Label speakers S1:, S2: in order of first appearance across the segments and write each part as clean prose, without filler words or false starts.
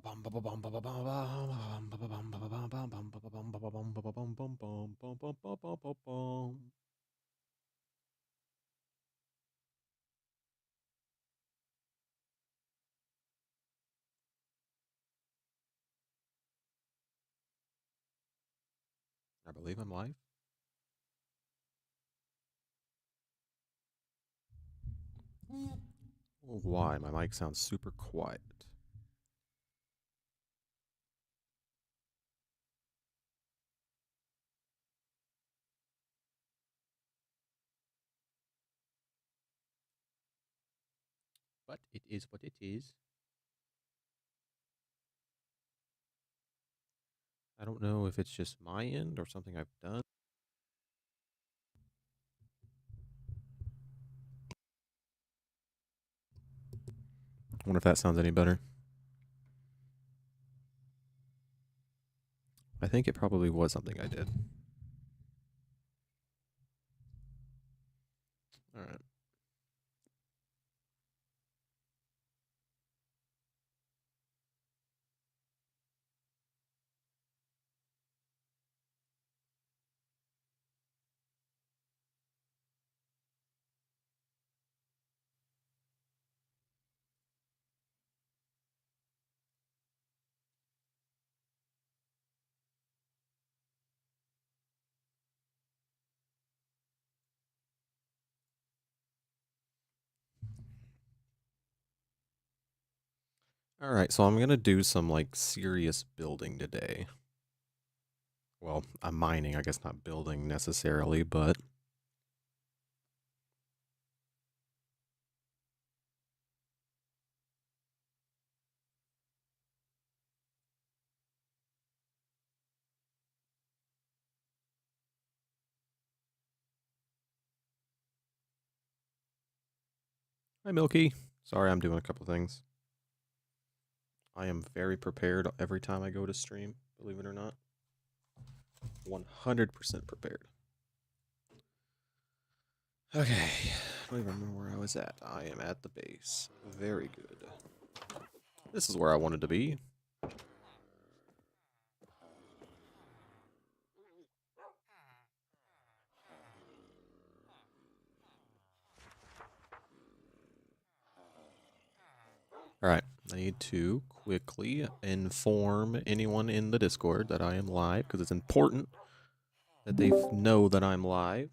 S1: I believe I'm live. Why? My mic sounds super quiet. But it is what it is. I don't know if it's just my end or something I've done. I wonder if that sounds any better. I think it probably was something I did. All right. All right, so I'm gonna do some like serious building today. Well, I'm mining, I guess not building necessarily, but hi Milky. Sorry, I'm doing a couple things. I am very prepared every time I go to stream, believe it or not. 100% prepared. Okay, I don't even remember where I was at. I am at the base. Very good. This is where I wanted to be. Alright, I need to quickly inform anyone in the Discord that I am live, because it's important that they know that I'm live.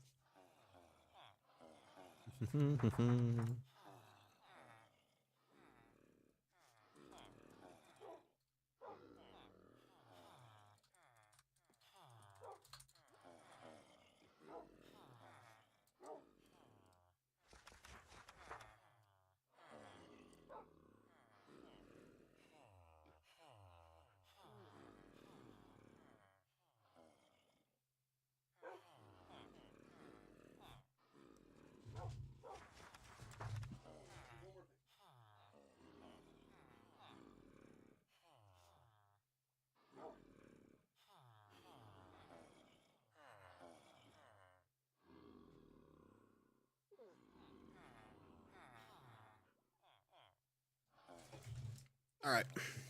S1: Alright,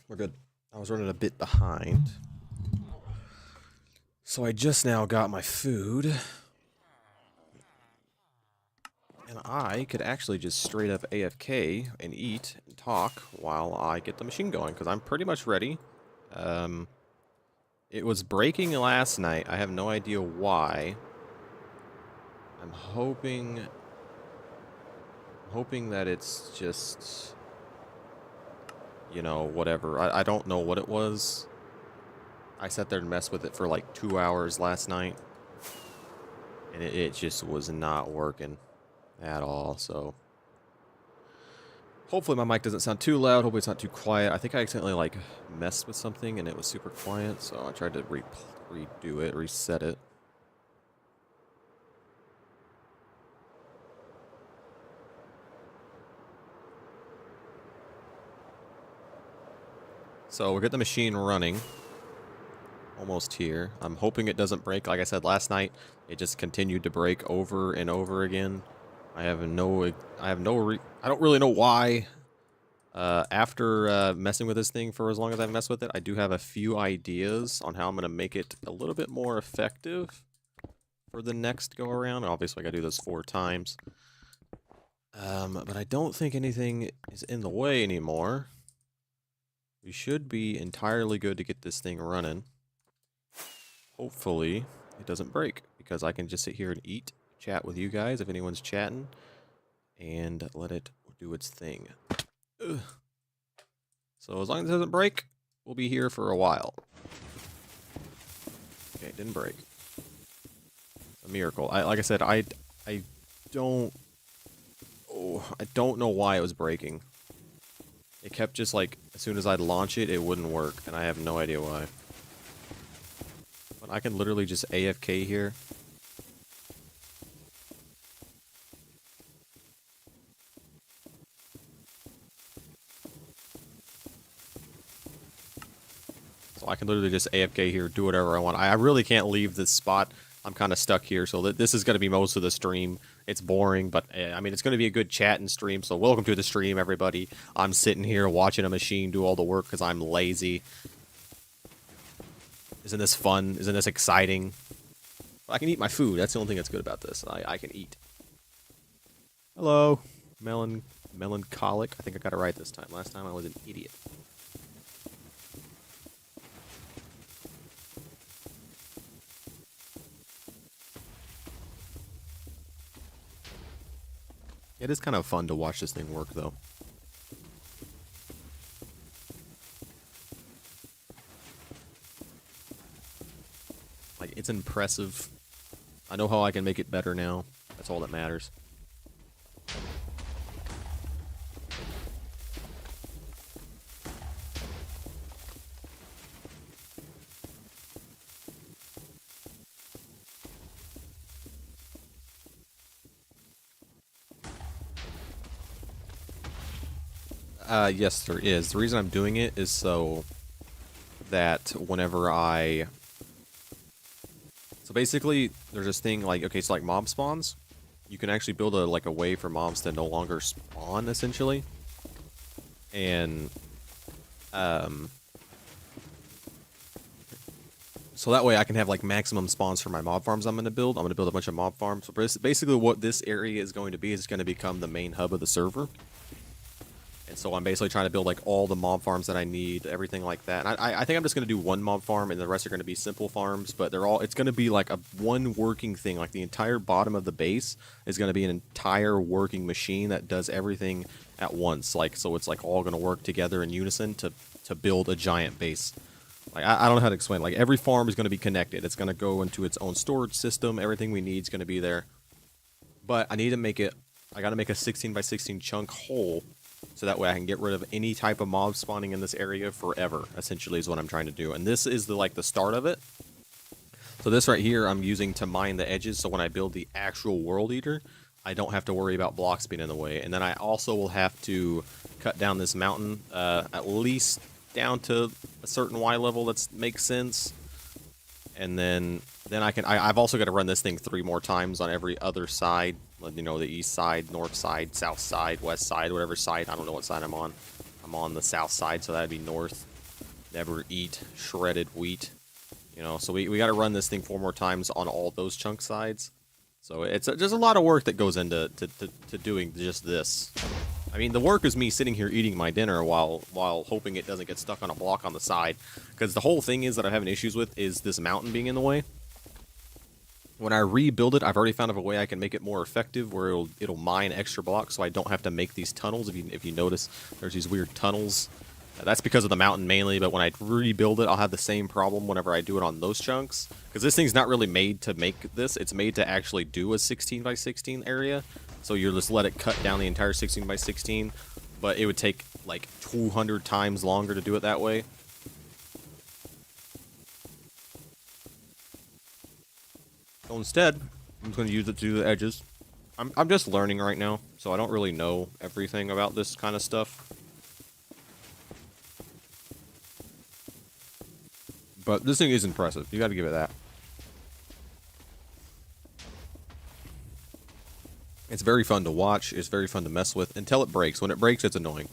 S1: we're good. I was running a bit behind. So I just now got my food. And I could actually just straight up AFK and eat and talk while I get the machine going, because I'm pretty much ready. It was breaking last night. I have no idea why. I'm hoping that it's just, you know, whatever. I don't know what it was. I sat there and messed with it for like 2 hours last night, and it just was not working at all, so hopefully my mic doesn't sound too loud. Hopefully it's not too quiet. I think I accidentally like messed with something and it was super quiet, so I tried to redo it, reset it. So we're getting the machine running. Almost here. I'm hoping it doesn't break. Like I said last night, it just continued to break over and over again. I don't really know why. After messing with this thing for as long as I've messed with it, I do have a few ideas on how I'm going to make it a little bit more effective for the next go around. Obviously, I got to do this 4 times. But I don't think anything is in the way anymore. We should be entirely good to get this thing running. Hopefully, it doesn't break, because I can just sit here and eat, chat with you guys if anyone's chatting, and let it do its thing. Ugh. So as long as it doesn't break, we'll be here for a while. Okay, it didn't break. A miracle. Like I said, I don't know why it was breaking. It kept just like, as soon as I'd launch it, it wouldn't work, and I have no idea why. But I can literally just AFK here. So I can literally just AFK here, do whatever I want. I really can't leave this spot. I'm kind of stuck here, so this is going to be most of the stream. It's boring, but I mean, it's going to be a good chat and stream, so welcome to the stream, everybody. I'm sitting here watching a machine do all the work because I'm lazy. Isn't this fun? Isn't this exciting? I can eat my food. That's the only thing that's good about this. I can eat. Hello. Melancholic. I think I got it right this time. Last time I was an idiot. It is kind of fun to watch this thing work, though. Like, it's impressive. I know how I can make it better now. That's all that matters. Yes, there is. The reason I'm doing it is so that whenever I... So basically, there's this thing like, okay, so like mob spawns, you can actually build a way for mobs to no longer spawn, essentially. And, so that way I can have like maximum spawns for my mob farms I'm going to build. I'm going to build a bunch of mob farms. So basically what this area is going to be is it's going to become the main hub of the server. And so I'm basically trying to build like all the mob farms that I need, everything like that. And I think I'm just going to do one mob farm and the rest are going to be simple farms, but it's going to be like a one working thing. Like the entire bottom of the base is going to be an entire working machine that does everything at once. Like, so it's like all going to work together in unison to build a giant base. Like, I don't know how to explain. Like, every farm is going to be connected. It's going to go into its own storage system. Everything we need is going to be there. But I need to make it... I got to make a 16 by 16 chunk hole, so that way I can get rid of any type of mob spawning in this area forever, essentially, is what I'm trying to do. And this is the start of it. So this right here I'm using to mine the edges, so when I build the actual World Eater, I don't have to worry about blocks being in the way. And then I also will have to cut down this mountain, at least down to a certain Y level that makes sense. And then I've also got to run this thing 3 more times on every other side. You know, the east side, north side, south side, west side, whatever side. I don't know what side I'm on. I'm on the south side, so that'd be north. Never eat shredded wheat. You know, so we got to run this thing 4 more times on all those chunk sides. So there's a lot of work that goes into to doing just this. I mean, the work is me sitting here eating my dinner while hoping it doesn't get stuck on a block on the side. Because the whole thing is that I'm having issues with is this mountain being in the way. When I rebuild it, I've already found a way I can make it more effective where it'll mine extra blocks so I don't have to make these tunnels. If you notice, there's these weird tunnels. That's because of the mountain mainly, but when I rebuild it, I'll have the same problem whenever I do it on those chunks. Because this thing's not really made to make this. It's made to actually do a 16 by 16 area. So you just let it cut down the entire 16 by 16. But it would take like 200 times longer to do it that way. So instead, I'm just going to use it to do the edges. I'm just learning right now, so I don't really know everything about this kind of stuff. But this thing is impressive. You got to give it that. It's very fun to watch. It's very fun to mess with until it breaks. When it breaks, it's annoying.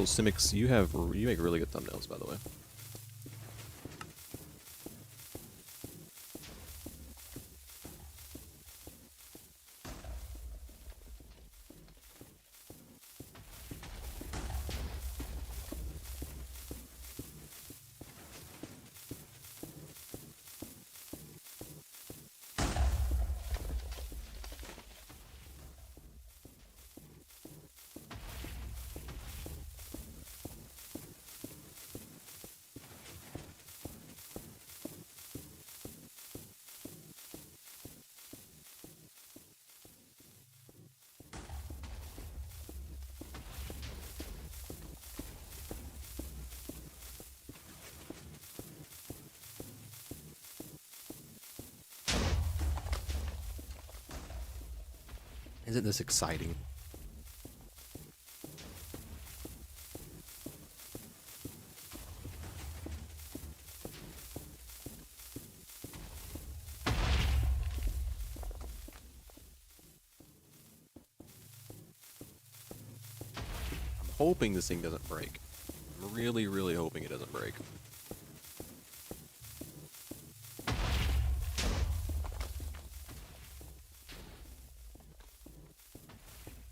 S1: Simics, you make really good thumbnails, by the way. Isn't this exciting? I'm hoping this thing doesn't break. I'm really, really hoping it doesn't break.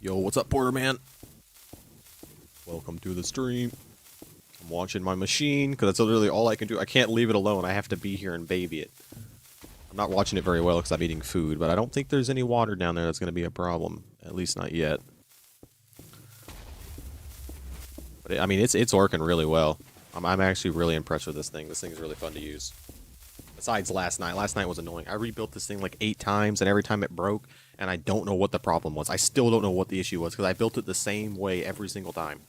S1: Yo, what's up, Porter Man? Welcome to the stream. I'm watching my machine, because that's literally all I can do. I can't leave it alone. I have to be here and baby it. I'm not watching it very well because I'm eating food, but I don't think there's any water down there that's going to be a problem. At least not yet. But I mean, it's working really well. I'm actually really impressed with this thing. This thing is really fun to use. Besides last night. Last night was annoying. I rebuilt this thing like 8 times, and every time it broke, and I don't know what the problem was. I still don't know what the issue was, because I built it the same way every single time.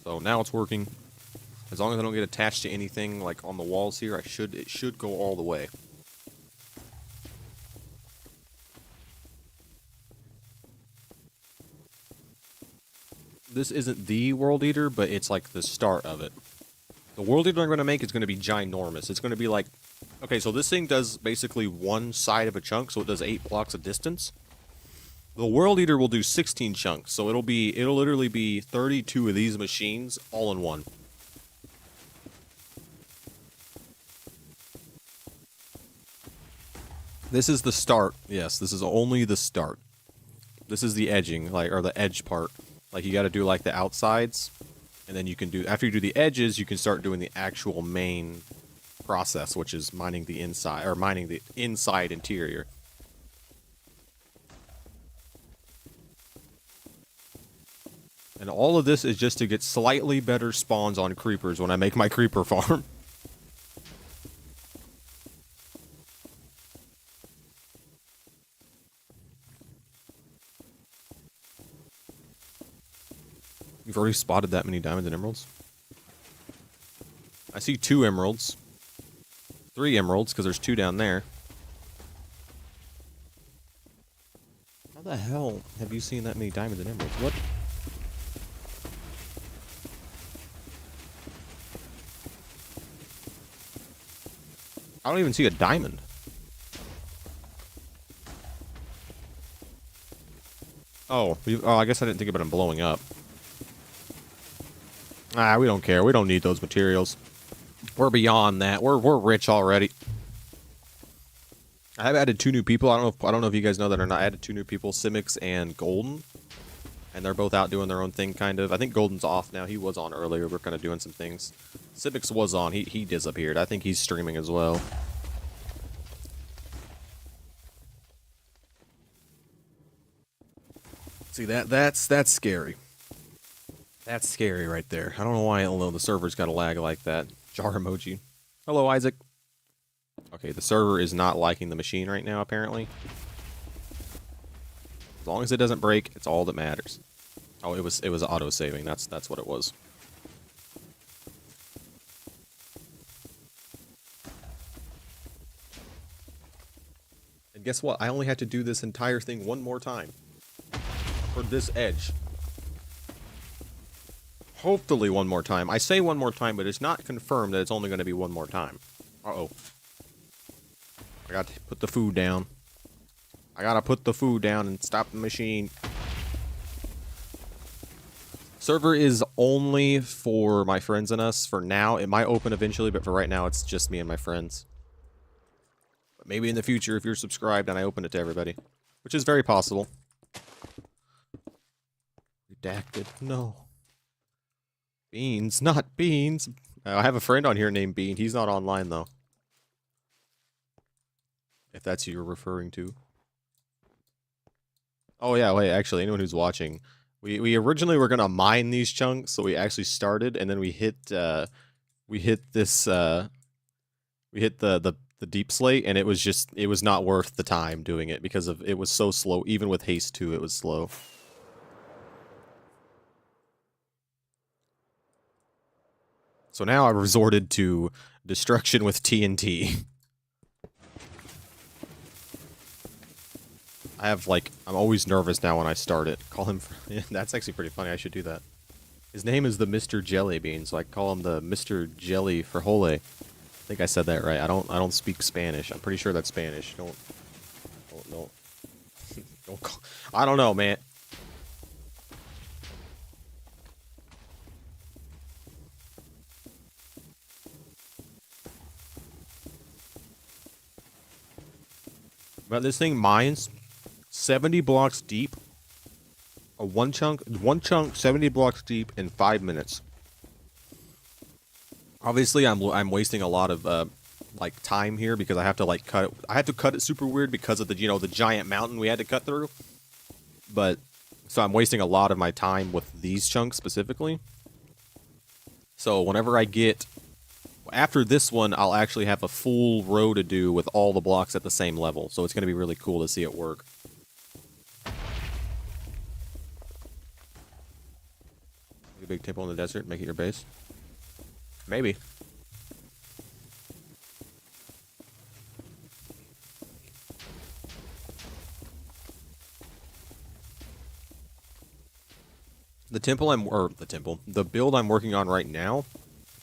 S1: So now it's working. As long as I don't get attached to anything like on the walls here, it should go all the way. This isn't the World Eater, but it's like the start of it. The World Eater I'm going to make is going to be ginormous. It's going to be like... Okay, so this thing does basically one side of a chunk, so it does 8 blocks of distance. The World Eater will do 16 chunks, so it'll literally be 32 of these machines all in one. This is the start. Yes, this is only the start. This is the edging, like, or the edge part. Like, you got to do like the outsides, and then you can do, after you do the edges, you can start doing the actual main process, which is mining the inside, or mining the inside interior. And all of this is just to get slightly better spawns on creepers when I make my creeper farm. You've already spotted that many diamonds and emeralds? I see 2 emeralds. 3 emeralds, because there's 2 down there. How the hell have you seen that many diamonds and emeralds? What? I don't even see a diamond. Oh, I guess I didn't think about them blowing up. Ah, we don't care. We don't need those materials. We're beyond that. We're rich already. I have added 2 new people. I don't know if you guys know that or not. I added 2 new people, Simics and Golden, and they're both out doing their own thing, kind of. I think Golden's off now. He was on earlier. We're kind of doing some things. Simics was on. He disappeared. I think he's streaming as well. See, that's scary. That's scary right there. I don't know why the server's got a lag like that. Jar emoji. Hello, Isaac. Okay, the server is not liking the machine right now, apparently. As long as it doesn't break, it's all that matters. Oh, it was auto-saving. That's what it was. And guess what? I only had to do this entire thing one more time. For this edge. Hopefully one more time. I say one more time, but it's not confirmed that it's only going to be one more time. Uh-oh. I got to put the food down. I gotta put the food down and stop the machine. Server is only for my friends and us for now. It might open eventually, but for right now, it's just me and my friends. But maybe in the future, if you're subscribed and I open it to everybody, which is very possible. Redacted. No. Beans, not Beans. I have a friend on here named Bean. He's not online, though. If that's who you're referring to. Oh, yeah, wait, actually, anyone who's watching, we originally were gonna mine these chunks, so we actually started, and then we hit the deep slate, and it was not worth the time doing it, because it was so slow. Even with haste 2, it was slow. So now I resorted to destruction with TNT. I have, like, I'm always nervous now when I start it. Call him, that's actually pretty funny, I should do that. His name is the Mr. Jelly Bean, so I call him the Mr. Jelly Frijole. I think I said that right. I don't speak Spanish. I'm pretty sure that's Spanish. Don't call, I don't know, man. But this thing mines 70 blocks deep. One chunk, 70 blocks deep in 5 minutes. Obviously, I'm wasting a lot of like time here because I have to like cut it. I have to cut it super weird because of the the giant mountain we had to cut through. But so I'm wasting a lot of my time with these chunks specifically. So whenever I get after this one, I'll actually have a full row to do with all the blocks at the same level. So it's going to be really cool to see it work. A big temple in the desert, make it your base. Maybe. The build I'm working on right now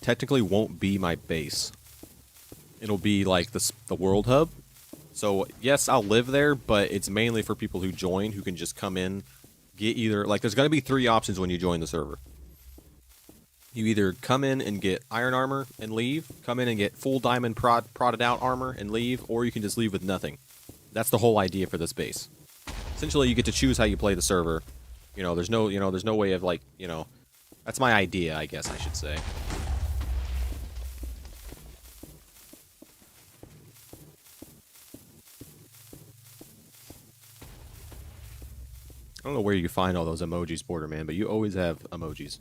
S1: technically won't be my base. It'll be like the world hub. So yes, I'll live there, but it's mainly for people who join, who can just come in, get either, like there's going to be 3 options when you join the server. You either come in and get iron armor and leave, come in and get full diamond prodded out armor and leave, or you can just leave with nothing. That's the whole idea for this base. Essentially, you get to choose how you play the server. There's no way of like, that's my idea, I guess I should say. I don't know where you find all those emojis, Borderman, but you always have emojis.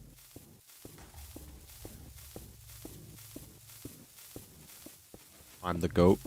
S1: I'm the goat.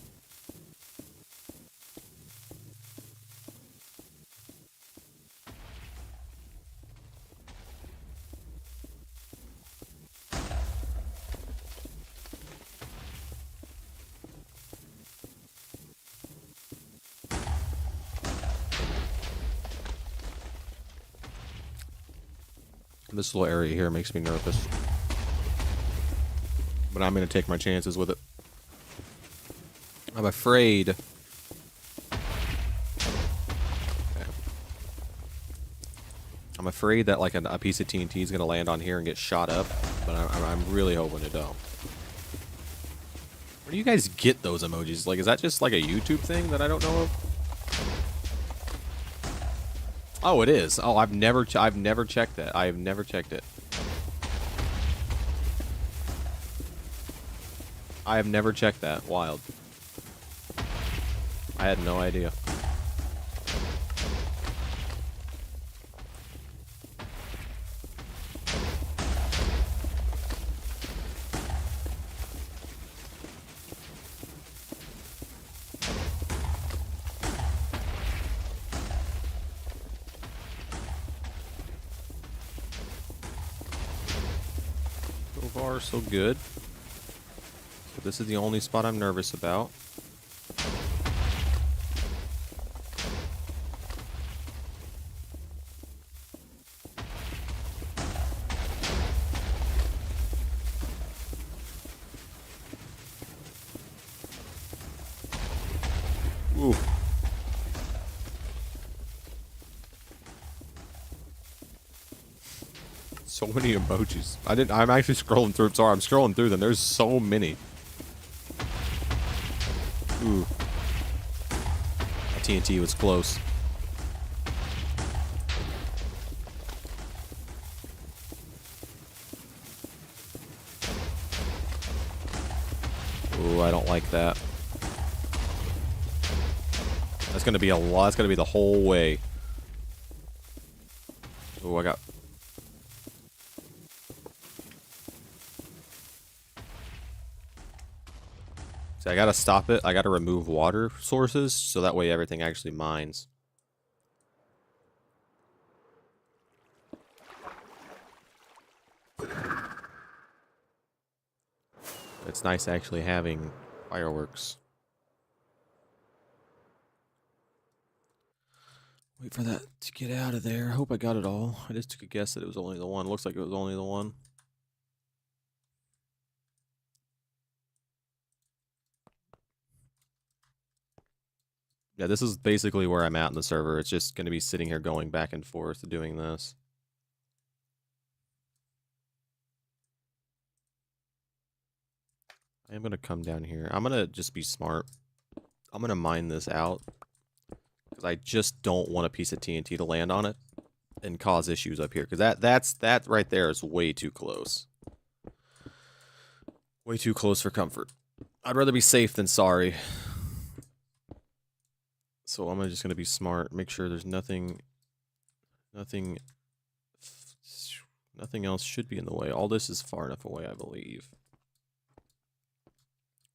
S1: This little area here makes me nervous. But I'm going to take my chances with it. I'm afraid. Okay. I'm afraid that like a piece of TNT is going to land on here and get shot up. But I'm really hoping it don't. Where do you guys get those emojis? Like, is that just like a YouTube thing that I don't know of? Oh, it is. Oh, I've never checked that. I have never checked it. I have never checked that. Wild. I had no idea. So far, so good. So this is the only spot I'm nervous about. so many emojis. I'm actually scrolling through. Sorry, I'm scrolling through them. There's so many. Ooh. TNT was close. Ooh, I don't like that. That's gonna be a lot. That's gonna be the whole way. Ooh, I got... See, I gotta stop it. I gotta remove water sources, so that way everything actually mines. It's nice actually having fireworks. Wait for that to get out of there. I hope I got it all. I just took a guess that it was only the one. Looks like it was only the one. Yeah, this is basically where I'm at in the server. It's just going to be sitting here going back and forth doing this. I am going to come down here. I'm going to just be smart. I'm going to mine this out. Because I just don't want a piece of TNT to land on it and cause issues up here. Because that right there is way too close. Way too close for comfort. I'd rather be safe than sorry. So I'm just going to be smart. Make sure there's nothing else should be in the way. All this is far enough away, I believe.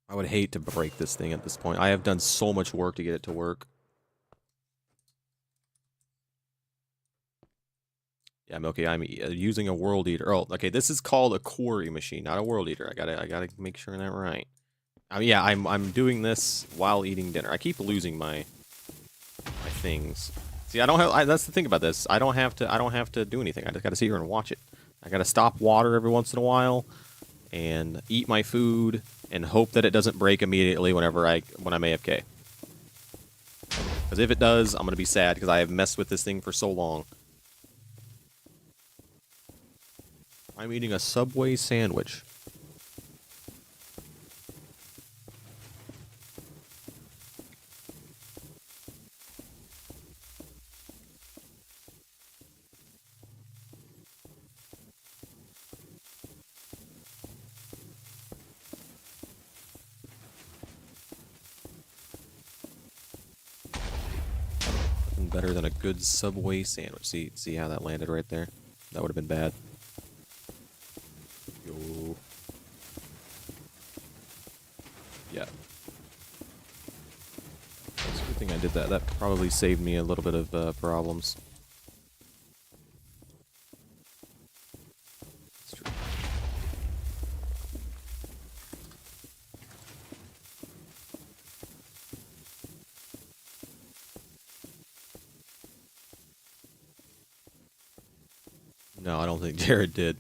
S1: I would hate to break this thing at this point. I have done so much work to get it to work. Yeah, okay, I'm using a world eater. Oh, okay, this is called a quarry machine, not a world eater. I gotta make sure that right. Yeah, I'm doing this while eating dinner. I keep losing my things. See, I don't have. That's the thing about this. I don't have to do anything. I just gotta sit here and watch it. I gotta stop water every once in a while, and eat my food, and hope that it doesn't break immediately when I'm AFK. Because if it does, I'm gonna be sad because I have messed with this thing for so long. I'm eating a Subway sandwich. Nothing better than a good Subway sandwich. See how that landed right there? That would have been bad. Yo. Yeah. It's a good thing I did that. That probably saved me a little bit of problems. It's true. No, I don't think Jared did.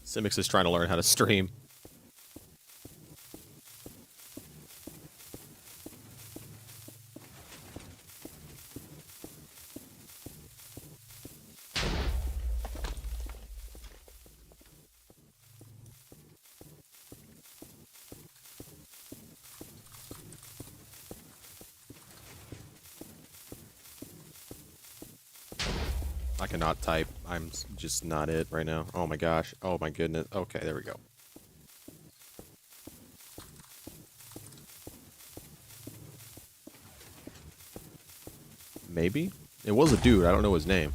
S1: Simix is trying to learn how to stream. I cannot type. I'm just not it right now. Oh my gosh. Oh my goodness. Okay, there we go. Maybe? It was a dude. I don't know his name.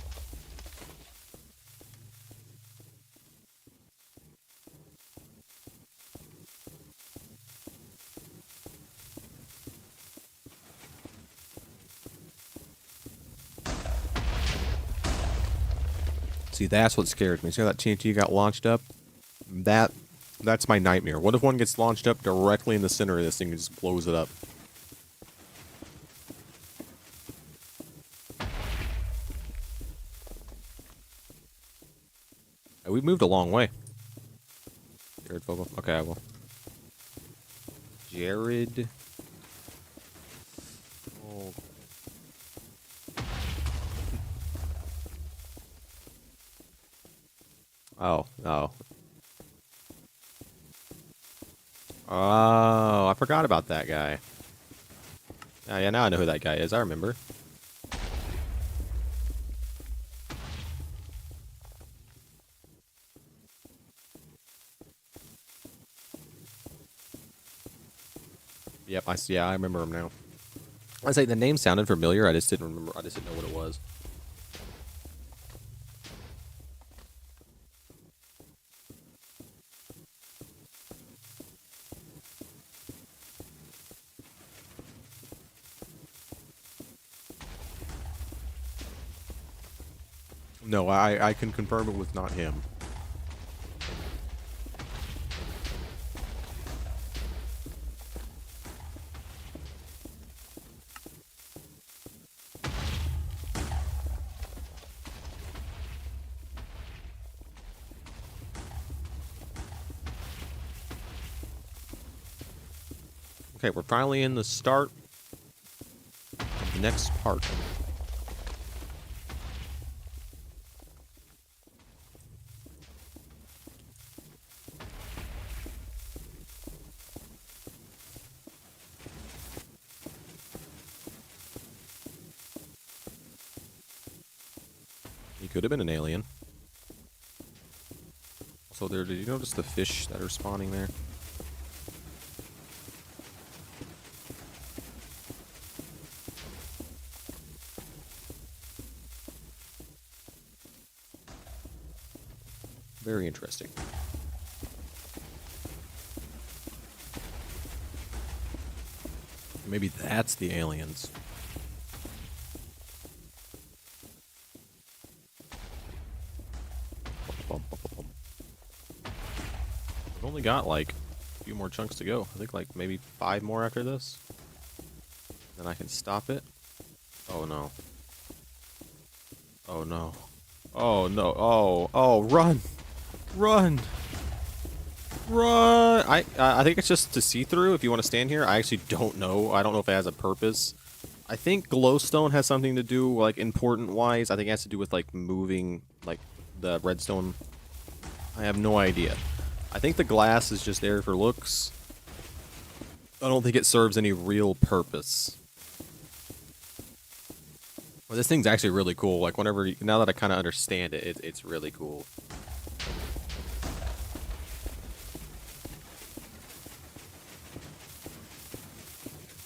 S1: See, that's what scares me. See how that TNT got launched up? That That's my nightmare. What if one gets launched up directly in the center of this thing and just blows it up? We've moved a long way. Jared Vogel. Okay, I will. Jared. Oh. Oh, oh. Oh, I forgot about that guy. Oh, yeah, now I know who that guy is. I remember. Yep, yeah, I remember him now. I say the name sounded familiar. I just didn't remember. I just didn't know what it was. No, I can confirm it was not him. Okay, we're finally in the start of the next part. He could have been an alien. So there, did you notice the fish that are spawning there? Very interesting. Maybe that's the aliens. We've only got like a few more chunks to go. I think like maybe 5 more after this. Then I can stop it. Oh no. Oh no. Oh no. Oh, run! Run! Run! I think it's just to see through if you want to stand here. I actually don't know. I don't know if it has a purpose. I think glowstone has something to do, like, important-wise. I think it has to do with, like, moving, like, the redstone. I have no idea. I think the glass is just there for looks. I don't think it serves any real purpose. Well, this thing's actually really cool. Like, now that I kind of understand it, it's really cool.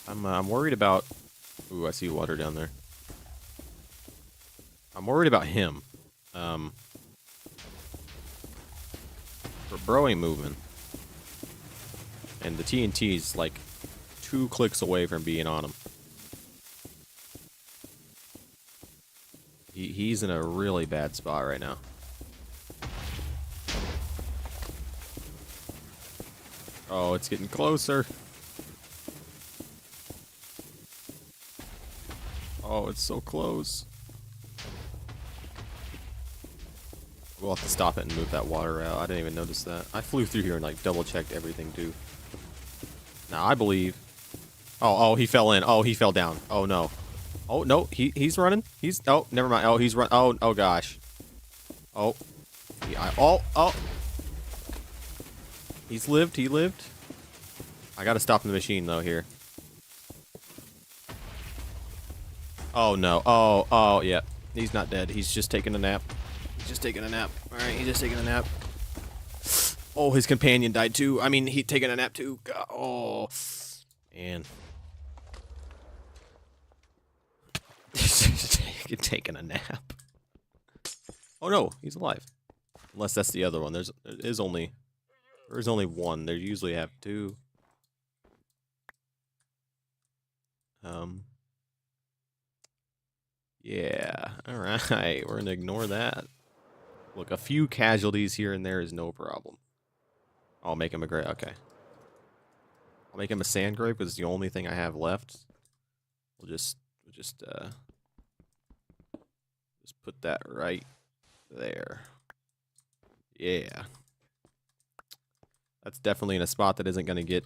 S1: I'm worried about... Ooh, I see water down there. I'm worried about him. For bro ain't moving. And the TNT's like 2 clicks away from being on him. He's in a really bad spot right now. Oh, it's getting closer. Oh, it's so close. We'll have to stop it and move that water out. I didn't even notice that. I flew through here and like double checked everything too. Now I believe. Oh, he fell in. Oh, he fell down. Oh no. Oh no, he's running. Oh, never mind. Oh, he's run. Oh gosh. Oh. Oh. He's lived. He lived. I gotta stop the machine though here. Oh no. Oh yeah. He's not dead. He's just taking a nap. He's just taking a nap. Alright, he's just taking a nap. Oh, his companion died too. I mean, he's taking a nap too. God, oh. Man. Taking a nap. Oh no, he's alive. Unless that's the other one. There is only one. They usually have 2. Yeah. Alright, we're gonna ignore that. Look, a few casualties here and there is no problem. I'll make him a grave. Okay. I'll make him a sand grave because it's the only thing I have left. We'll just put that right there. Yeah. That's definitely in a spot that isn't going to get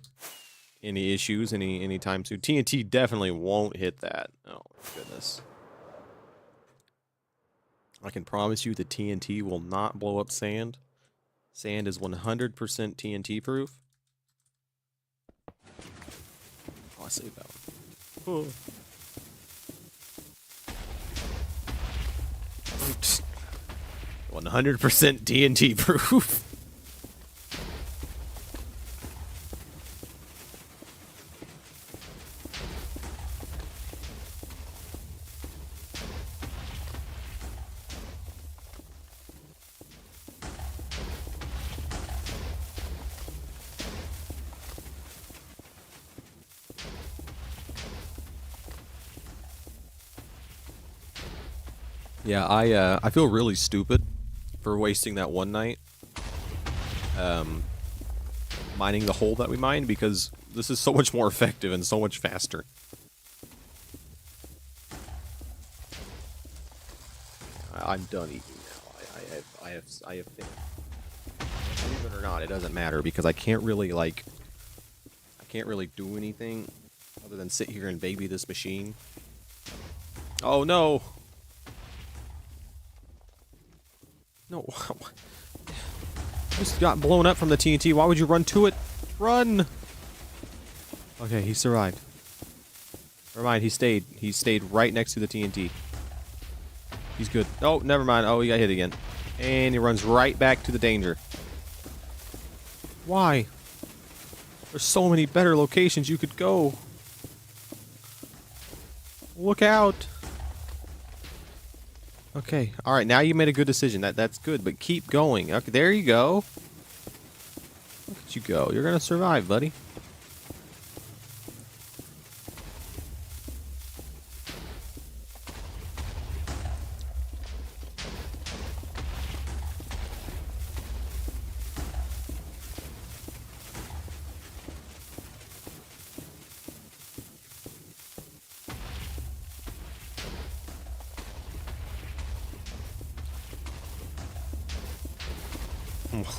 S1: any issues anytime soon. TNT definitely won't hit that. Oh, my goodness. I can promise you the TNT will not blow up sand. Sand is 100% TNT proof. Oh, I saved that one. Oh. 100% TNT proof. Yeah, I feel really stupid for wasting that one night mining the hole that we mined, because this is so much more effective and so much faster. I'm done eating now. I have finished. Believe it or not, it doesn't matter because I can't really do anything other than sit here and baby this machine. Oh no. No, just got blown up from the TNT. Why would you run to it? Run! Okay, he survived. Never mind, he stayed. He stayed right next to the TNT. He's good. Oh, never mind. Oh, he got hit again. And he runs right back to the danger. Why? There's so many better locations you could go. Look out! Okay, alright, now you made a good decision. That's good, but keep going. Okay, there you go. Look at you go. You're gonna survive, buddy.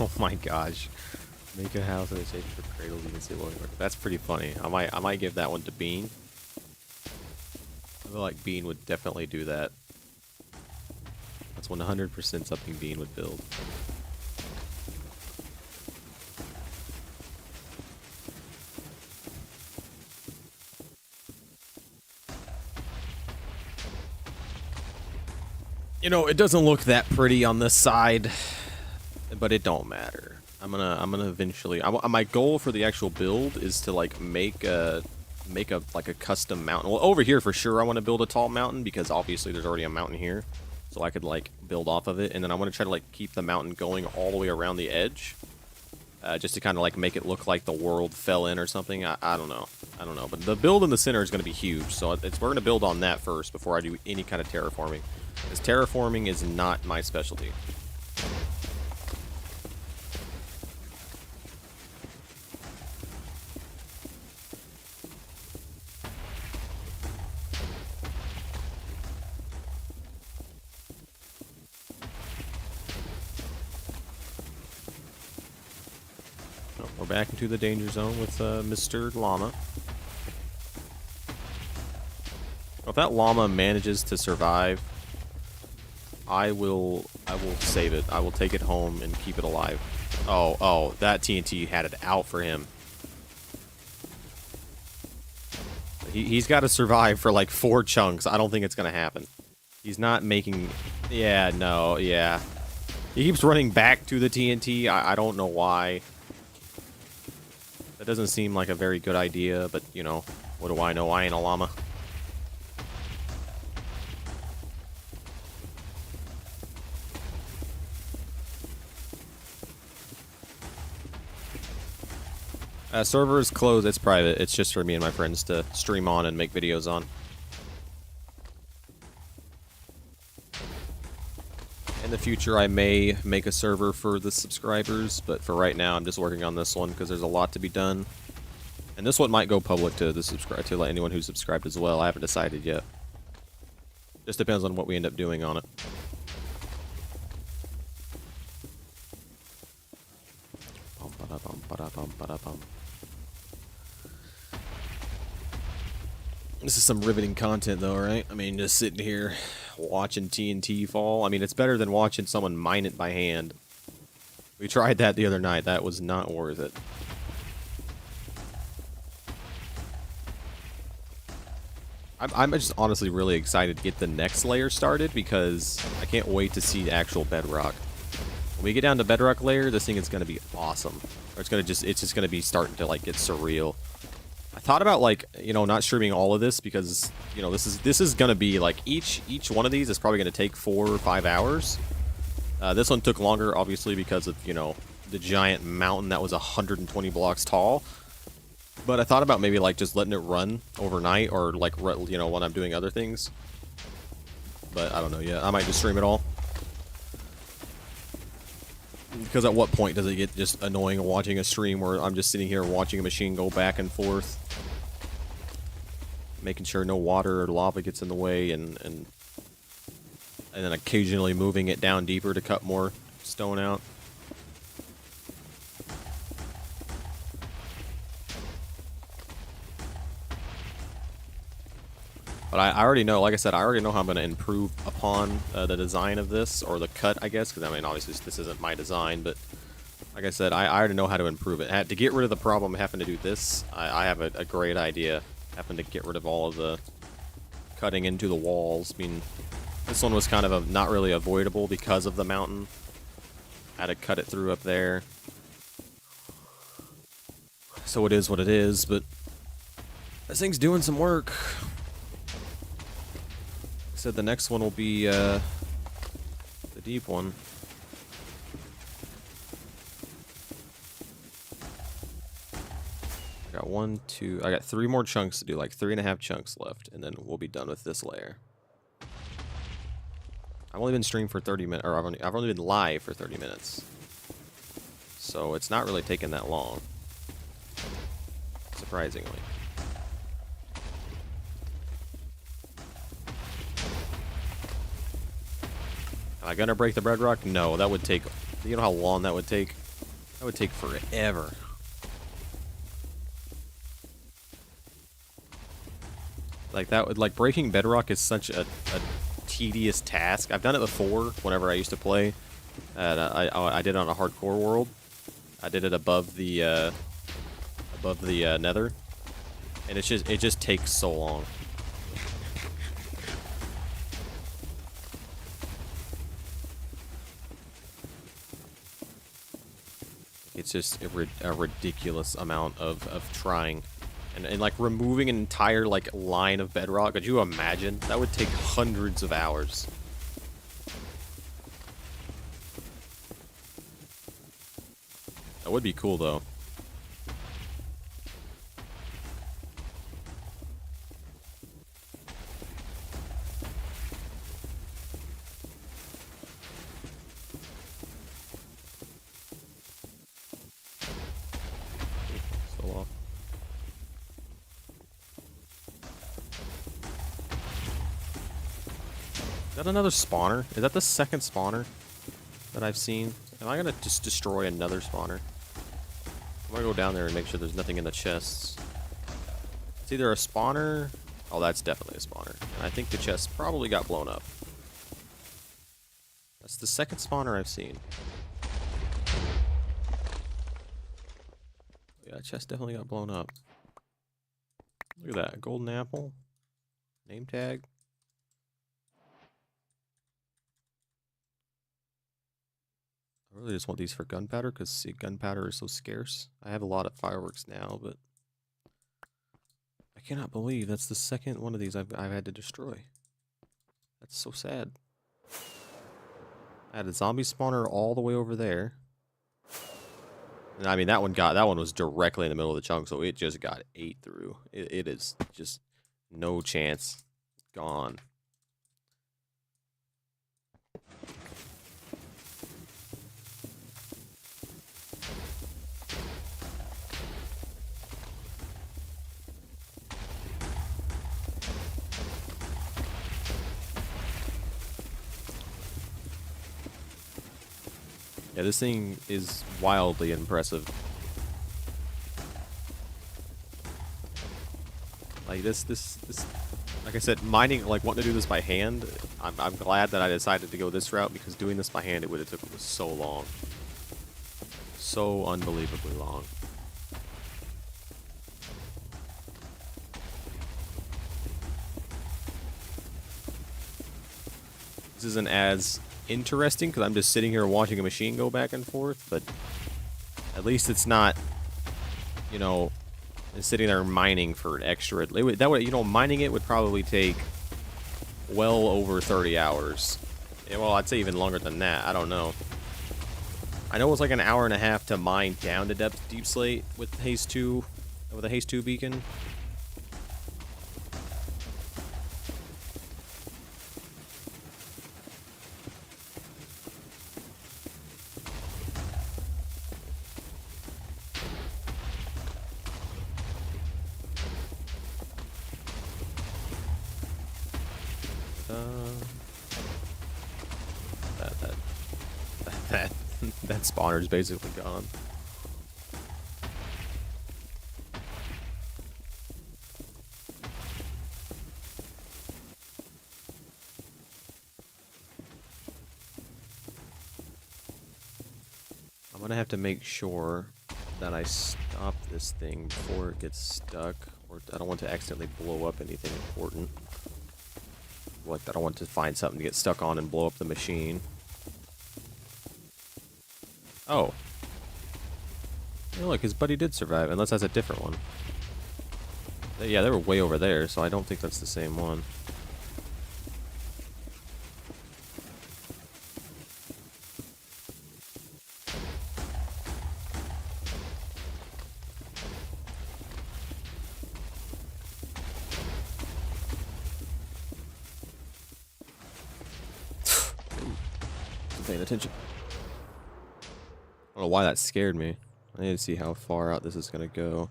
S1: Oh my gosh. Make a house in a shape for cradles you can see what work. That's pretty funny. I might give that one to Bean. I feel like Bean would definitely do that. That's 100% something Bean would build. You know, it doesn't look that pretty on this side, but it don't matter. I'm gonna eventually. My goal for the actual build is to like make a custom mountain. Well, over here for sure, I want to build a tall mountain because obviously there's already a mountain here, so I could like build off of it, and then I want to try to like keep the mountain going all the way around the edge, just to kind of like make it look like the world fell in or something. I don't know. But the build in the center is going to be huge, so we're gonna build on that first before I do any kind of terraforming, because terraforming is not my specialty. We're back into the danger zone with Mr. Llama. If that llama manages to survive, I will save it. I will take it home and keep it alive. Oh, that TNT had it out for him. He's got to survive for like 4 chunks. I don't think it's going to happen. He's not making... Yeah, no, yeah. He keeps running back to the TNT. I don't know why. That doesn't seem like a very good idea, but, you know, what do I know? I ain't a llama. Server is closed. It's private. It's just for me and my friends to stream on and make videos on. In the future, I may make a server for the subscribers, but for right now, I'm just working on this one because there's a lot to be done. And this one might go public to anyone who's subscribed as well. I haven't decided yet. Just depends on what we end up doing on it. This is some riveting content, though, right? I mean, just sitting here watching TNT fall. I mean, it's better than watching someone mine it by hand. We tried that the other night. That was not worth it. I'm just honestly really excited to get the next layer started because I can't wait to see actual bedrock. When we get down to bedrock layer, this thing is going to be awesome. Or it's just going to be starting to like get surreal. I thought about like, you know, not streaming all of this because, you know, this is going to be like each one of these is probably going to take 4 or 5 hours. This one took longer obviously because of, you know, the giant mountain that was 120 blocks tall. But I thought about maybe like just letting it run overnight or like, you know, when I'm doing other things. But I don't know yet. I might just stream it all. Because at what point does it get just annoying watching a stream where I'm just sitting here watching a machine go back and forth, making sure no water or lava gets in the way, and then occasionally moving it down deeper to cut more stone out. But I already know, like I said, I already know how I'm going to improve upon the design of this, or the cut, I guess, because, I mean, obviously this isn't my design, but like I said, I already know how to improve it. To get rid of the problem of having to do this, I have a great idea, having to get rid of all of the cutting into the walls. I mean, this one was kind of not really avoidable because of the mountain. I had to cut it through up there. So it is what it is, but this thing's doing some work. Said the next one will be the deep one. I got 3 more chunks to do, like 3.5 chunks left, and then we'll be done with this layer. I've only been streaming for 30 minutes, or I've only been live for 30 minutes. So it's not really taking that long. Surprisingly. Am I gonna break the bedrock? No, that would take... You know how long that would take? That would take forever. Like, that would... Like, breaking bedrock is such a tedious task. I've done it before, whenever I used to play. I did it on a hardcore world. I did it above the nether. And it just takes so long. It's just a ridiculous amount of trying. And like removing an entire like line of bedrock, could you imagine? That would take hundreds of hours. That would be cool though. Is that another spawner? Is that the second spawner that I've seen? Am I gonna just destroy another spawner? I'm gonna go down there and make sure there's nothing in the chests. It's either a spawner... Oh, that's definitely a spawner. And I think the chest probably got blown up. That's the second spawner I've seen. Yeah, chest definitely got blown up. Look at that. Golden apple. Name tag. I really just want these for gunpowder because gunpowder is so scarce. I have a lot of fireworks now, but I cannot believe that's the second one of these I've had to destroy. That's so sad. I had a zombie spawner all the way over there. And I mean that one was directly in the middle of the chunk, so it just got ate through. It is just no chance. Gone. Yeah, this thing is wildly impressive. Like this, like I said, mining, like wanting to do this by hand, I'm glad that I decided to go this route, because doing this by hand, it would have took me so long. So unbelievably long. This isn't as interesting because I'm just sitting here watching a machine go back and forth, but at least it's not, you know, sitting there mining for an extra. That way, you know, mining it would probably take well over 30 hours. Yeah, well, I'd say even longer than that. I don't know. I know it was like an hour and a half to mine down to depth deep slate with Haze 2, with a Haze 2 beacon. That spawner's basically gone. I'm gonna have to make sure that I stop this thing before it gets stuck, or I don't want to accidentally blow up anything important. Like, I don't want to find something to get stuck on and blow up the machine. Oh. Hey, look, his buddy did survive, unless that's a different one. Yeah, they were way over there, so I don't think that's the same one. Wasn't paying attention. I don't know why that scared me. I need to see how far out this is going to go.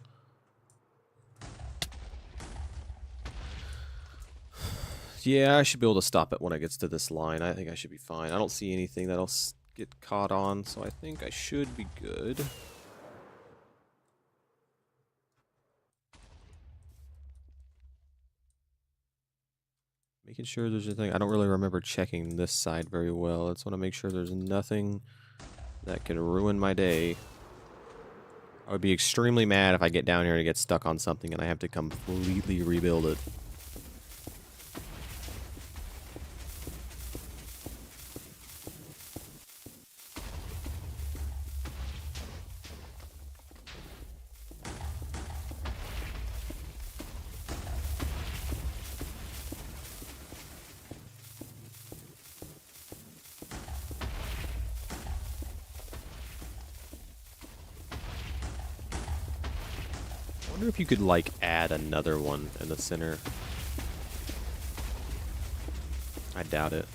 S1: Yeah, I should be able to stop it when it gets to this line. I think I should be fine. I don't see anything that'll get caught on, so I think I should be good. Making sure there's nothing. I don't really remember checking this side very well. I just want to make sure there's nothing that could ruin my day. I would be extremely mad if I get down here and get stuck on something and I have to completely rebuild it. I wonder if you could, like, add another one in the center. I doubt it.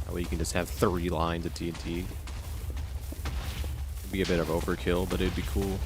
S1: That way you can just have 3 lines of TNT. It'd be a bit of overkill, but it'd be cool.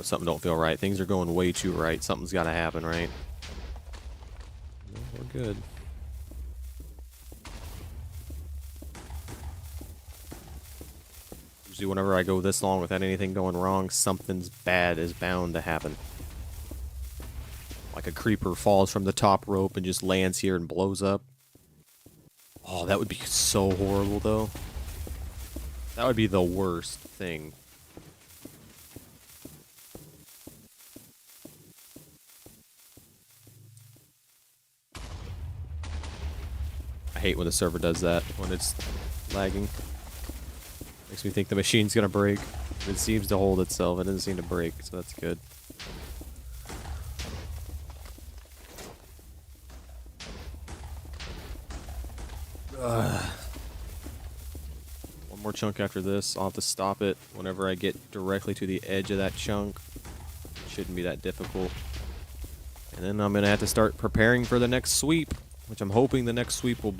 S1: Something don't feel right. Things are going way too right. Something's got to happen, right? No, we're good. Usually whenever I go this long without anything going wrong, something's bad is bound to happen. Like a creeper falls from the top rope and just lands here and blows up. Oh, that would be so horrible, though. That would be the worst thing. I hate when the server does that, when it's lagging. Makes me think the machine's gonna break. It seems to hold itself, it doesn't seem to break, so that's good. One more chunk after this. I'll have to stop it whenever I get directly to the edge of that chunk. It shouldn't be that difficult. And then I'm going to have to start preparing for the next sweep, which I'm hoping the next sweep will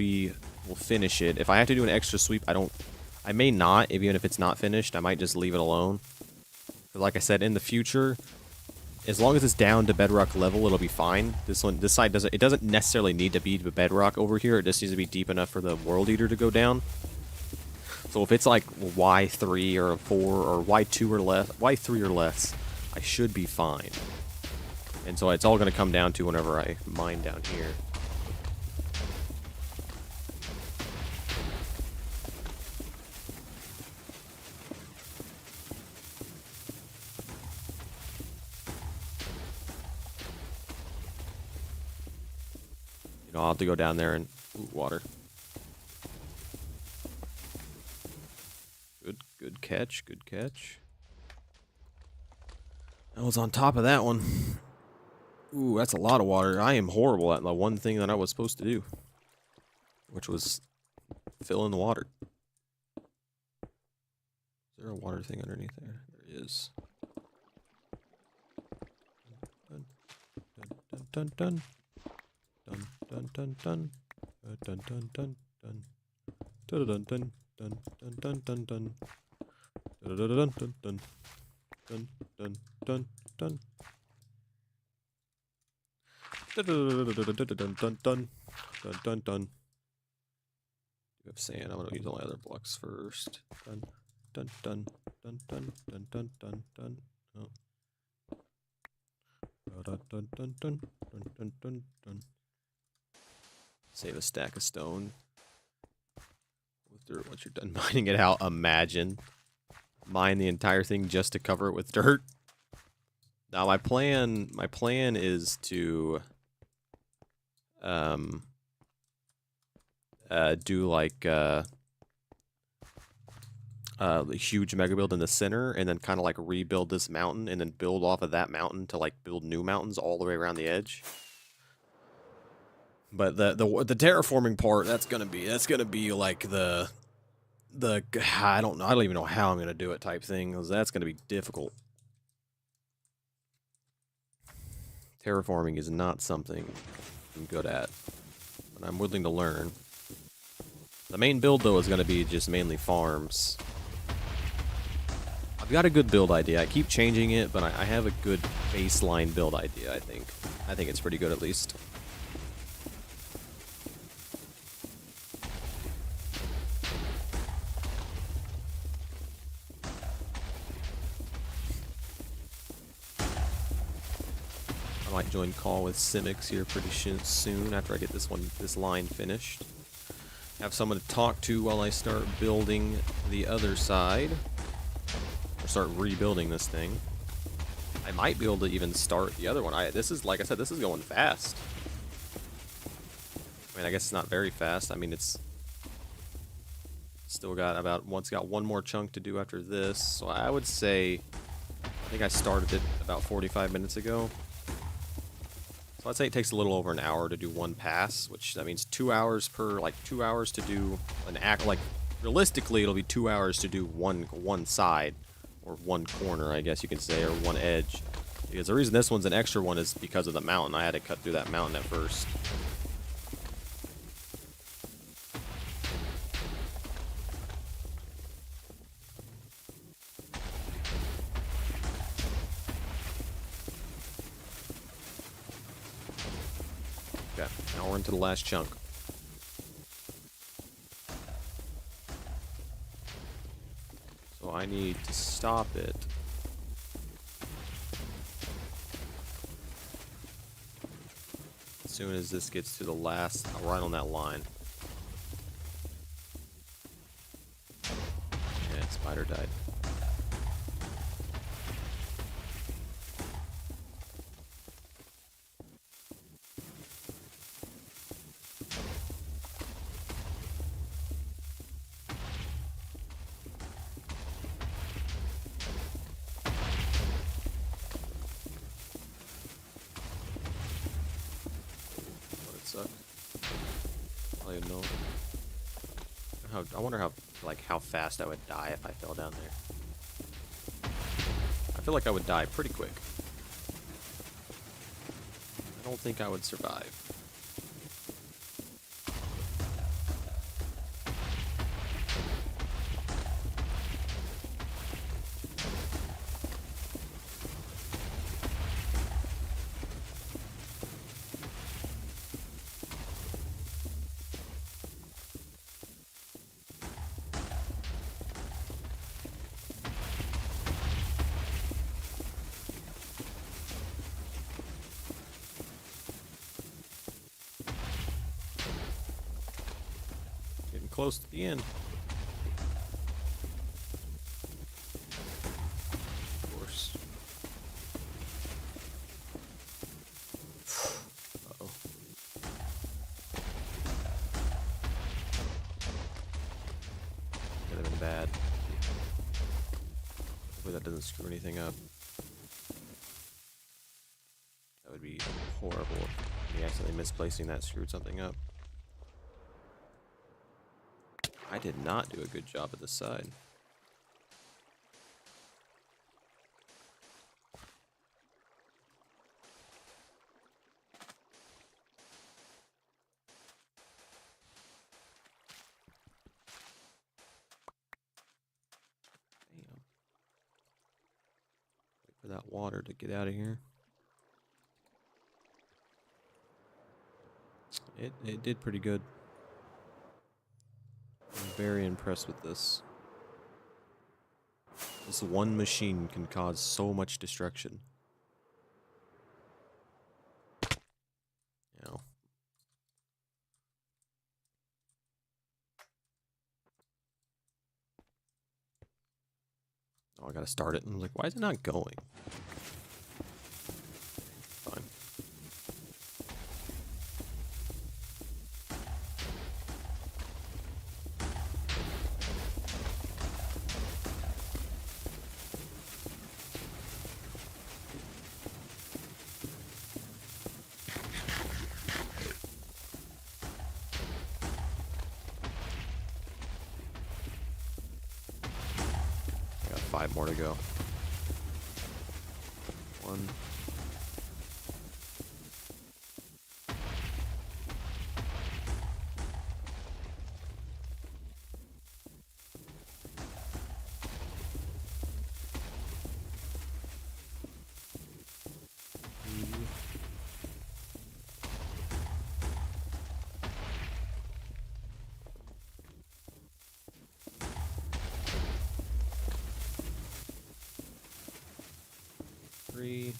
S1: finish it. If I have to do an extra sweep, I may not, even if it's not finished. I might just leave it alone. But like I said, in the future, as long as it's down to bedrock level, it'll be fine. This side doesn't necessarily need to be to bedrock over here. It just needs to be deep enough for the World Eater to go down. So if it's like Y3 or a 4 or Y2 or less, Y3 or less, I should be fine. And so it's all going to come down to whenever I mine down here. You know, I'll have to go down there and loot water. Good catch, good catch. I was on top of that one. Ooh, that's a lot of water. I am horrible at the one thing that I was supposed to do, which was fill in the water. Is there a water thing underneath there? There is. Dun dun dun dun dun dun dun dun dun dun dun dun dun dun dun dun dun dun dun. Dun dun dun dun dun dun dun dun dun. Dun dun dun dun dun dun. You have sand. I'm gonna use all my other blocks first. Dun dun dun dun dun dun dun dun dun. Oh. Dun dun dun dun dun dun dun dun. Save a stack of stone with dirt once you're done mining it out. Imagine. Mine the entire thing just to cover it with dirt. Now my plan is to do like the huge mega build in the center, and then kind of like rebuild this mountain, and then build off of that mountain to like build new mountains all the way around the edge. But the terraforming part, that's gonna be like the I don't know, I don't even know how I'm gonna do it type thing, because that's gonna be difficult. Terraforming is not something I'm good at, but I'm willing to learn. The main build though is gonna be just mainly farms. I've got a good build idea. I keep changing it, but I have a good baseline build idea. I think it's pretty good at least. I might join call with Simics here pretty soon after I get this line finished. Have someone to talk to while I start building the other side. Or start rebuilding this thing. I might be able to even start the other one. This is, like I said, this is going fast. I mean, I guess it's not very fast. I mean, it's still got got one more chunk to do after this. So I would say, I think I started it about 45 minutes ago. So I'd say it takes a little over an hour to do one pass, which that means 2 hours to do an act. Like realistically, it'll be 2 hours to do one side or one corner, I guess you can say, or one edge. Because the reason this one's an extra one is because of the mountain. I had to cut through that mountain at first. Okay, now we're into the last chunk. So I need to stop it. As soon as this gets to the last, right on that line. Yeah, spider died. Suck. I don't even know. I wonder how fast I would die if I fell down there. I feel like I would die pretty quick. I don't think I would survive. Getting close to the end. Of course. Uh-oh. Could have been bad. Hopefully that doesn't screw anything up. That would be horrible if me accidentally misplacing that screwed something up. I did not do a good job at this side. Damn. Wait for that water to get out of here. It did pretty good. I'm very impressed with this. This one machine can cause so much destruction. You know. Oh, I gotta start it. And I was like, why is it not going? Fine. Got 5 more to go. 1. 3.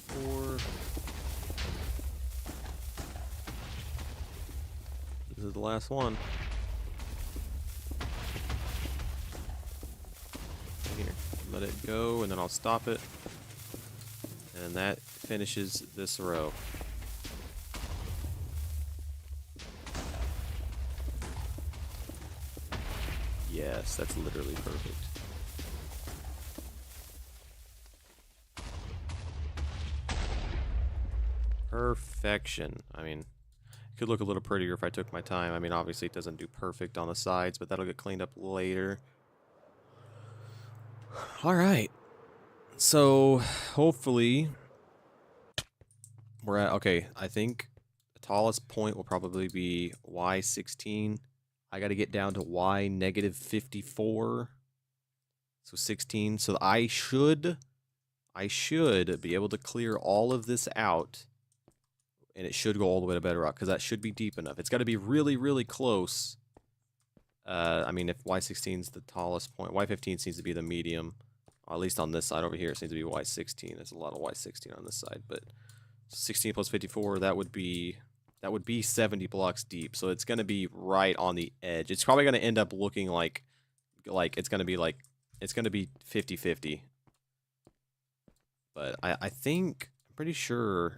S1: 4. This is the last one. Here, let it go, and then I'll stop it. And that finishes this row. Yes, that's literally perfect. Perfection. I mean, it could look a little prettier if I took my time. I mean, obviously it doesn't do perfect on the sides, but that'll get cleaned up later. Alright. So, hopefully, we're at, okay, I think the tallest point will probably be Y16. I got to get down to Y negative 54. So 16. So I should be able to clear all of this out. And it should go all the way to bedrock, because that should be deep enough. It's got to be really, really close. I mean, if Y16 is the tallest point, Y15 seems to be the medium. At least on this side over here, it seems to be Y16. There's a lot of Y16 on this side, but 16 plus 54, that would be 70 blocks deep. So it's going to be right on the edge. It's probably going to end up looking like it's going to be 50-50. But I think I'm pretty sure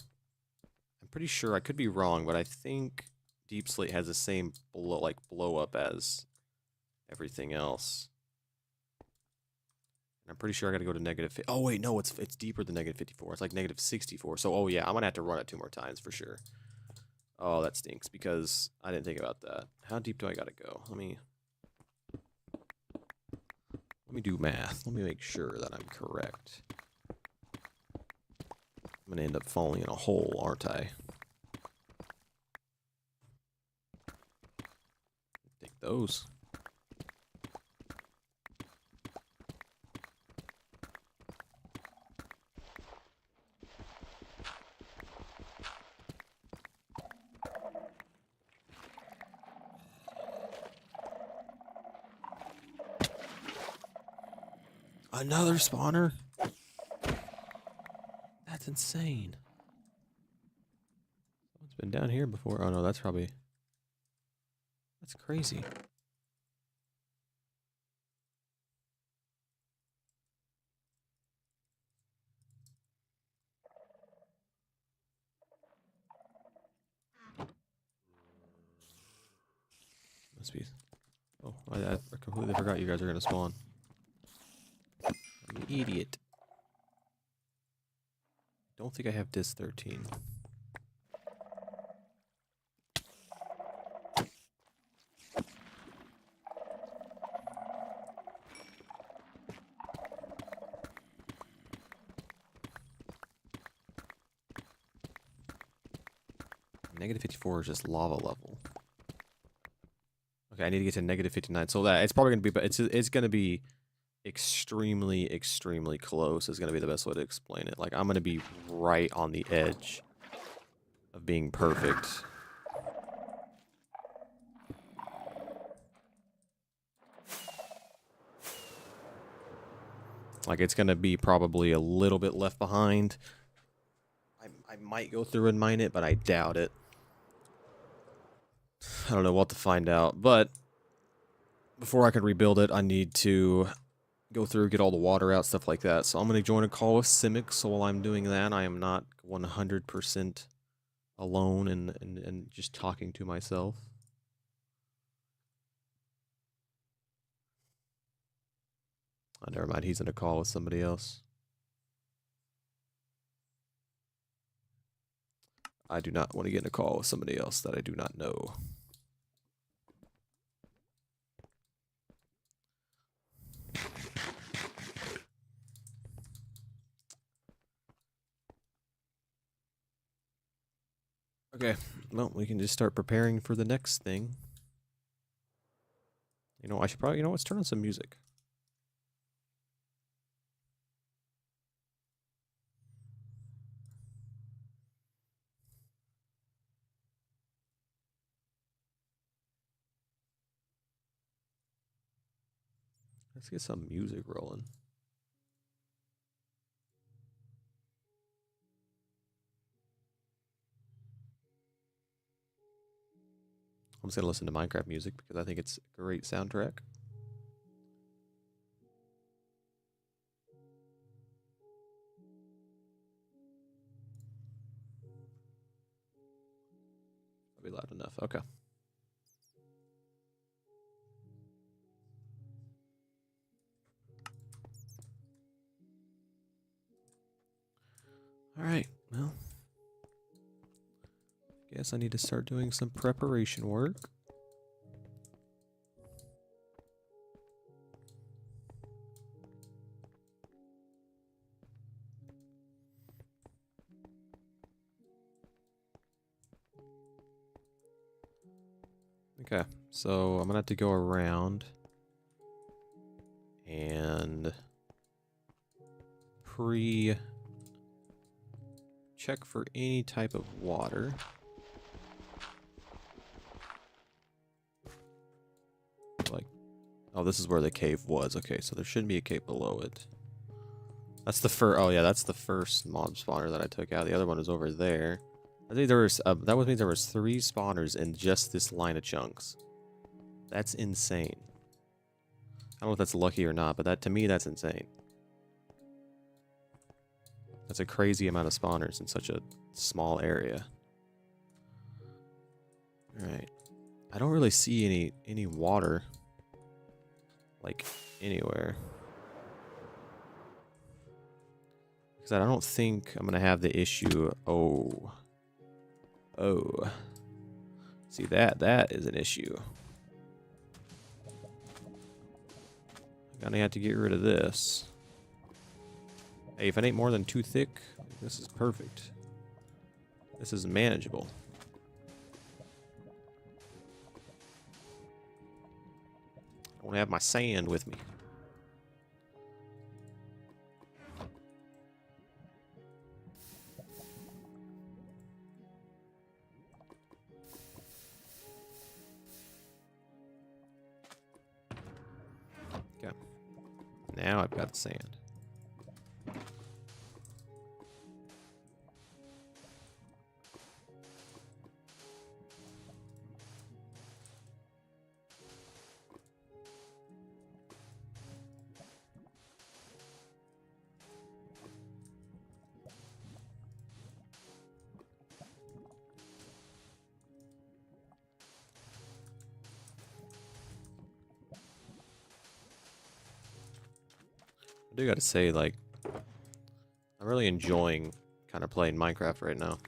S1: I could be wrong, but I think Deep Slate has the same blow up as everything else. I'm pretty sure I got to go to negative. Oh wait, no, it's deeper than negative 54. It's like negative 64. So oh yeah, I'm gonna have to run it 2 more times for sure. Oh, that stinks because I didn't think about that. How deep do I gotta go? Let me do math. Let me make sure that I'm correct. I'm gonna end up falling in a hole, aren't I? Take those. Another spawner? That's insane. Someone's been down here before. Oh no, that's probably... That's crazy. Must be... Oh, I completely forgot you guys are gonna spawn. I'm an idiot. Don't think I have dis 13. Negative 54 is just lava level. Okay, I need to get to negative 59. So that it's probably gonna be, but it's gonna be extremely close. Is gonna be the best way to explain it. Like I'm gonna be right on the edge of being perfect. Like it's gonna be probably a little bit left behind. I might go through and mine it, but I doubt it. I don't know what to find out, but before I can rebuild it, I need to go through, get all the water out, stuff like that. So I'm going to join a call with Simic, so while I'm doing that, I am not 100% alone and just talking to myself. Oh, never mind, he's in a call with somebody else. I do not want to get in a call with somebody else that I do not know. Okay, well, we can just start preparing for the next thing. You know, I should probably, let's turn on some music. Let's get some music rolling. I'm just going to listen to Minecraft music because I think it's a great soundtrack. That'll be loud enough. Okay. All right. Well, guess I need to start doing some preparation work. Okay, so I'm gonna have to go around and check for any type of water. Like, oh, this is where the cave was. Okay, so there shouldn't be a cave below it. That's the first. Oh yeah, that's the first mob spawner that I took out. The other one was over there. I think there was that would mean there was 3 spawners in just this line of chunks. That's insane. I don't know if that's lucky or not, but that to me that's insane. That's a crazy amount of spawners in such a small area. All right. I don't really see any water. like anywhere. Because I don't think I'm gonna have the issue. Oh. See, that is an issue. I'm gonna have to get rid of this. Hey, if it ain't more than 2 thick, this is perfect. This is manageable. I want to have my sand with me. Okay. Now I've got the sand. I do gotta say, like, I'm really enjoying kind of playing Minecraft right now.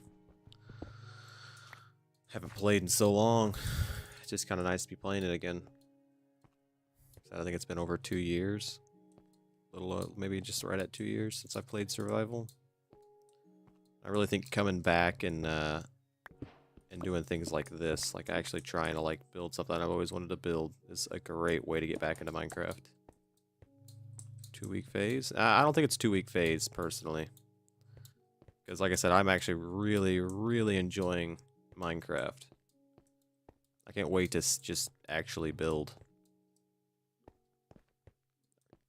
S1: Haven't played in so long. It's just kind of nice to be playing it again. I think it's been over 2 years. Maybe just right at 2 years since I played Survival. I really think coming back and doing things like this, like actually trying to like build something I've always wanted to build, is a great way to get back into Minecraft. 2-week phase? I don't think it's 2-week phase personally, because like I said, I'm actually really enjoying Minecraft. I can't wait to just actually build.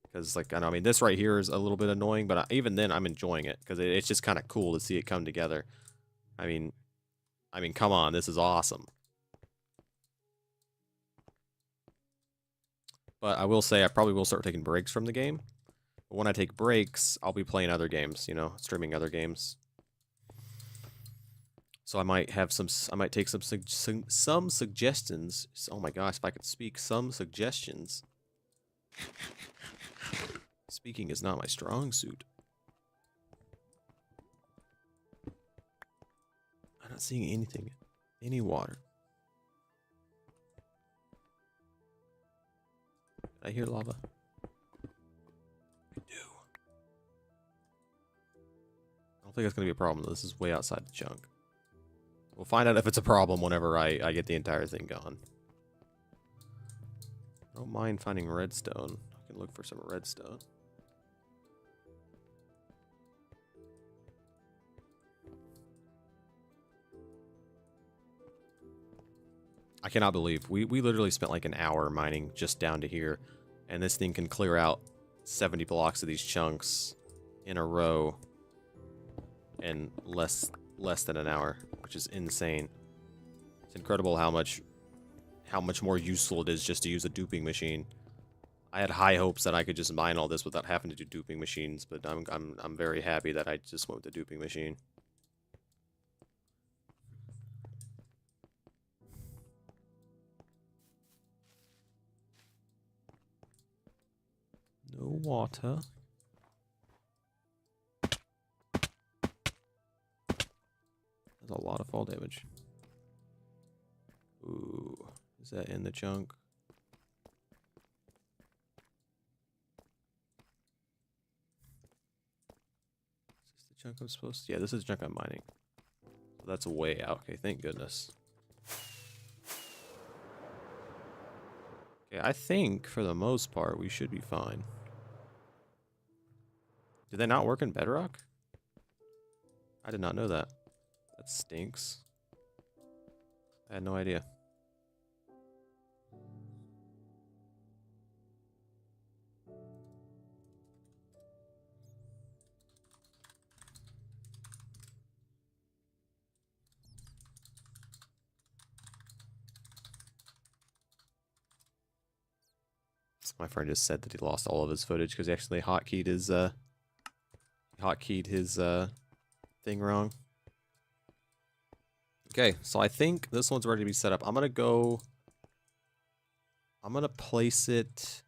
S1: Because, like, I mean, this right here is a little bit annoying, but even then, I'm enjoying it. Because it's just kind of cool to see it come together. I mean, come on, this is awesome. But I will say, I probably will start taking breaks from the game. But when I take breaks, I'll be playing other games, you know, streaming other games. So I might have I might take some suggestions. Oh my gosh, if I could speak, some suggestions. Speaking is not my strong suit. I'm not seeing anything. Any water. Did I hear lava? I do. I don't think that's going to be a problem. This is way outside the chunk. We'll find out if it's a problem whenever I get the entire thing gone. I don't mind finding redstone. I can look for some redstone. I cannot believe we literally spent like an hour mining just down to here, and this thing can clear out 70 blocks of these chunks in a row in less than an hour, which is insane. It's incredible how much more useful it is just to use a duping machine. I had high hopes that I could just mine all this without having to do duping machines, but I'm very happy that I just went with the duping machine. No water. That's a lot of fall damage. Ooh, is that in the chunk? Is this the chunk I'm supposed to? Yeah, this is the chunk I'm mining. So that's way out. Okay, thank goodness. Okay, I think for the most part we should be fine. Did they not work in Bedrock? I did not know that. That stinks. I had no idea. My friend just said that he lost all of his footage because he actually hotkeyed his thing wrong. Okay, so I think this one's ready to be set up. I'm gonna place it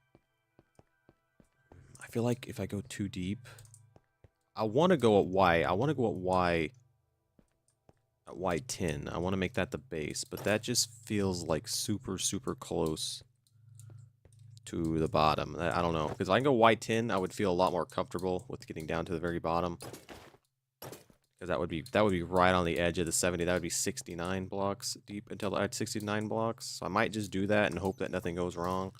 S1: feel like if I go too deep, I want to go at Y. I want to go at Y. At Y10. I want to make that the base, but that just feels like super, super close to the bottom. I don't know, because if I can go Y10, I would feel a lot more comfortable with getting down to the very bottom. Because that would be right on the edge of the 70. That would be 69 blocks deep until I had 69 blocks. So I might just do that and hope that nothing goes wrong.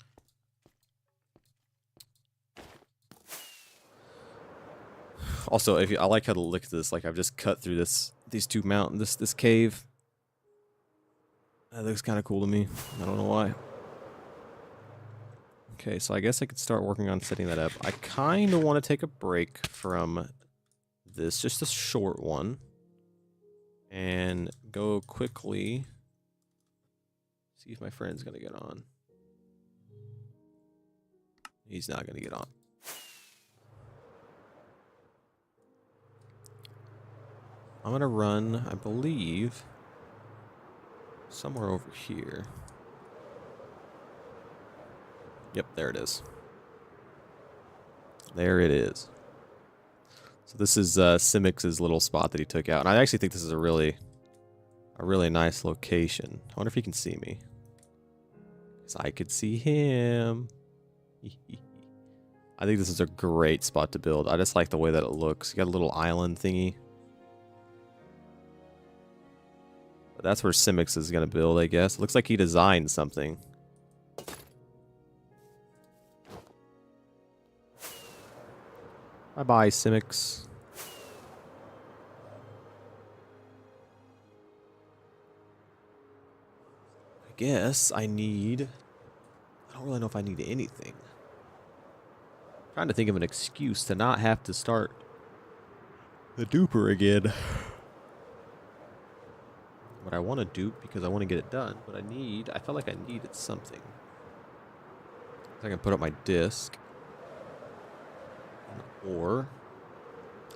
S1: Also, I like how to look at this, like I've just cut through these two mountains, this cave. That looks kind of cool to me. I don't know why. Okay, so I guess I could start working on setting that up. I kind of want to take a break from this, just a short one, and go quickly see if my friend's gonna get on. He's not gonna get on. I'm gonna run, I believe, somewhere over here. Yep, there it is. There it is. So this is Simix's little spot that he took out, and I actually think this is a really nice location. I wonder if he can see me, because I could see him. I think this is a great spot to build. I just like the way that it looks. You got a little island thingy. But that's where Simix is going to build, I guess. It looks like he designed something. Bye-bye, Simix. I guess I need... I don't really know if I need anything. I'm trying to think of an excuse to not have to start the duper again. What I want to dupe because I want to get it done. But I felt like I needed something. I can put up my disc. Or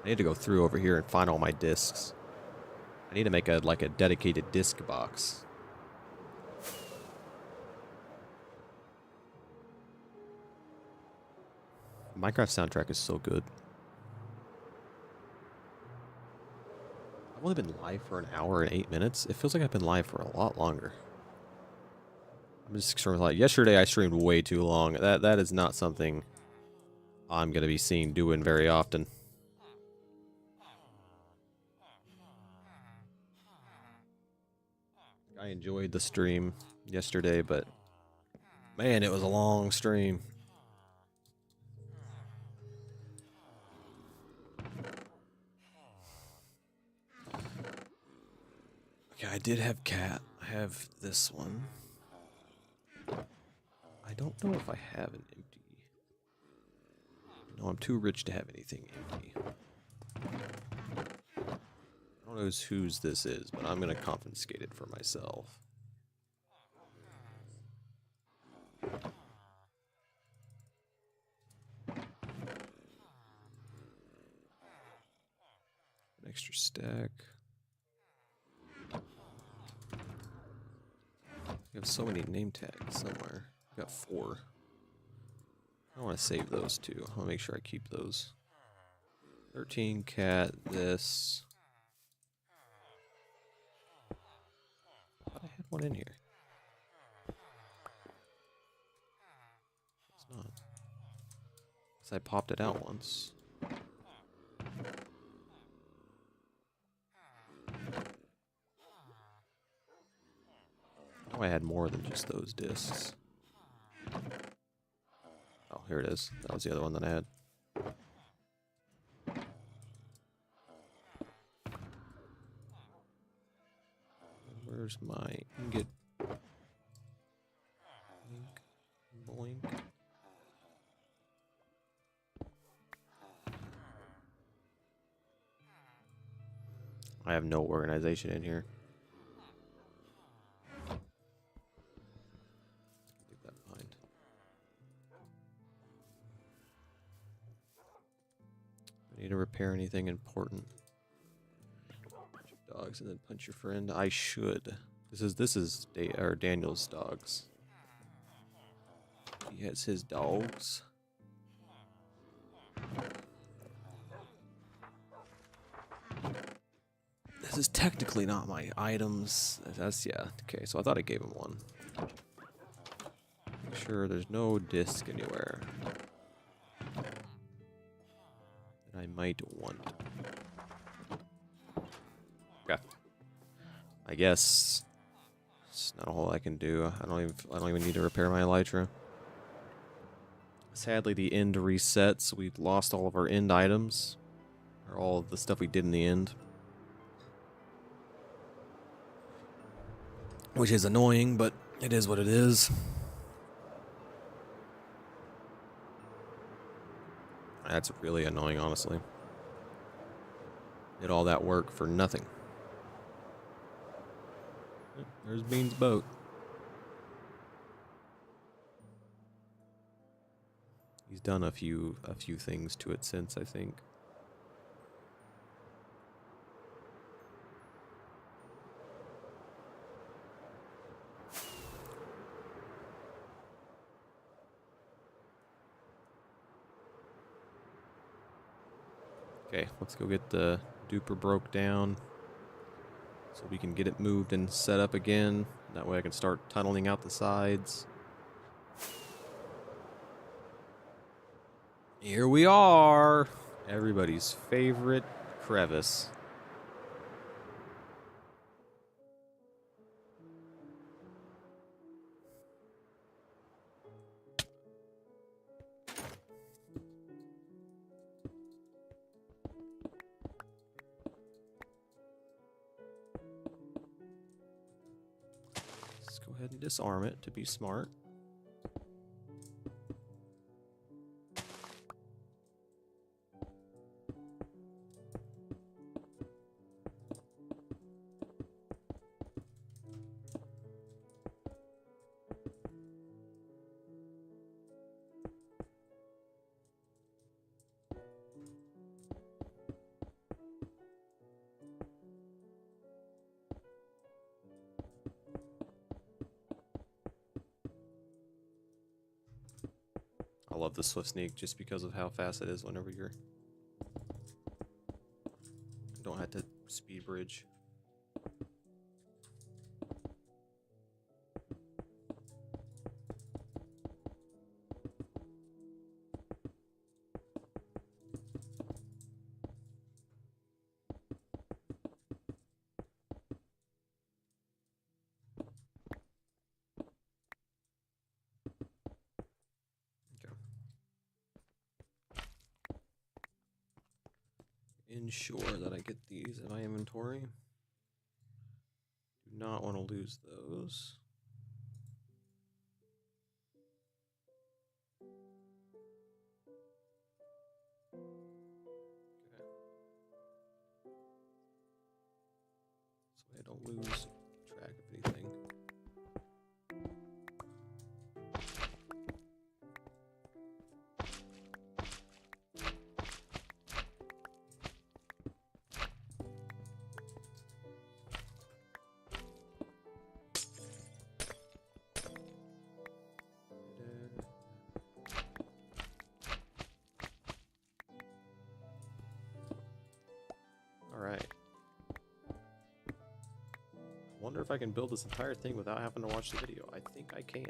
S1: I need to go through over here and find all my discs. I need to make a dedicated disc box. Minecraft soundtrack is so good. I've only been live for an hour and 8 minutes. It feels like I've been live for a lot longer. I'm just extremely live. Yesterday I streamed way too long. That is not something I'm going to be seen doing very often. I enjoyed the stream yesterday, but man, it was a long stream. Okay, I did have cat. I have this one. I don't know if I have an empty. No, I'm too rich to have anything empty. I don't know whose this is, but I'm going to confiscate it for myself. An extra stack. We have so many name tags somewhere. We got 4. I want to save those too. I want to make sure I keep those. 13 cat, this. I thought I had one in here. It's not. Because I popped it out once. Oh, I had more than just those discs. Oh, here it is. That was the other one that I had. Where's my ingot? Boink. I have no organization in here. Leave that behind. I need to repair anything important. Punch your dogs and then punch your friend. I should. This is Daniel's dogs. He has his dogs. This is technically not my items. That's, yeah, okay, so I thought I gave him one. Make sure there's no disc anywhere that I might want. Okay. I guess it's not a whole lot I can do. I don't even need to repair my elytra. Sadly, the end resets. We lost all of our end items, or all of the stuff we did in the end, which is annoying, but it is what it is. That's really annoying, honestly. Did all that work for nothing. There's Bean's boat. He's done a few things to it since, I think. Okay, let's go get the duper broke down so we can get it moved and set up again. That way I can start tunneling out the sides. Here we are! Everybody's favorite crevice. Let's go ahead and disarm it to be smart. I love the Swift Sneak just because of how fast it is whenever you don't have to speed bridge. Ensure that I get these in my inventory. Do not want to lose those. Okay. So I don't lose track of anything. Alright. I wonder if I can build this entire thing without having to watch the video. I think I can.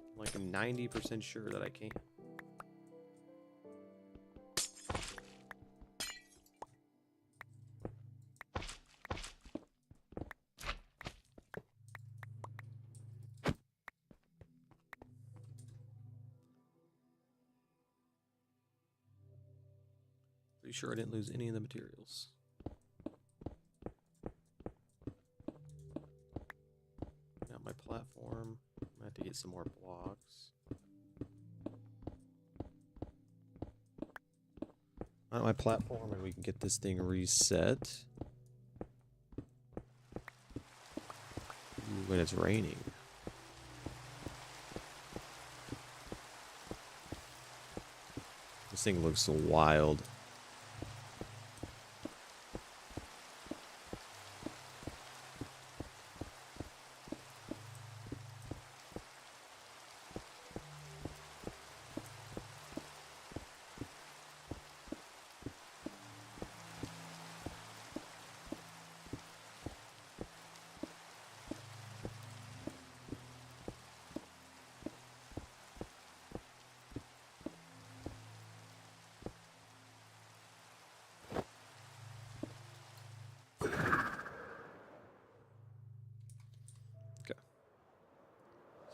S1: I'm like 90% sure that I can. Pretty sure I didn't lose any of the materials. Now my platform. I'm gonna have to get some more blocks. On my platform, and we can get this thing reset. Ooh, when it's raining. This thing looks wild.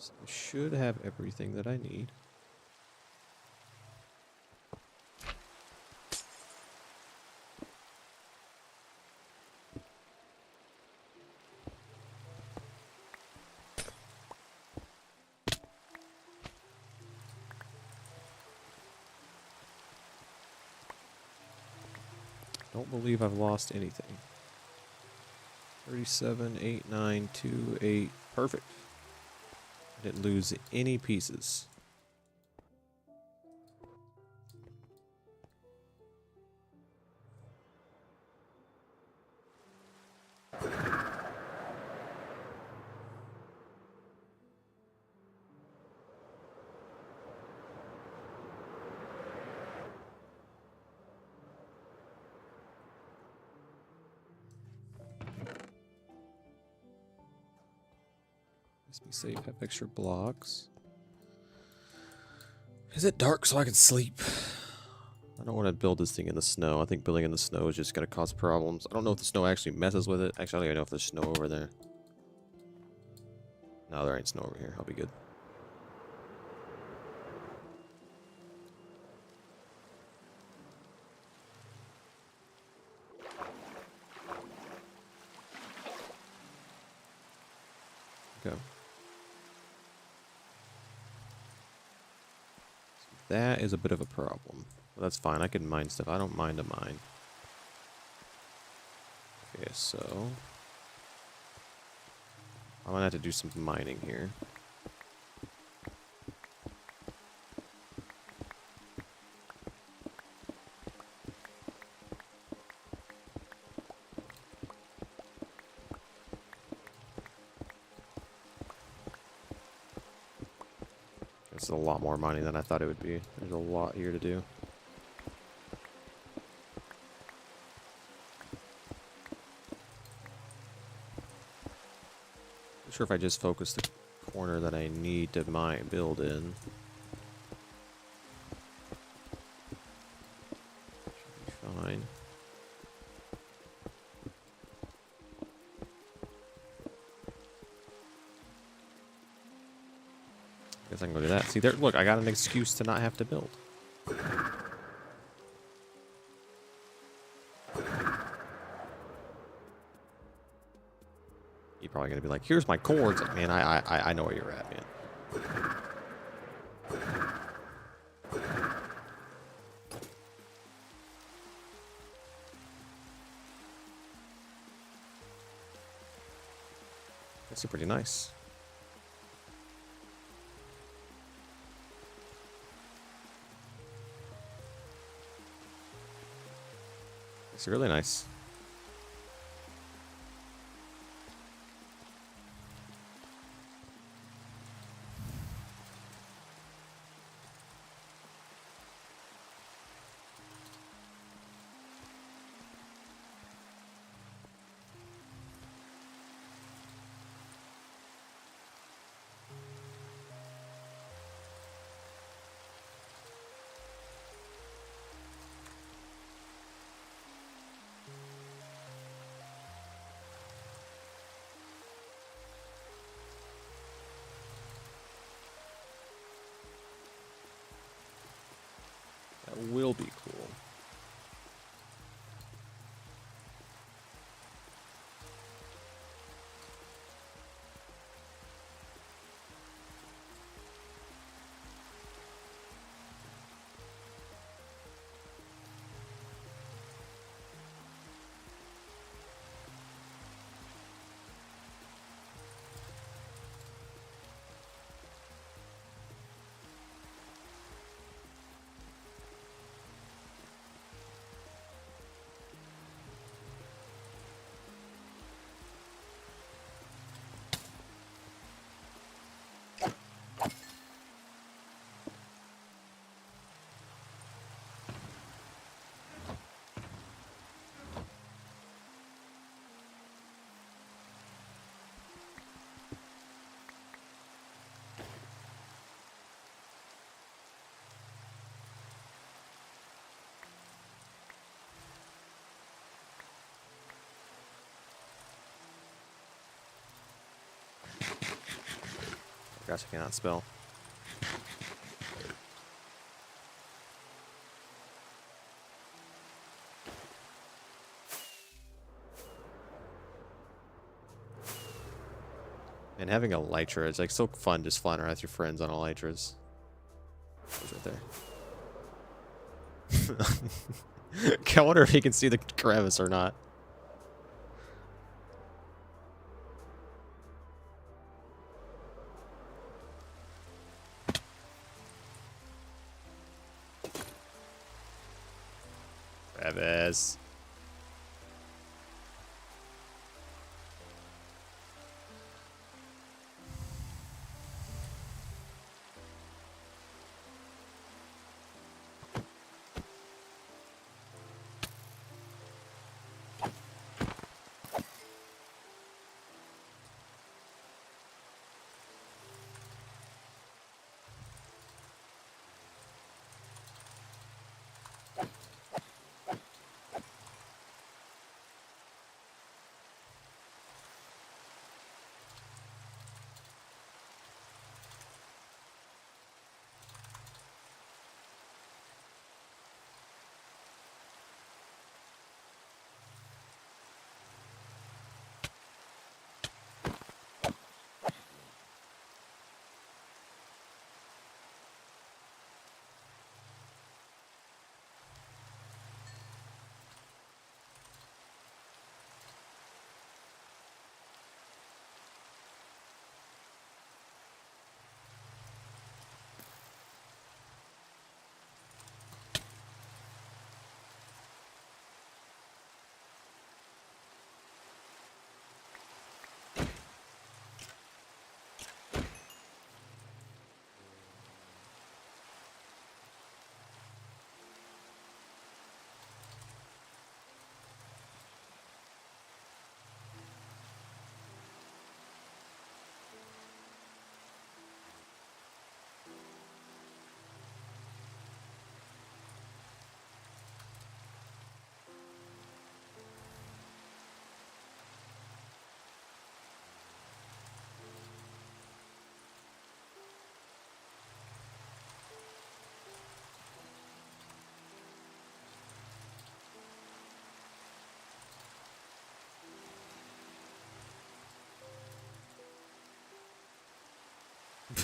S1: So I should have everything that I need. Don't believe I've lost anything. 37, 8, 9, 2, 8. Perfect. I didn't lose any pieces. Let's be safe, have extra blocks. Is it dark so I can sleep? I don't want to build this thing in the snow. I think building in the snow is just going to cause problems. I don't know if the snow actually messes with it. Actually, I don't even know if there's snow over there. No, there ain't snow over here. I'll be good. Okay. That is a bit of a problem. But that's fine. I can mine stuff. I don't mind a mine. Okay, so I'm gonna have to do some mining here. This is a lot more mining than I thought it would be. There's a lot here to do. Not sure if I just focus the corner that I need to build in. Should be fine. Guess I can go do that. See there, look, I got an excuse to not have to build. You're probably gonna be like, "Here's my cords." Like, man, I know where you're at, man. That's pretty nice. It's really nice. That will be cool. Gosh, I cannot spell. And having a Elytra, it's like so fun just flying around with your friends on Elytras. It's right there. I wonder if he can see the crevice or not. Crevice.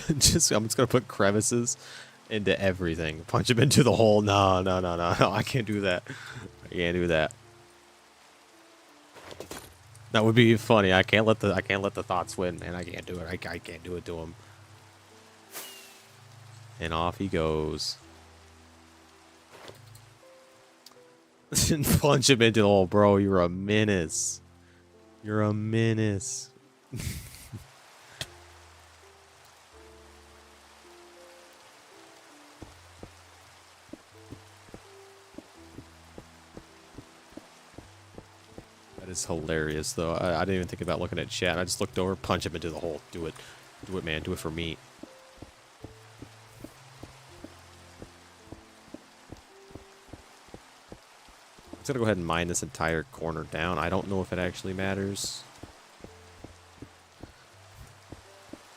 S1: I'm just gonna put crevices into everything. Punch him into the hole. No, no, no, no, no. I can't do that. I can't do that. That would be funny. I can't let the thoughts win, man. I can't do it. I can't do it to him. And off he goes. Punch him into the hole, bro. You're a menace. You're a menace. That is hilarious, though. I didn't even think about looking at chat. I just looked over, punch him into the hole. Do it. Do it, man. Do it for me. I'm just gonna go ahead and mine this entire corner down. I don't know if it actually matters.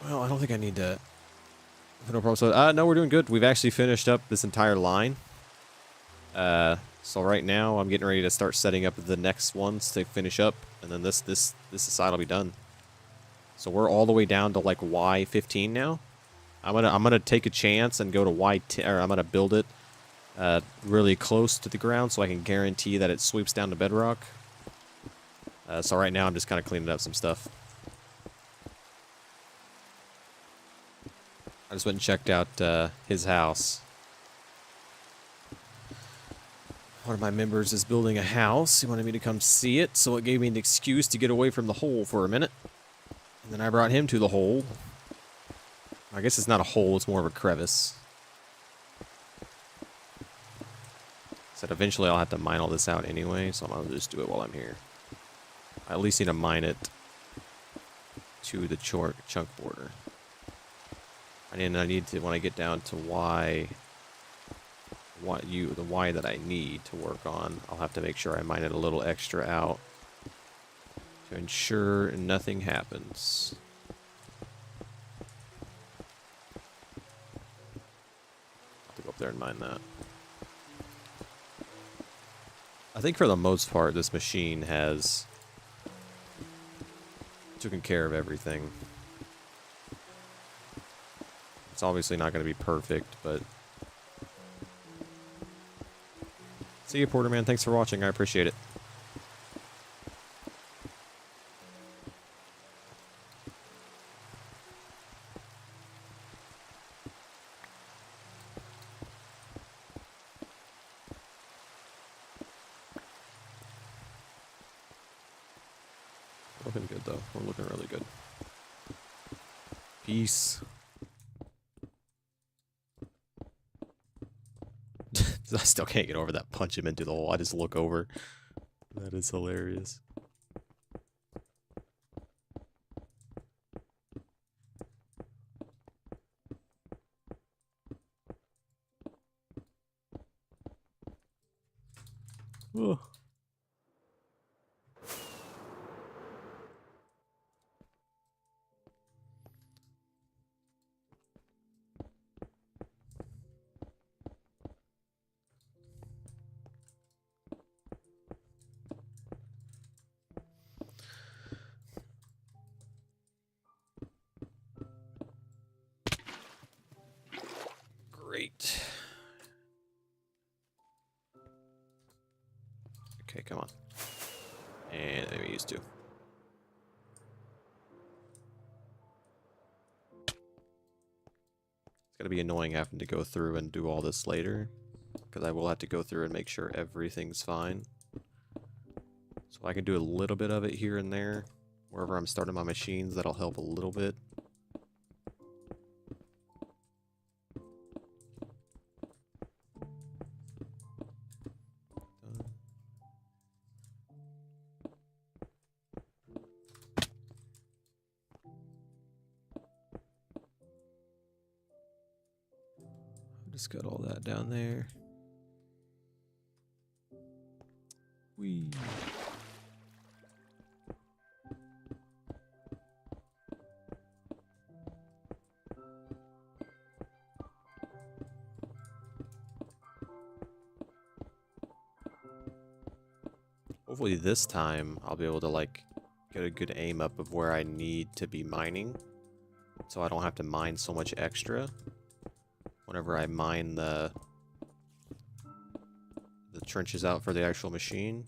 S1: Well, I don't think I need to. No problem. So, no, we're doing good. We've actually finished up this entire line. So right now I'm getting ready to start setting up the next ones to finish up, and then this side will be done. So we're all the way down to like Y15 now. I'm gonna take a chance and go to Y10, or I'm gonna build it really close to the ground so I can guarantee that it sweeps down to bedrock. So right now I'm just kind of cleaning up some stuff. I just went and checked out his house. One of my members is building a house. He wanted me to come see it, so it gave me an excuse to get away from the hole for a minute. And then I brought him to the hole. I guess it's not a hole, it's more of a crevice. Said eventually I'll have to mine all this out anyway, so I'm going to just do it while I'm here. I at least need to mine it to the chunk border. And I need to, when I get down to the Y that I need to work on, I'll have to make sure I mine it a little extra out to ensure nothing happens. there and mine that. I think for the most part, this machine has taken care of everything. It's obviously not going to be perfect, but... See you, Porterman. Thanks for watching. I appreciate it. Looking good, though. We're looking really good. Peace. I still can't get over that punch him into the hole. I just look over. That is hilarious. Ugh. Great. Okay, come on. And maybe use two. It's gonna be annoying having to go through and do all this later, because I will have to go through and make sure everything's fine. So I can do a little bit of it here and there. Wherever I'm starting my machines, that'll help a little bit. Just got all that down there. Whee. Hopefully this time I'll be able to like get a good aim up of where I need to be mining, so I don't have to mine so much extra whenever I mine the trenches out for the actual machine.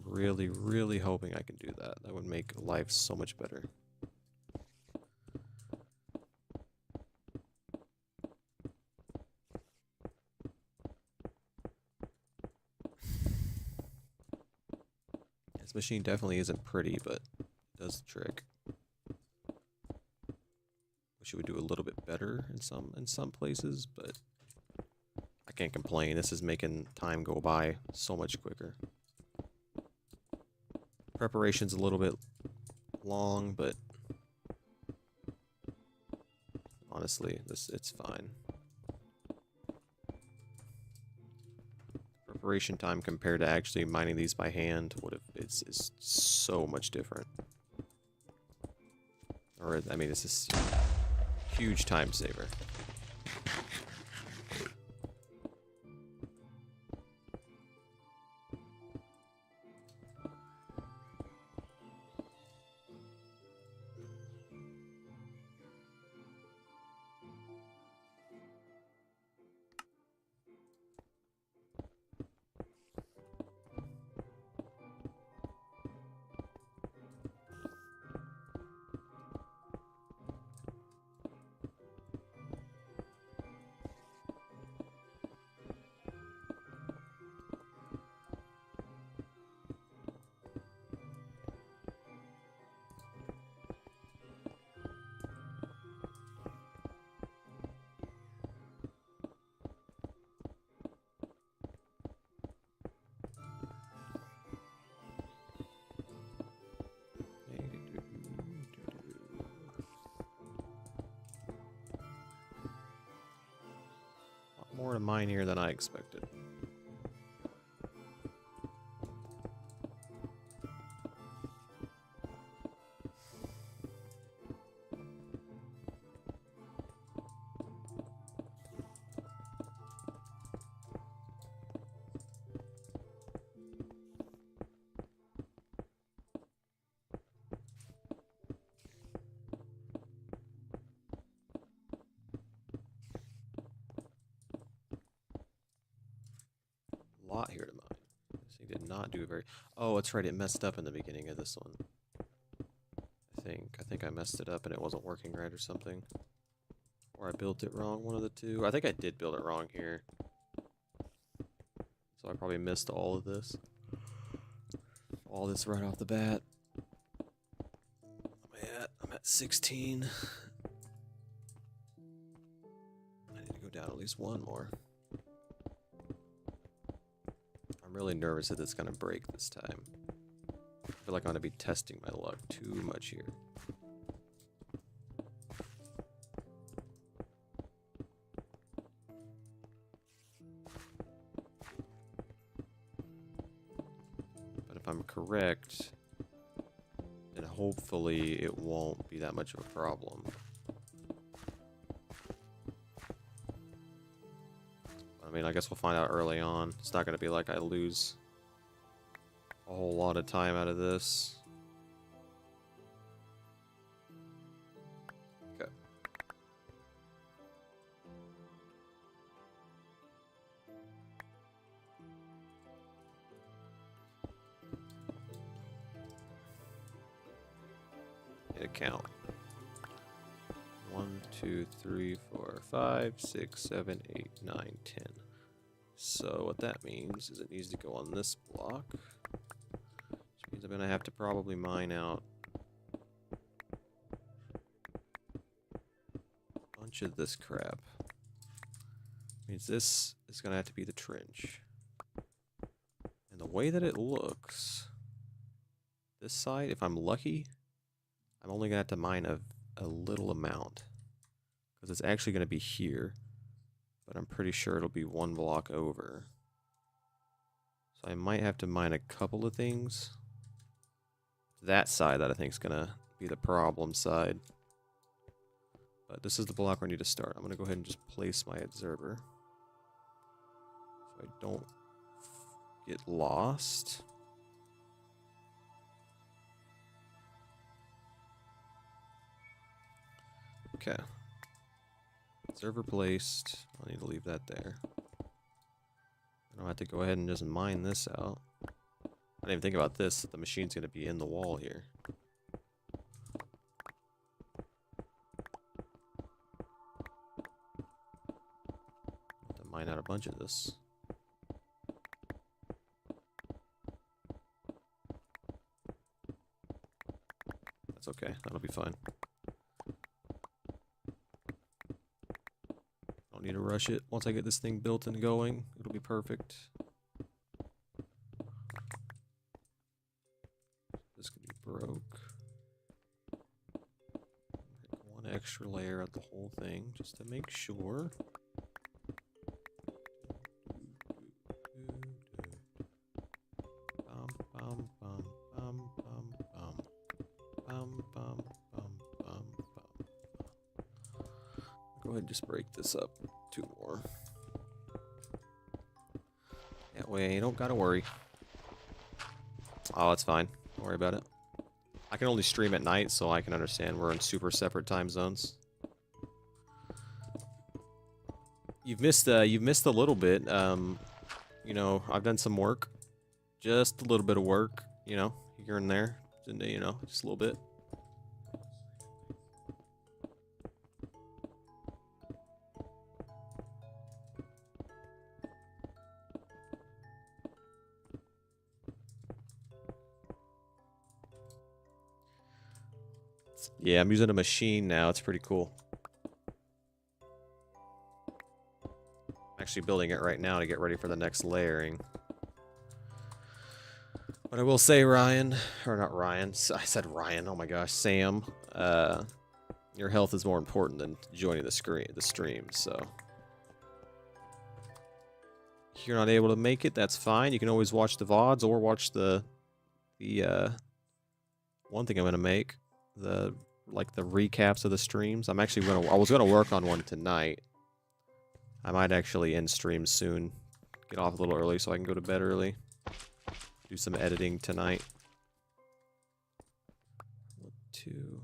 S1: Really, really hoping I can do that. That would make life so much better. This machine definitely isn't pretty, but it does the trick. Wish it would do a little bit better in some places, but I can't complain. This is making time go by so much quicker. Preparation's a little bit long, but honestly, it's fine. Preparation time compared to actually mining these by hand is so much different. Or I mean, it's just a huge time saver. More to mine here than I expected. spot here to mine. This thing did not do very... Oh, that's right, it messed up in the beginning of this one. I think I messed it up and it wasn't working right or something. Or I built it wrong, one of the two. I think I did build it wrong here. So I probably missed all of this. All this right off the bat. I'm at 16. I need to go down at least one more. I'm really nervous that it's going to break this time. I feel like I'm going to be testing my luck too much here. But if I'm correct, then hopefully it won't be that much of a problem. I mean, I guess we'll find out early on. It's not going to be like I lose a whole lot of time out of this. Okay. Need to count. 1, 2, 3, 4, 5, 6, 7, 8, 9, 10. So what that means is it needs to go on this block. Which means I'm going to have to probably mine out a bunch of this crap. Means this is going to have to be the trench. And the way that it looks, this side, if I'm lucky, I'm only going to have to mine a little amount. Because it's actually going to be here. But I'm pretty sure it'll be one block over. So I might have to mine a couple of things. That side that I think is going to be the problem side. But this is the block where I need to start. I'm going to go ahead and just place my observer. So I don't get lost. Okay. Observer placed. I need to leave that there. I don't have to go ahead and just mine this out. I didn't even think about this, that the machine's going to be in the wall here. Have to mine out a bunch of this. That's okay, that'll be fine. Don't need to rush it. Once I get this thing built and going, it'll be perfect. This could be broke. Make one extra layer of the whole thing just to make sure. Go ahead and just break this up. 2 more. That way you don't gotta worry. Oh, that's fine. Don't worry about it. I can only stream at night, so I can understand we're in super separate time zones. You've missed a little bit. You know, I've done some work. Just a little bit of work, you know, here and there. You know, just a little bit. Yeah, I'm using a machine now. It's pretty cool. I'm actually building it right now to get ready for the next layering. But I will say, Ryan, or not Ryan, I said Ryan, oh my gosh, Sam, your health is more important than joining the stream, so. If you're not able to make it, that's fine. You can always watch the VODs or watch the one thing I'm going to make, the recaps of the streams. I was gonna work on one tonight. I might actually end stream soon. Get off a little early so I can go to bed early. Do some editing tonight. 2.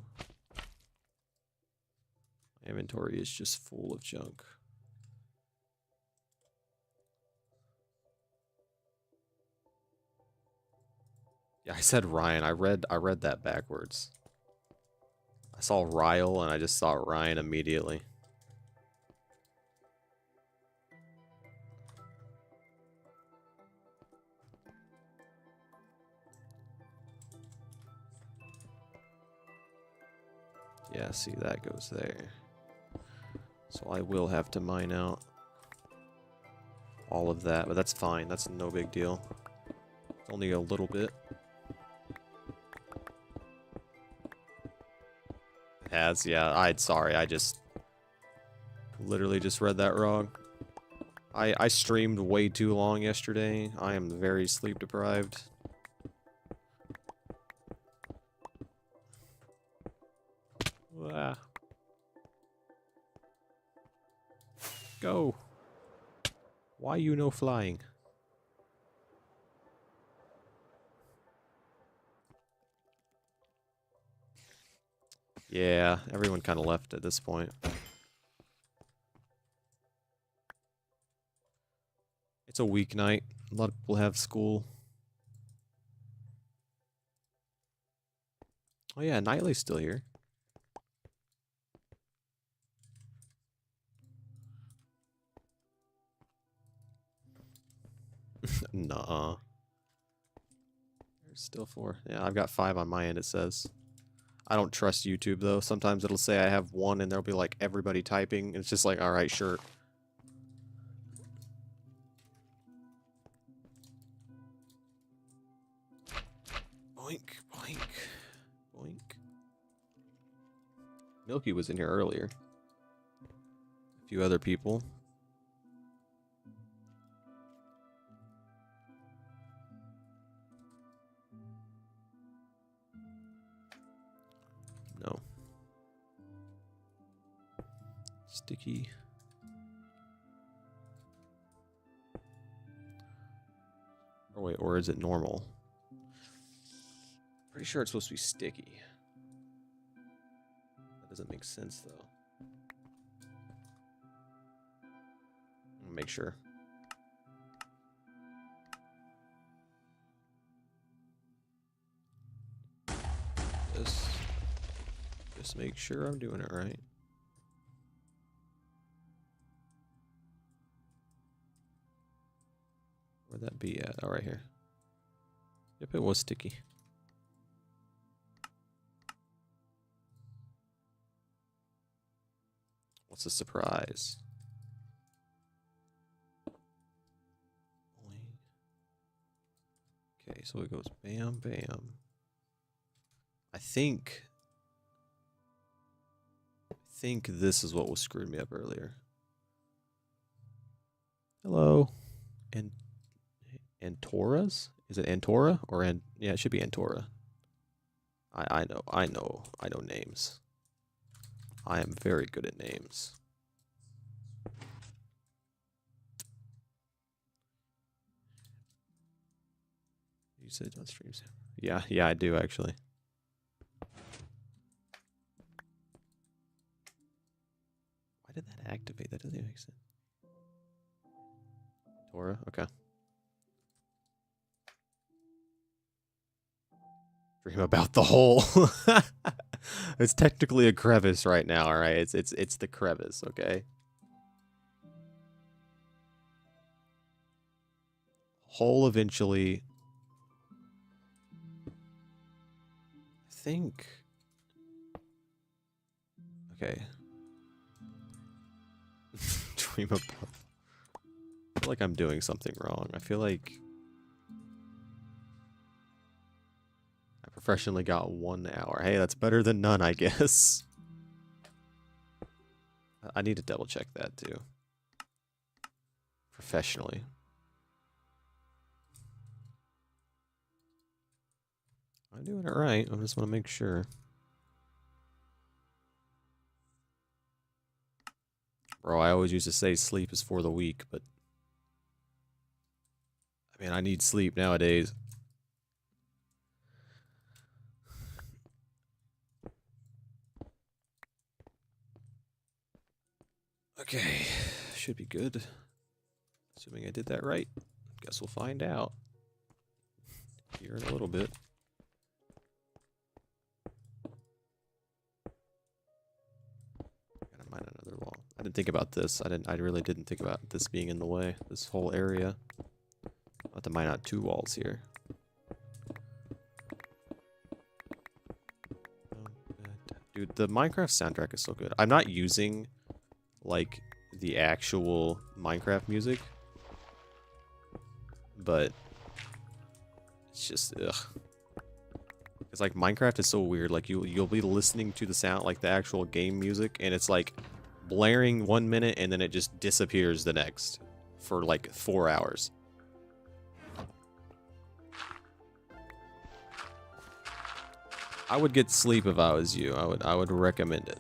S1: My inventory is just full of junk. Yeah, I said Ryan. I read that backwards. I saw Ryle and I just saw Ryan immediately. Yeah, see, that goes there. So I will have to mine out all of that, but that's fine. That's no big deal. Only a little bit. It has, yeah. Sorry, I just literally just read that wrong. I streamed way too long yesterday. I am very sleep deprived. Ah. Go. Why you no flying? Yeah, everyone kind of left at this point. It's a weeknight. A lot of people have school. Oh yeah, Knightley's still here. Nuh-uh. There's still 4. Yeah, I've got 5 on my end, it says. I don't trust YouTube, though. Sometimes it'll say I have 1, and there'll be, like, everybody typing. It's just like, alright, sure. Boink, boink, boink. Milky was in here earlier. A few other people. No. Sticky. Oh wait, or is it normal? Pretty sure it's supposed to be sticky. That doesn't make sense, though. Make sure. Just make sure I'm doing it right. Where'd that be at? Oh, right here. Yep, it was sticky. What's the surprise? Okay, so it goes bam, bam. I think this is what was screwing me up earlier. Hello. And Antoras? Is it Antora or yeah, it should be Antora. I know names. I am very good at names. You said on streams. Yeah, I do actually. Why did that activate? That doesn't even make sense. Tora, okay. Dream about the hole. It's technically a crevice right now, all right? It's the crevice, okay? Hole eventually. I think. Okay. Dream about. I feel like I'm doing something wrong. I feel like I professionally got 1 hour. Hey, that's better than none, I guess. I need to double check that too. Professionally. I'm doing it right. I just want to make sure. Bro, I always used to say sleep is for the weak, but I mean, I need sleep nowadays. Okay, should be good. Assuming I did that right. Guess we'll find out here in a little bit. didn't think about this. I really didn't think about this being in the way. This whole area. I'll have to mine out 2 walls here. Dude, the Minecraft soundtrack is so good. I'm not using, like, the actual Minecraft music. But it's just, ugh. It's like Minecraft is so weird. Like, you'll be listening to the sound, like the actual game music, and it's like blaring 1 minute and then it just disappears the next for like 4 hours. I would get sleep if I was you. I would recommend it.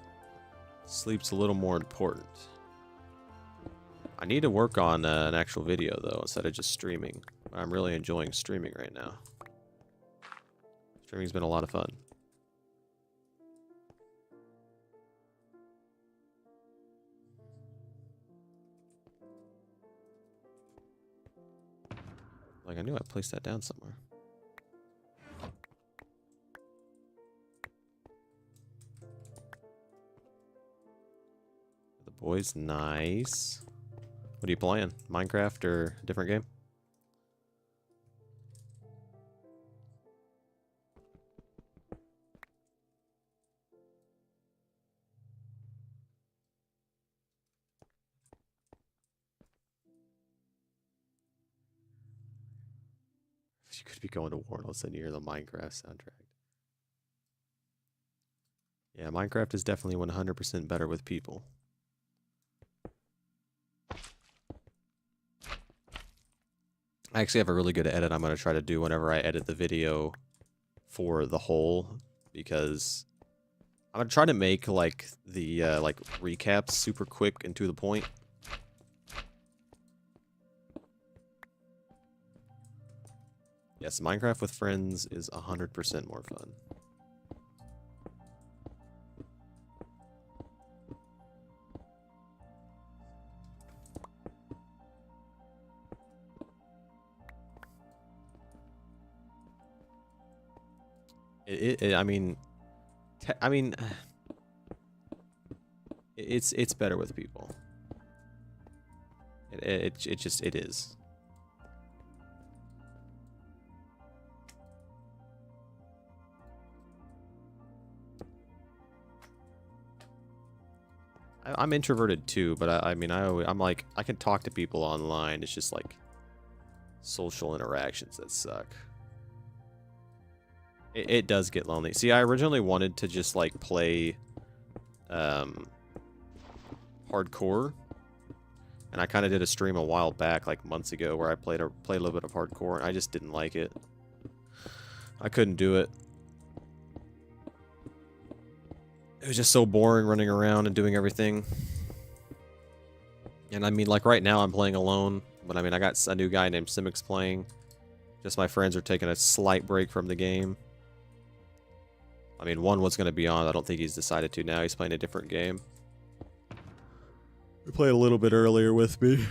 S1: Sleep's a little more important. I need to work on an actual video though instead of just streaming. I'm really enjoying streaming right now. Streaming's been a lot of fun. Like, I knew I placed that down somewhere. The boys, nice. What are you playing? Minecraft or a different game? You could be going to war and all of a sudden you hear the Minecraft soundtrack. Yeah, Minecraft is definitely 100% better with people. I actually have a really good edit I'm going to try to do whenever I edit the video for the whole, because I'm going to try to make like the like recaps super quick and to the point. Yes, Minecraft with friends is 100% more fun. I mean, it's better with people. It is. I'm introverted too, but I'm like, I can talk to people online. It's just like social interactions that suck. It does get lonely. See, I originally wanted to just like play hardcore, and I kind of did a stream a while back, like months ago, where I played a little bit of hardcore, and I just didn't like it. I couldn't do it. It was just so boring running around and doing everything. And I mean, like right now I'm playing alone, but I mean, I got a new guy named Simix playing. Just my friends are taking a slight break from the game. I mean, one was going to be on. I don't think he's decided to now. He's playing a different game. He played a little bit earlier with me.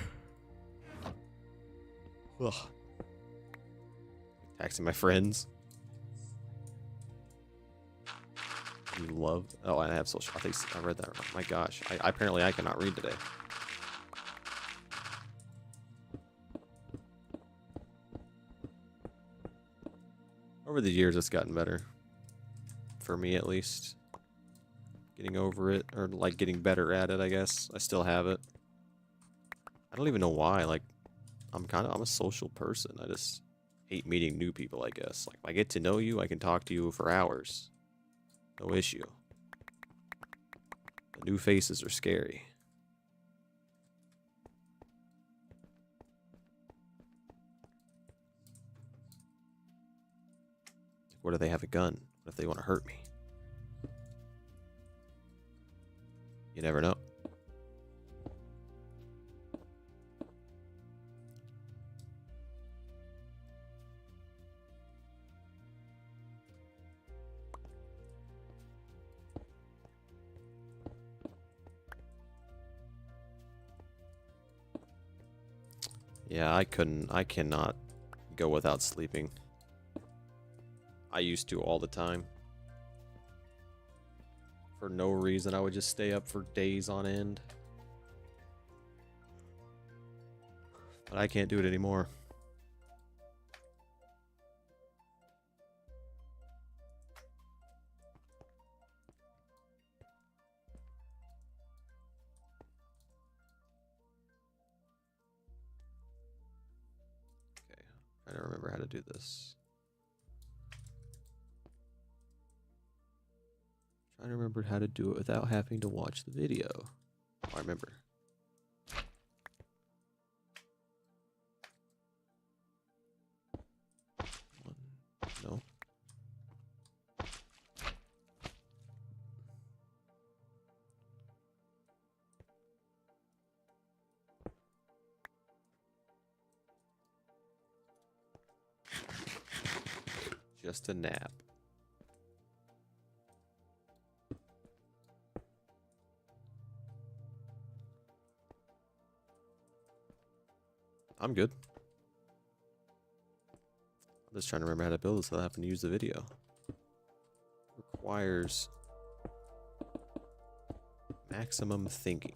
S1: Ugh. Texting my friends. You love... Oh, I have social... I read that wrong. My gosh. Apparently I cannot read today. Over the years, it's gotten better. For me, at least. Getting over it, or like getting better at it, I guess. I still have it. I don't even know why. Like, I'm a social person. I just hate meeting new people, I guess. Like, if I get to know you, I can talk to you for hours. No issue. The new faces are scary. What if they have a gun? What if they want to hurt me? You never know. Yeah, I cannot go without sleeping. I used to all the time. For no reason, I would just stay up for days on end. But I can't do it anymore. Okay, trying to remember how to do this. Trying to remember how to do it without having to watch the video. Oh, I remember. One, no. Just a nap. I'm good. I'm just trying to remember how to build this without having to use the video. Requires maximum thinking.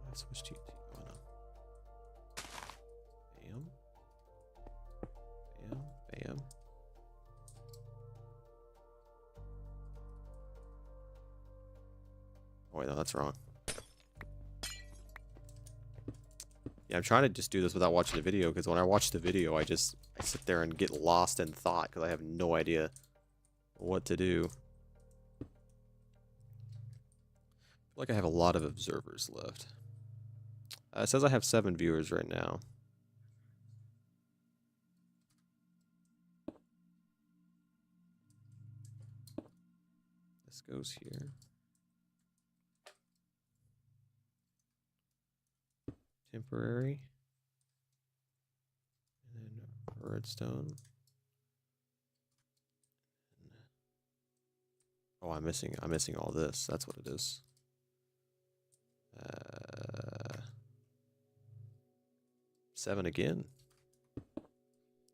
S1: I switched to oh no. Bam. Bam. Bam. Oh wait, no, that's wrong. Yeah, I'm trying to just do this without watching the video, because when I watch the video, I sit there and get lost in thought, because I have no idea what to do. I feel like I have a lot of observers left. It says I have 7 viewers right now. This goes here. Temporary. And then redstone. Oh, I'm missing all this. That's what it is. 7 again.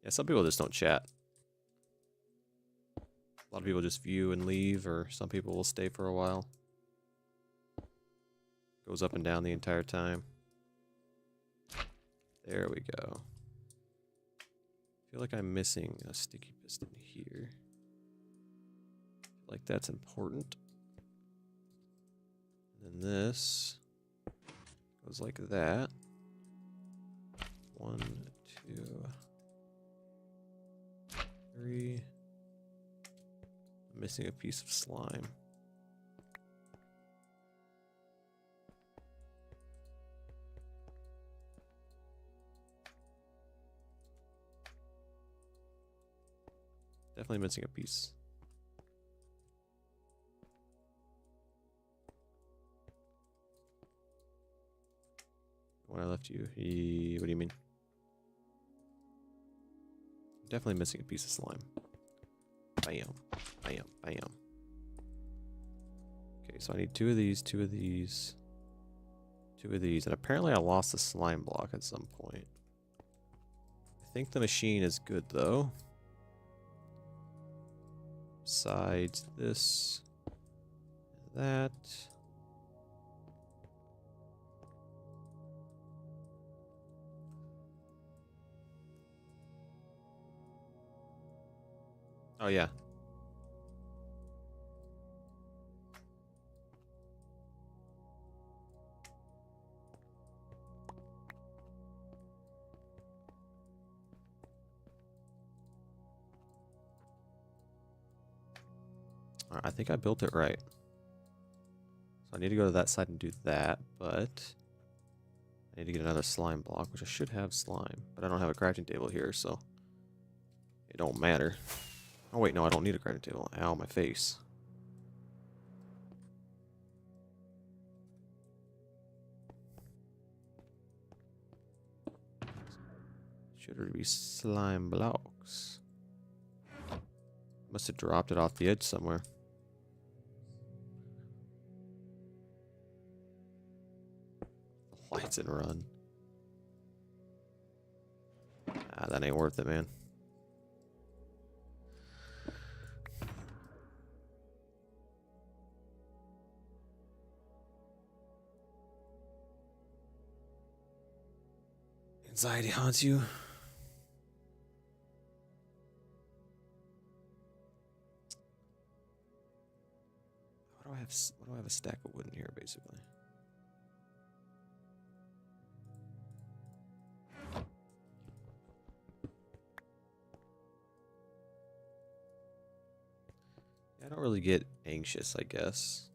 S1: Yeah, some people just don't chat. A lot of people just view and leave, or some people will stay for a while. Goes up and down the entire time. There we go. I feel like I'm missing a sticky piston here. Like that's important. And then this goes like that. 1, 2, 3. I'm missing a piece of slime. Definitely missing a piece. When I left you, what do you mean? Definitely missing a piece of slime. Bam, bam, bam. Okay, so I need 2 of these, 2 of these, 2 of these, and apparently I lost the slime block at some point. I think the machine is good though. Besides this, that. Oh yeah. All right, I think I built it right. So I need to go to that side and do that, but I need to get another slime block, which I should have slime, but I don't have a crafting table here, so it don't matter. Oh wait, no, I don't need a crafting table. Ow, my face. Should there be slime blocks? Must have dropped it off the edge somewhere. Lights and run. Ah, that ain't worth it, man. Anxiety haunts you. Why do I have a stack of wood in here, basically? I don't really get anxious, I guess.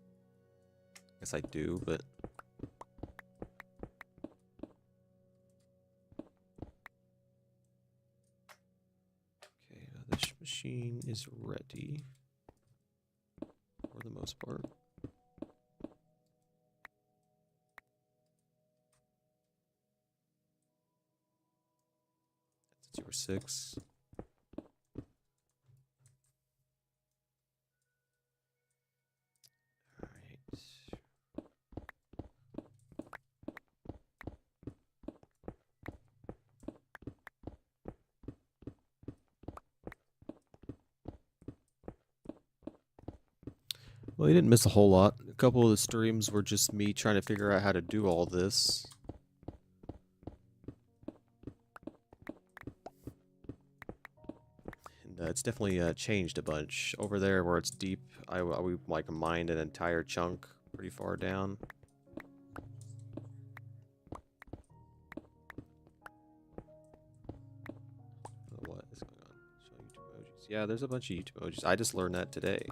S1: I guess I do, but... Okay, this machine is ready. For the most part. That's 06. Well, you didn't miss a whole lot. A couple of the streams were just me trying to figure out how to do all this. And it's definitely changed a bunch. Over there where it's deep, we like mined an entire chunk pretty far down. What is going on? Show YouTube emojis. Yeah, there's a bunch of YouTube emojis. I just learned that today.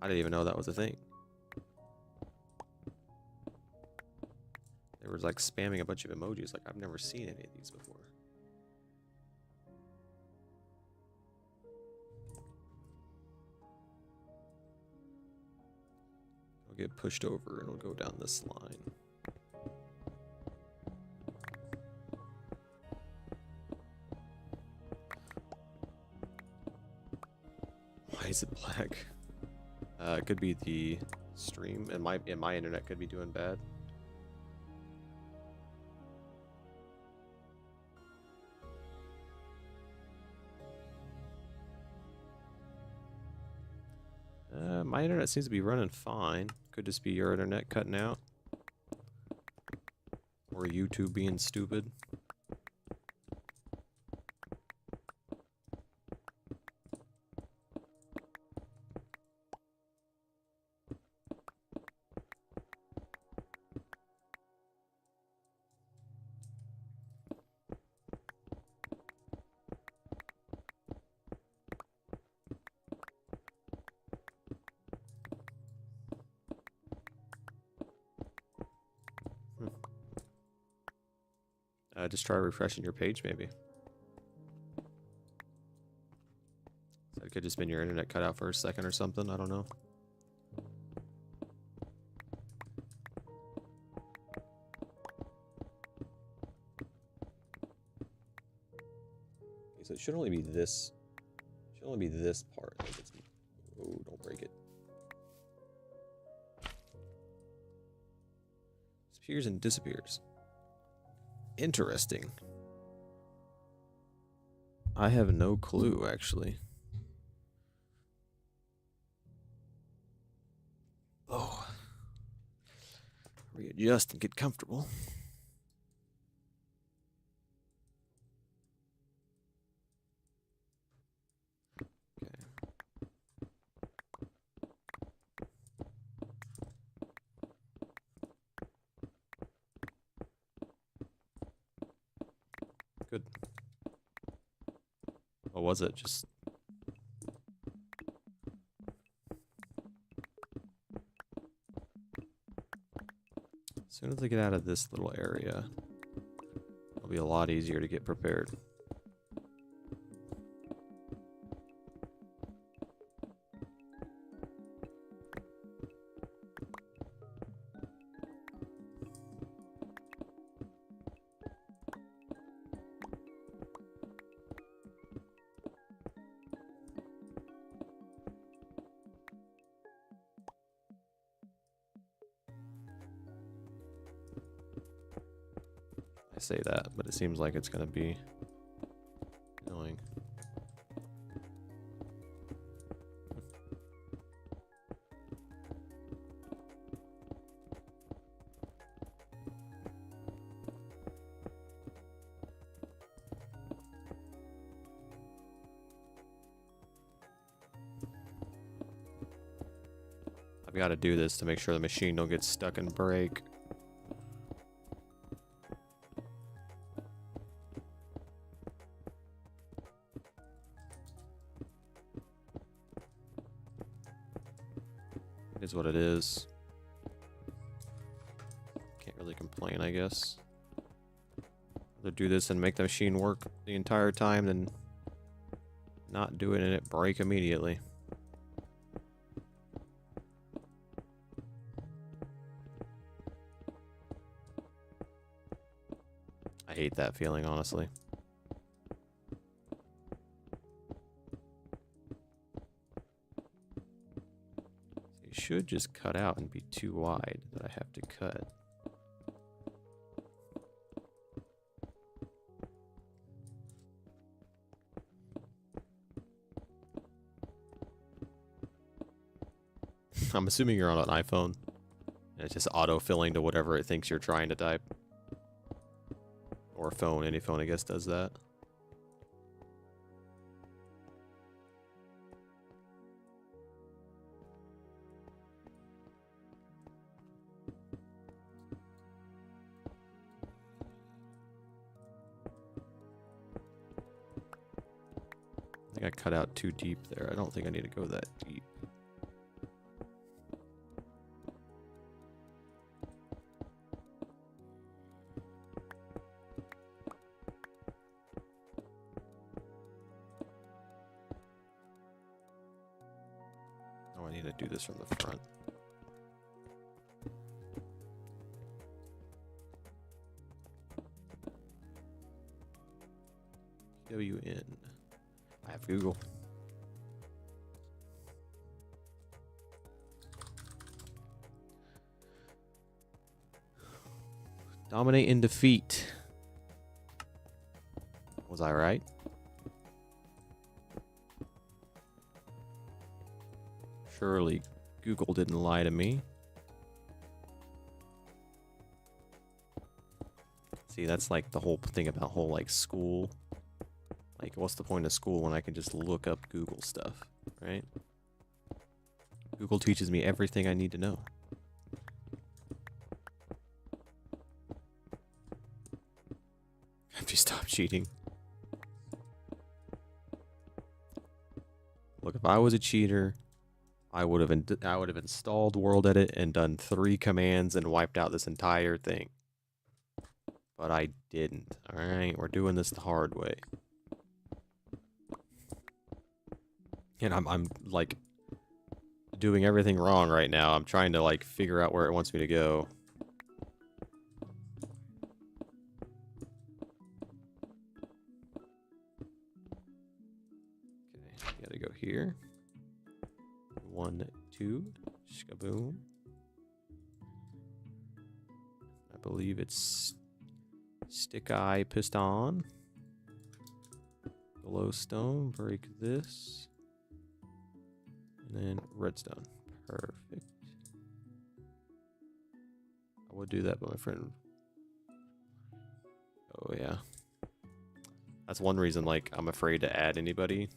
S1: I didn't even know that was a thing. They were like spamming a bunch of emojis. Like, I've never seen any of these before. I'll get pushed over and we'll go down this line. Why is it black? It could be the stream, and my internet could be doing bad. My internet seems to be running fine. Could just be your internet cutting out, or YouTube being stupid. Just try refreshing your page, maybe. So it could just been your internet cut out for a second or something. I don't know. Okay, so it should only be this. Should only be this part. Oh, don't break it. Appears and disappears. Interesting. I have no clue, actually. Oh. Readjust and get comfortable. Good. What was it? Just... As soon as I get out of this little area, it'll be a lot easier to get prepared. I say that, but it seems like it's going to be annoying. We gotta do this to make sure the machine don't get stuck and break. It is what it is. Can't really complain, I guess. Rather do this and make the machine work the entire time than not do it and it break immediately. I hate that feeling, honestly. It should just cut out and be too wide that I have to cut. I'm assuming you're on an iPhone. And it's just auto-filling to whatever it thinks you're trying to type. Or a phone. Any phone, I guess, does that. I think I cut out too deep there. I don't think I need to go that deep. Oh, I need to do this from the front. WN. I have Google. Dominate and defeat. Was I right? Surely Google didn't lie to me. See, that's like the whole thing about whole like school. Like, what's the point of school when I can just look up Google stuff, right? Google teaches me everything I need to know. Have you stopped cheating? Look, if I was a cheater, I would have installed World Edit and done 3 commands and wiped out this entire thing. But I didn't. All right, we're doing this the hard way. And I'm like doing everything wrong right now. I'm trying to like figure out where it wants me to go. Okay, gotta go here. 1, 2, shkaboom. I believe it's stick eye piston. Glowstone, break this. And then redstone. Perfect. I would do that, but my friend... Oh, yeah. That's one reason, like, I'm afraid to add anybody.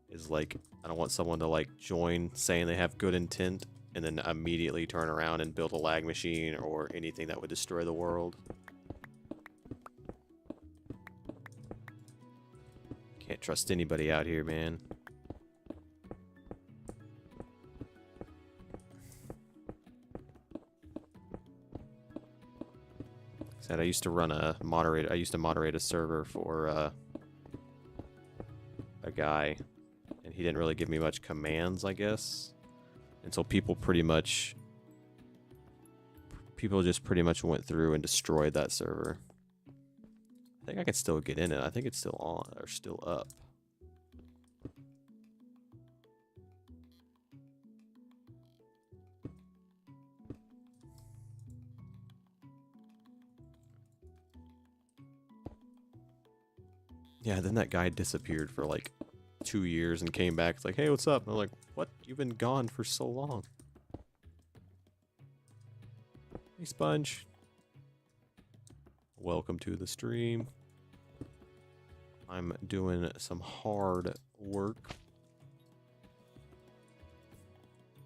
S1: Is, like, I don't want someone to, like, join saying they have good intent and then immediately turn around and build a lag machine or anything that would destroy the world. Can't trust anybody out here, man. Said I used to run a moderate. I used to moderate a server for a guy, and he didn't really give me much commands, I guess. And so people just pretty much went through and destroyed that server. I think I can still get in it. I think it's still on or still up. Yeah, then that guy disappeared for like 2 years and came back. It's like, hey, what's up? And I'm like, what? You've been gone for so long. Hey, Sponge. Welcome to the stream. I'm doing some hard work.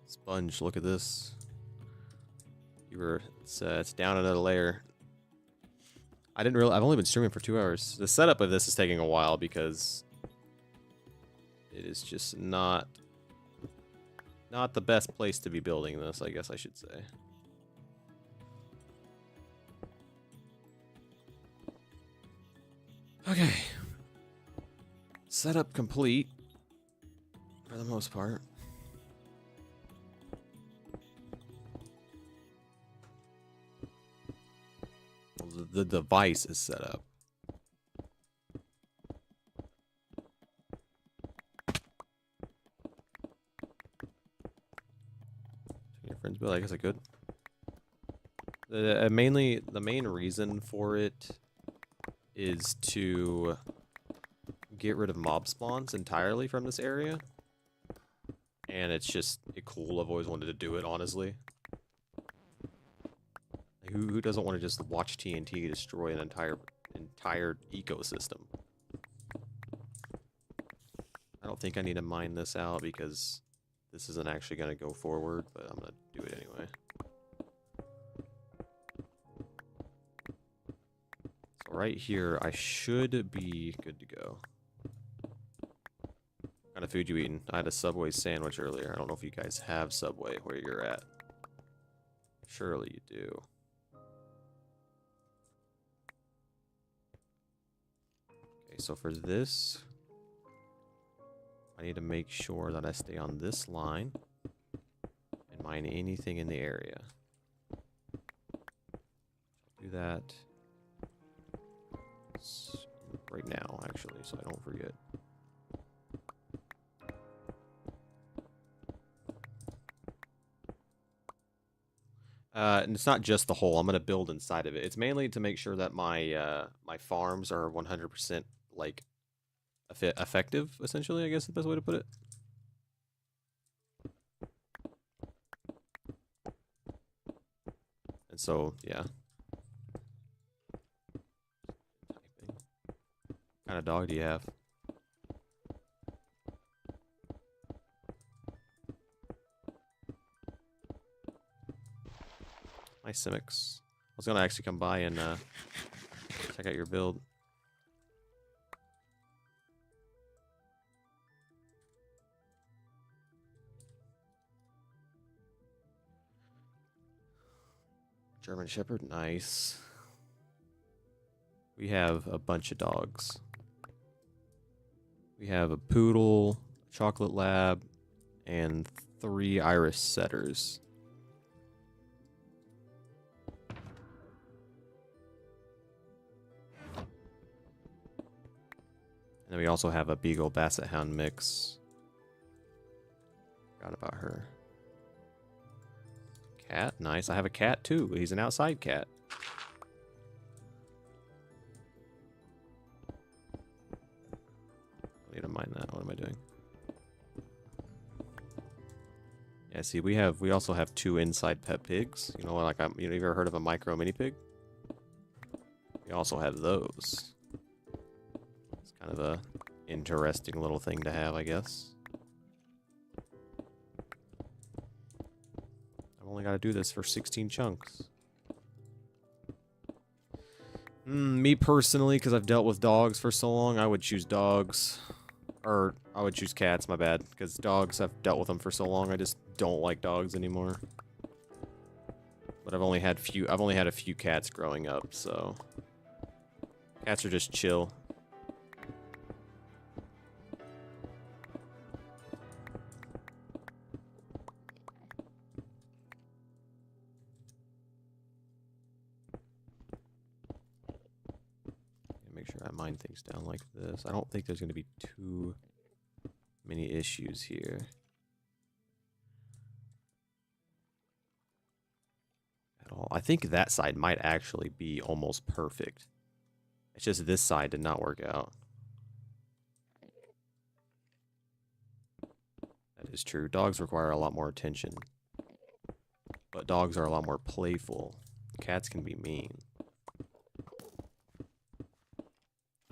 S1: It's Sponge, look at this. It's down another layer. I didn't realize I've only been streaming for 2 hours. The setup of this is taking a while because it is just not the best place to be building this, I guess I should say. Okay. Setup complete for the most part. The device is set up. Your friends build, I guess I could. The main reason for it is to get rid of mob spawns entirely from this area. And it's just cool. I've always wanted to do it, honestly. Who doesn't want to just watch TNT destroy an entire ecosystem? I don't think I need to mine this out because this isn't actually going to go forward, but I'm going to do it anyway. So right here, I should be good to go. What kind of food you eating? I had a Subway sandwich earlier. I don't know if you guys have Subway where you're at. Surely you do. So for this, I need to make sure that I stay on this line and mine anything in the area. Do that right now, actually, so I don't forget. And it's not just the hole. I'm going to build inside of it. It's mainly to make sure that my my farms are 100% like effective, essentially, I guess is the best way to put it. And so, yeah. What kind of dog do you have? Nice Simics. I was gonna actually come by and check out your build. German Shepherd, nice. We have a bunch of dogs. We have a Poodle, a Chocolate Lab, and 3 Irish Setters. And then we also have a Beagle Basset Hound mix. Forgot about her. Cat, nice. I have a cat too. He's an outside cat. I need to mind that. What am I doing? Yeah, see, we also have 2 inside pet pigs. You know, like you ever heard of a micro mini pig? We also have those. It's kind of a interesting little thing to have, I guess. I've only got to do this for 16 chunks. Me personally, because I've dealt with dogs for so long, I would choose dogs. Or, I would choose cats, my bad. Because dogs, I've dealt with them for so long, I just don't like dogs anymore. But I've only had a few cats growing up, so... Cats are just chill. Make sure I mine things down like this. I don't think there's going to be too many issues here. At all. I think that side might actually be almost perfect. It's just this side did not work out. That is true. Dogs require a lot more attention. But dogs are a lot more playful. Cats can be mean.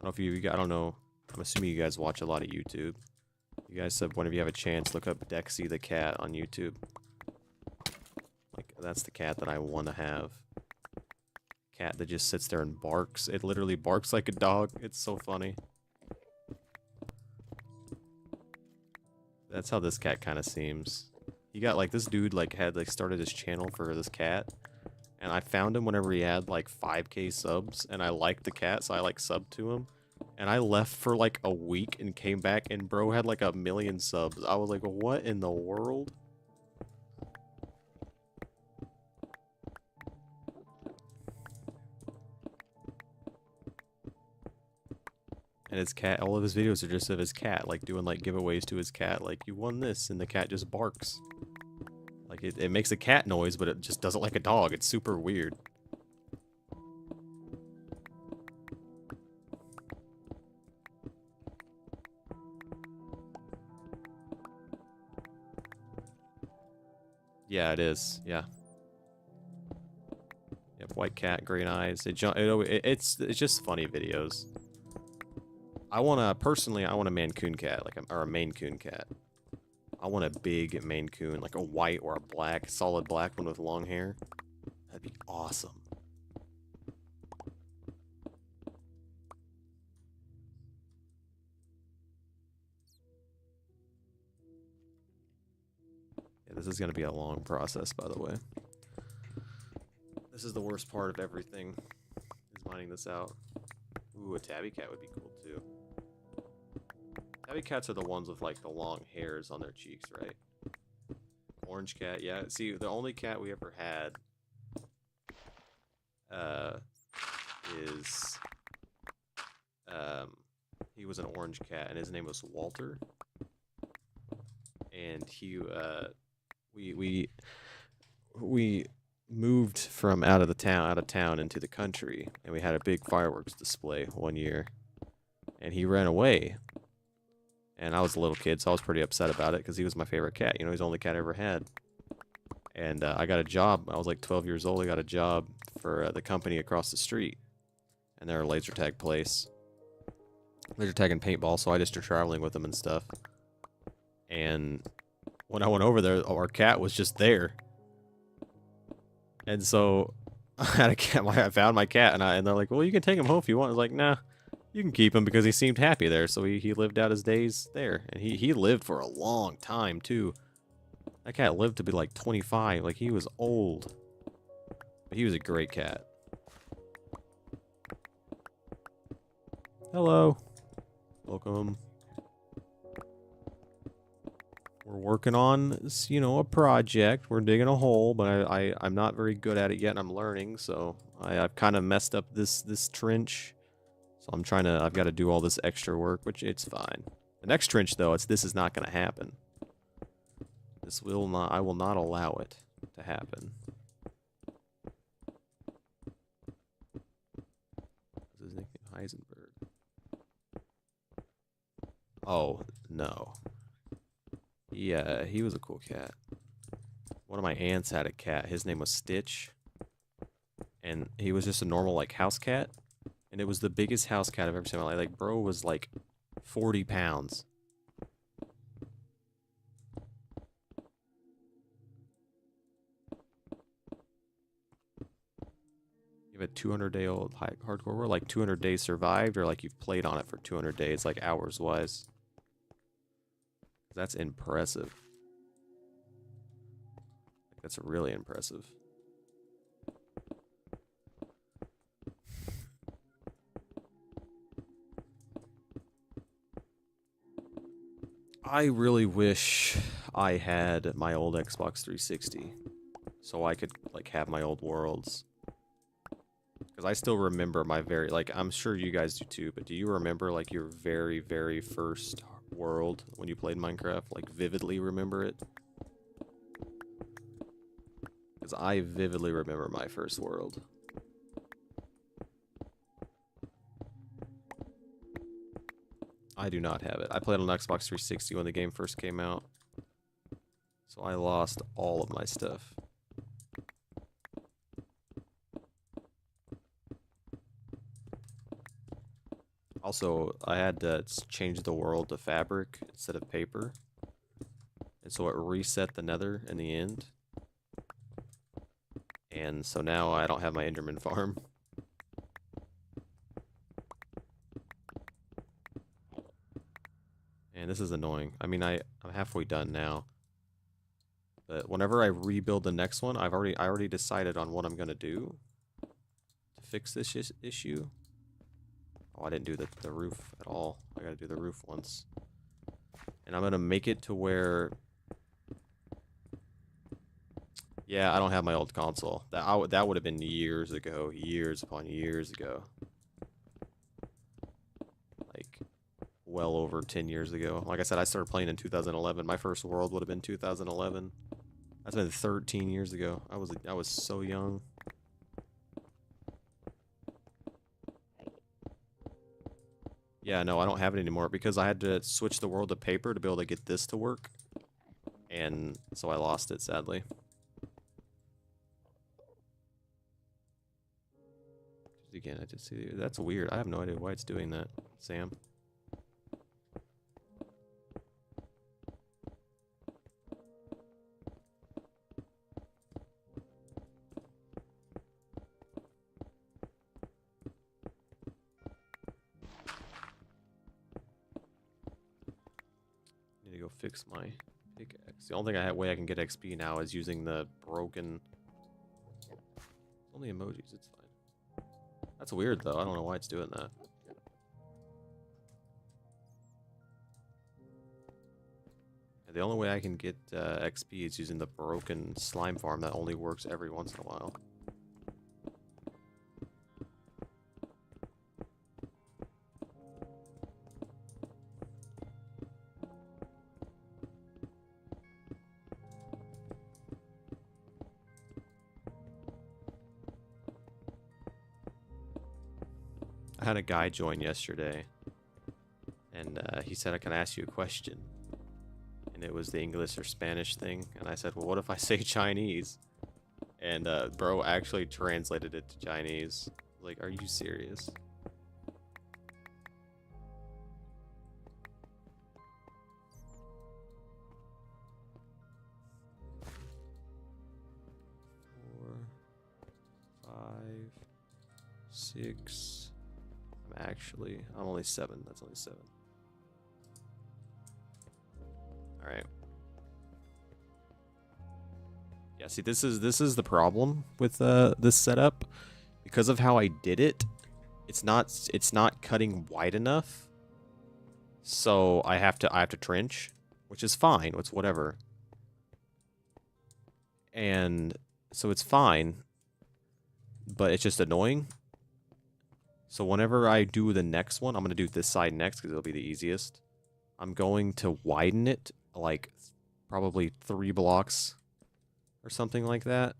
S1: I don't know. I'm assuming you guys watch a lot of YouTube. You guys said whenever you have a chance, look up Dexy the cat on YouTube. That's the cat that I want to have. Cat that just sits there and barks. It literally barks like a dog. It's so funny. That's how this cat kind of seems. He got like, this dude like had like started his channel for this cat. And I found him whenever he had like 5K subs. And I liked the cat, so I like subbed to him. And I left for like a week and came back and bro had like 1 million subs. I was like, what in the world? And his cat, all of his videos are just of his cat, like doing like giveaways to his cat. Like, you won this, and the cat just barks. Like, it makes a cat noise, but it just does it like a dog. It's super weird. Yeah, it is. Yeah. Yep, white cat, green eyes. It's just funny videos. Personally, I want a Maine Coon cat, or a Maine Coon cat. I want a big Maine Coon, like a white or a black, solid black one with long hair. That'd be awesome. Yeah, this is gonna be a long process, by the way. This is the worst part of everything, is mining this out. Ooh, a tabby cat would be cool too. Tabby cats are the ones with like the long hairs on their cheeks, right? Orange cat, yeah. See, the only cat we ever had is he was an orange cat and his name was Walter. And we moved from out of town into the country, and we had a big fireworks display one year. And he ran away. And I was a little kid, so I was pretty upset about it because he was my favorite cat. You know, he's the only cat I ever had. And I got a job. I was like 12 years old. I got a job for the company across the street. And they're a laser tag place. Laser tag and paintball, so I just started traveling with them and stuff. And when I went over there, our cat was just there. And so I had a cat. I found my cat, and they're like, well, you can take him home if you want. I was like, nah. You can keep him because he seemed happy there, so he lived out his days there. And he lived for a long time, too. That cat lived to be like 25. Like, he was old. But he was a great cat. Hello. Welcome. We're working on, you know, a project. We're digging a hole, but I'm not very good at it yet, and I'm learning, so I've kind of messed up this trench. So I've got to do all this extra work, which it's fine. The next trench, though, this is not going to happen. I will not allow it to happen. What's his name? Heisenberg. Oh, no. Yeah, he was a cool cat. One of my aunts had a cat. His name was Stitch. And he was just a normal, like, house cat. And it was the biggest house cat I've ever seen in my life. Like, bro was like 40 pounds. You have a 200-day-old hardcore world? Like 200 days survived? Or like you've played on it for 200 days, like hours-wise? That's impressive. That's really impressive. I really wish I had my old Xbox 360 so I could like have my old worlds. Because I still remember my I'm sure you guys do too, but do you remember like your very, very first world when you played Minecraft? Like vividly remember it? Because I vividly remember my first world. I do not have it. I played on Xbox 360 when the game first came out. So I lost all of my stuff. Also, I had to change the world to fabric instead of paper. And so it reset the nether in the end. And so now I don't have my Enderman farm. And this is annoying. I mean, I'm halfway done now. But whenever I rebuild the next one, I already decided on what I'm gonna do to fix this issue. Oh, I didn't do the roof at all. I gotta do the roof once. And I'm gonna make it to where... Yeah, I don't have my old console. That would have been years ago. Years upon years ago. Like, well over 10 years ago. Like I said, I started playing in 2011. My first world would have been 2011. That's been 13 years ago. I was so young. Yeah, no, I don't have it anymore because I had to switch the world to paper to be able to get this to work. And so I lost it, sadly. Again, I did see... That's weird. I have no idea why it's doing that, Sam. Need to go fix my pickaxe. The only way I can get XP now is using the broken... Only emojis, it's fine. That's weird, though. I don't know why it's doing that. The only way I can get XP is using the broken slime farm that only works every once in a while. I had a guy join yesterday, and he said, "Can I ask you a question?" And it was the English or Spanish thing, and I said, "Well, what if I say Chinese?" And bro actually translated it to Chinese. Like, are you serious? Four, 5, 6. I'm only 7. That's only 7. All right. Yeah, see, this is the problem with this setup. Because of how I did it, it's not cutting wide enough. So I have to trench, which is fine. It's whatever. And so it's fine, but it's just annoying. So whenever I do the next one, I'm going to do this side next because it'll be the easiest. I'm going to widen it like probably 3 blocks or something like that.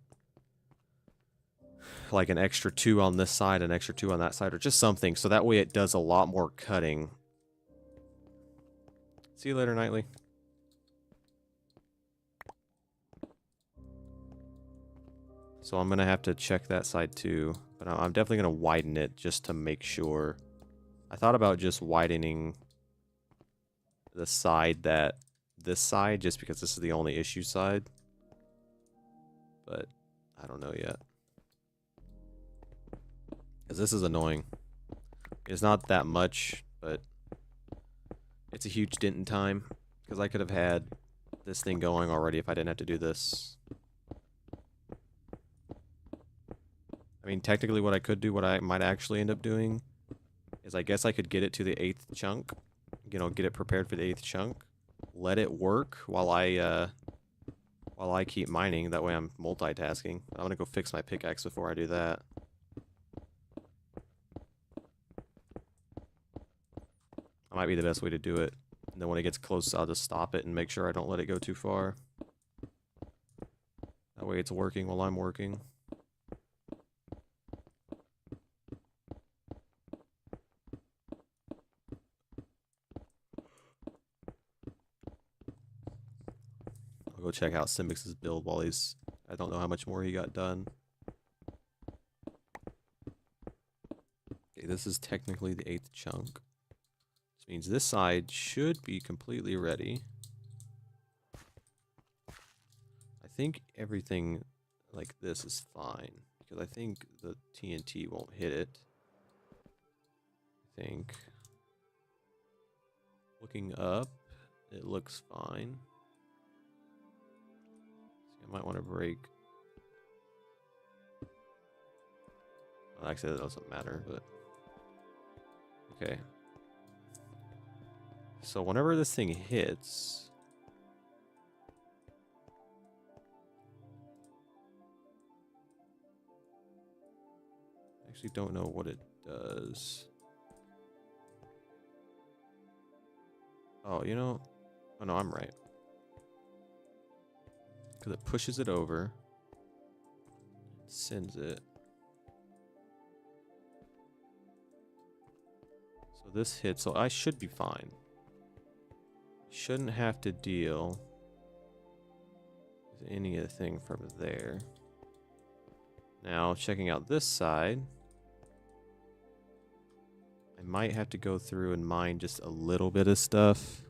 S1: Like an extra 2 on this side, an extra 2 on that side, or just something. So that way it does a lot more cutting. See you later, Nightly. So I'm going to have to check that side too. But I'm definitely going to widen it just to make sure. I thought about just widening the side this side just because this is the only issue side. But I don't know yet. Because this is annoying. It's not that much, but it's a huge dent in time. Because I could have had this thing going already if I didn't have to do this. I mean, technically what I could do, what I might actually end up doing, is I guess I could get it to the 8th chunk. You know, get it prepared for the 8th chunk. Let it work while I keep mining. That way I'm multitasking. I'm gonna go fix my pickaxe before I do that. That might be the best way to do it. And then when it gets close, I'll just stop it and make sure I don't let it go too far. That way it's working while I'm working. I'll go check out Simbix's build while he's... I don't know how much more he got done. Okay, this is technically the 8th chunk. Which means this side should be completely ready. I think everything... like this is fine. Because I think the TNT won't hit it. I think. Looking up, it looks fine. So I might want to break. Well, actually, that doesn't matter, but. Okay. So whenever this thing hits. I actually don't know what it does. Oh, you know. Oh, no, I'm right. Because it pushes it over. Sends it. So this hits, so I should be fine. Shouldn't have to deal with anything from there. Now, checking out this side. I might have to go through and mine just a little bit of stuff.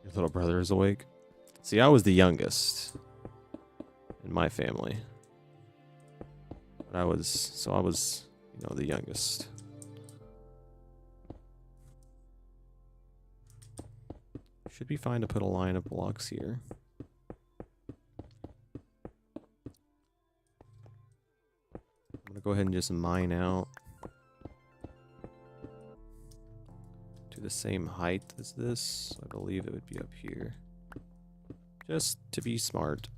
S1: Your little brother is awake. See, I was the youngest in my family. But I was, you know, the youngest. Should be fine to put a line of blocks here. I'm gonna go ahead and just mine out to the same height as this. I believe it would be up here. Just to be smart.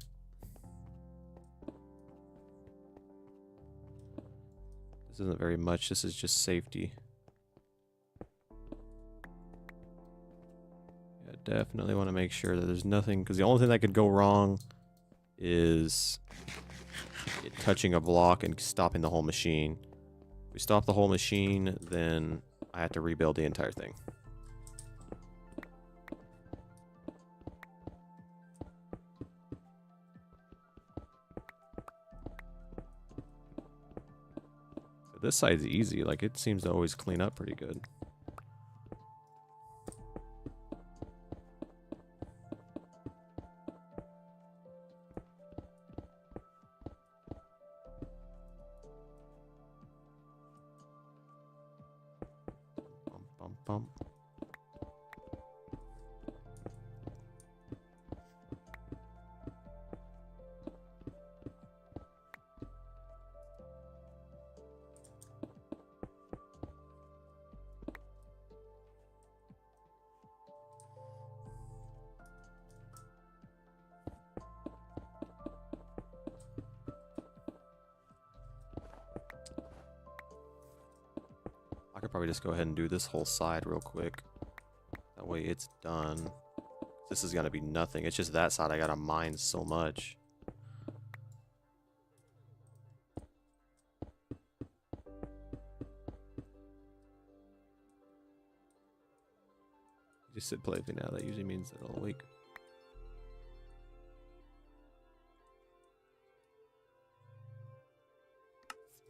S1: This isn't very much, this is just safety. Yeah, definitely want to make sure that there's nothing, because the only thing that could go wrong is it touching a block and stopping the whole machine. If we stop the whole machine, then I have to rebuild the entire thing. So this side's easy, like it seems to always clean up pretty good. Bump. I could probably just go ahead and do this whole side real quick. That way it's done. This is gonna be nothing. It's just that side I gotta mine so much. Just sit politely now. That usually means that I'll wake.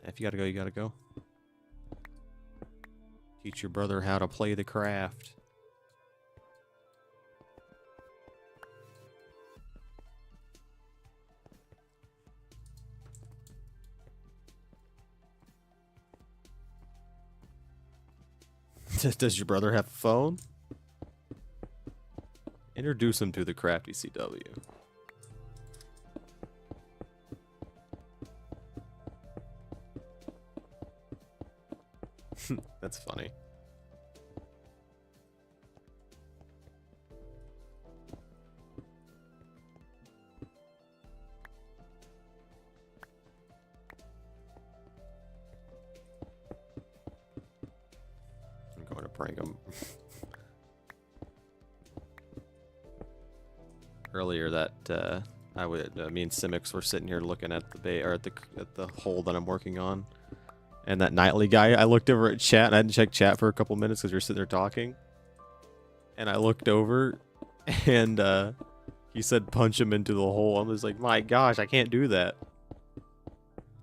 S1: If you gotta go, you gotta go. Teach your brother how to play the craft. Does your brother have a phone? Introduce him to the crafty CW. That's funny. I'm going to prank him. Earlier that me and Simics were sitting here looking at the bay or at the hole that I'm working on. And that nightly guy, I looked over at chat, and I hadn't checked chat for a couple minutes because we were sitting there talking. And I looked over, and he said punch him into the hole. I was like, my gosh, I can't do that.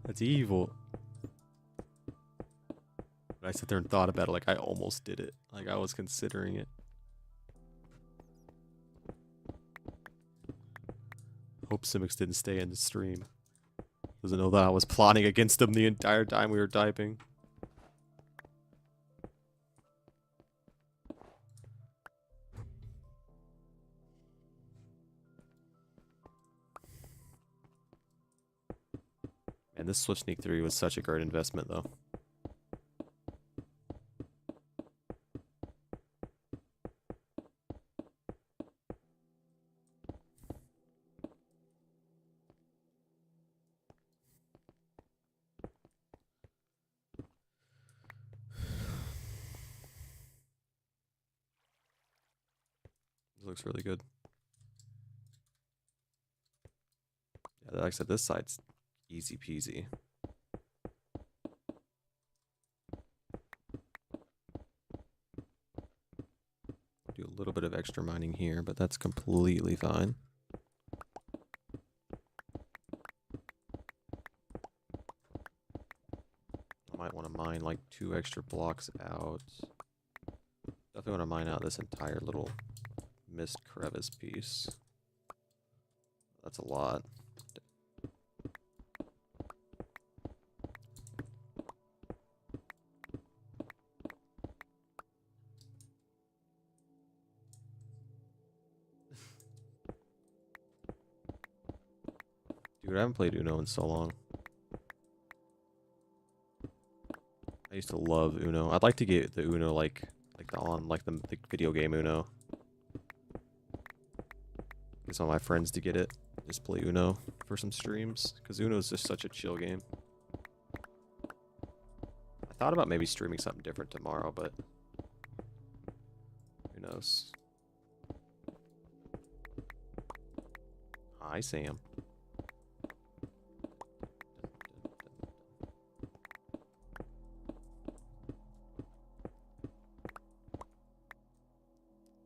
S1: That's evil. But I sat there and thought about it like I almost did it. Like I was considering it. hope Simics didn't stay in the stream. Doesn't know that I was plotting against him the entire time we were typing. And this Swift Sneak 3 was such a great investment, though. This looks really good. Yeah, like I said, this side's easy peasy. Do a little bit of extra mining here, but that's completely fine. I might want to mine like 2 extra blocks out. Definitely want to mine out this entire little mist crevice piece. That's a lot. Dude, I haven't played Uno in so long. I used to love Uno. I'd like to get the Uno like the video game Uno. Get some of my friends to get it. Just play Uno for some streams, because Uno is just such a chill game. I thought about maybe streaming something different tomorrow, but who knows? Hi, Sam.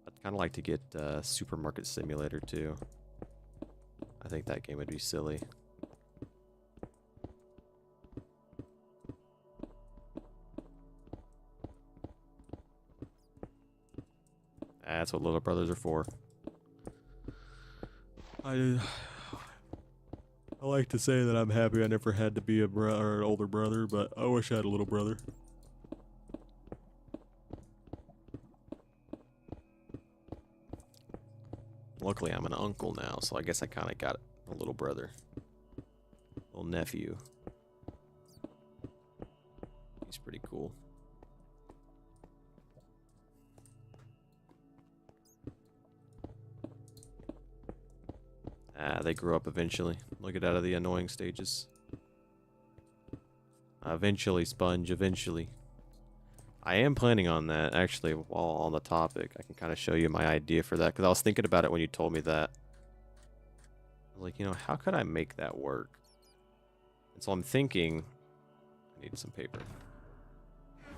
S1: I'd kind of like to get Supermarket Simulator too. I think that game would be silly. That's what little brothers are for. I like to say that I'm happy I never had to be an older brother, but I wish I had a little brother. Luckily, I'm an uncle now, so I guess I kind of got a little brother. Little nephew. He's pretty cool. They grew up eventually. They'll get out of the annoying stages. Eventually, Sponge, eventually. I am planning on that, actually, while on the topic. I can kind of show you my idea for that, because I was thinking about it when you told me that. I was like, you know, how could I make that work? And so I'm thinking... I need some paper.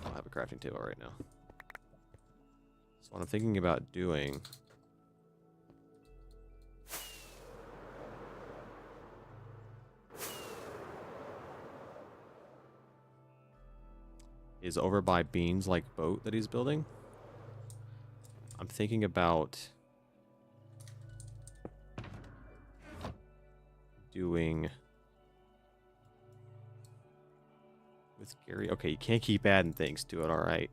S1: I don't have a crafting table right now. So what I'm thinking about doing... is over by Bean's like boat that he's building. I'm thinking about doing with Gary. Okay, you can't keep adding things to it. All right,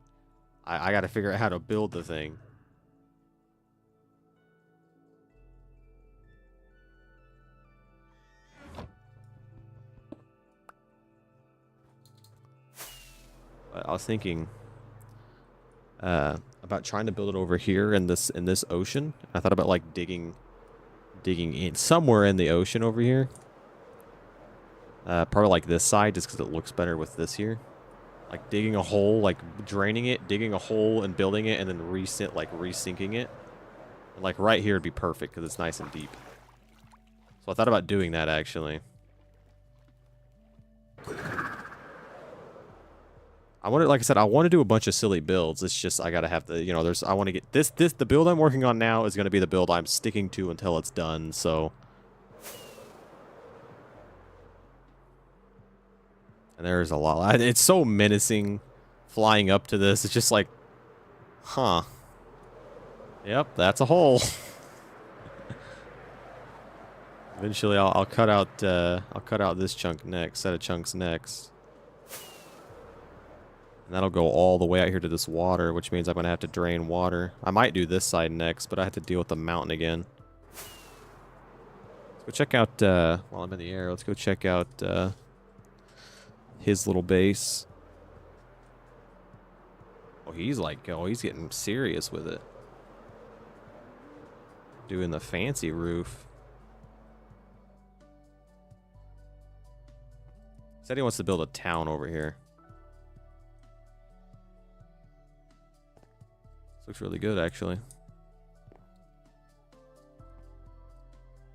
S1: I got to figure out how to build the thing. I was thinking about trying to build it over here in this ocean. I thought about like digging in somewhere in the ocean over here. Probably like this side, just because it looks better with this here. Like digging a hole, like draining it, digging a hole and building it, and then resinking it. And like right here would be perfect because it's nice and deep. So I thought about doing that actually. I want to, like I said, I want to do a bunch of silly builds. It's just I gotta have the, you know, I want to get this. The build I'm working on now is gonna be the build I'm sticking to until it's done. So, and there's a lot. It's so menacing, flying up to this. It's just like, huh? Yep, that's a hole. Eventually, I'll cut out this chunk next, set of chunks next. And that'll go all the way out here to this water, which means I'm going to have to drain water. I might do this side next, but I have to deal with the mountain again. Let's go check out, while I'm in the air, let's go check out his little base. Oh, he's getting serious with it. Doing the fancy roof. Said he wants to build a town over here. This looks really good, actually.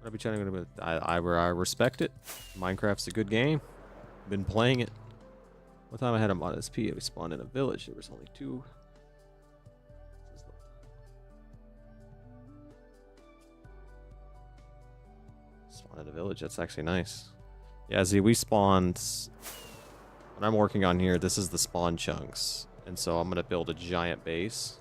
S1: I'll be chatting with him. I respect it. Minecraft's a good game. Been playing it. One time I had him on SP, we spawned in a village. There was only 2. Spawned in a village. That's actually nice. Yeah, see, we spawned. What I'm working on here, this is the spawn chunks, and so I'm gonna build a giant base.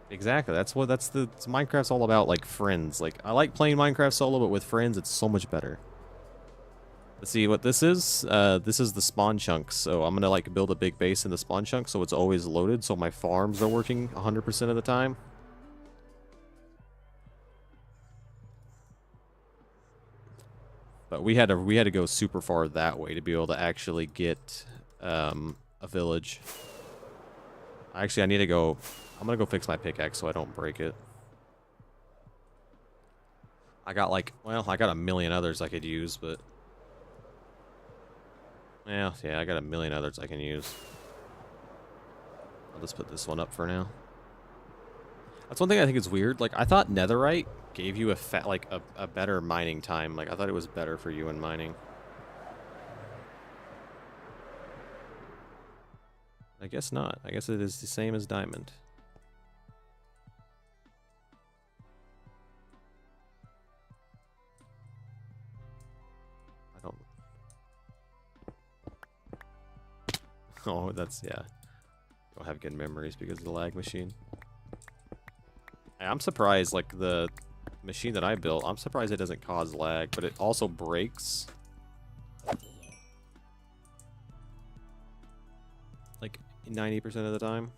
S1: Exactly. Minecraft's all about, like, friends. Like, I like playing Minecraft solo, but with friends, it's so much better. Let's see what this is. This is the spawn chunks. So I'm gonna, like, build a big base in the spawn chunk so it's always loaded, so my farms are working 100% of the time. But we had to go super far that way to be able to actually get a village. Actually, I need to go. I'm gonna go fix my pickaxe so I don't break it. I got I got a million others I could use, but yeah, I got a million others I can use. I'll just put this one up for now. That's one thing I think is weird. Like, I thought netherite gave you a better mining time. Like, I thought it was better for you in mining. I guess not. I guess it is the same as diamond. I don't... Oh, that's, yeah. Don't have good memories because of the lag machine. I'm surprised, like, the machine that I built, I'm surprised it doesn't cause lag, but it also breaks. Like, 90% of the time.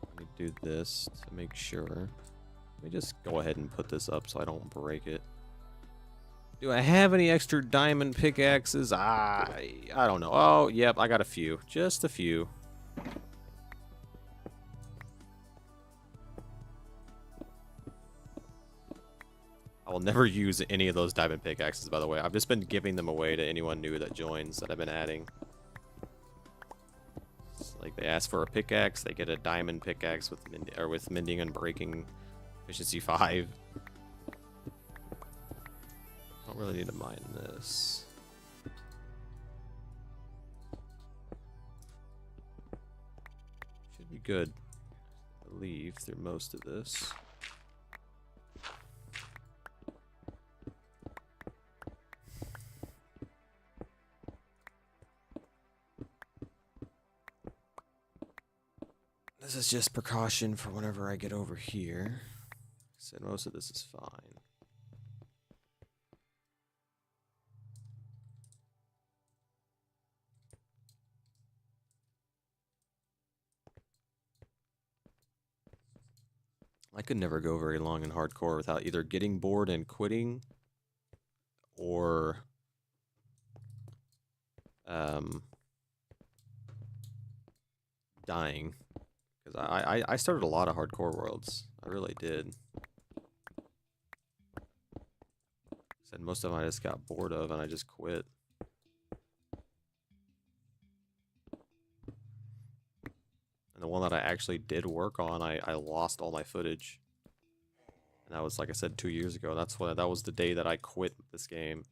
S1: Let me do this to make sure. Let me just go ahead and put this up so I don't break it. Do I have any extra diamond pickaxes? I don't know. Oh, yep, I got a few. Just a few. I will never use any of those diamond pickaxes, by the way. I've just been giving them away to anyone new that joins that I've been adding. It's like, they ask for a pickaxe, they get a diamond pickaxe with mending and breaking efficiency 5. Don't really need to mine this. Should be good, I believe, through most of this. This is just precaution for whenever I get over here. So most of this is fine. I could never go very long in hardcore without either getting bored and quitting or dying. Because I started a lot of hardcore worlds. I really did. Said most of them I just got bored of and I just quit. And the one that I actually did work on, I lost all my footage. And that was, like I said, 2 years ago. That was the day that I quit this game.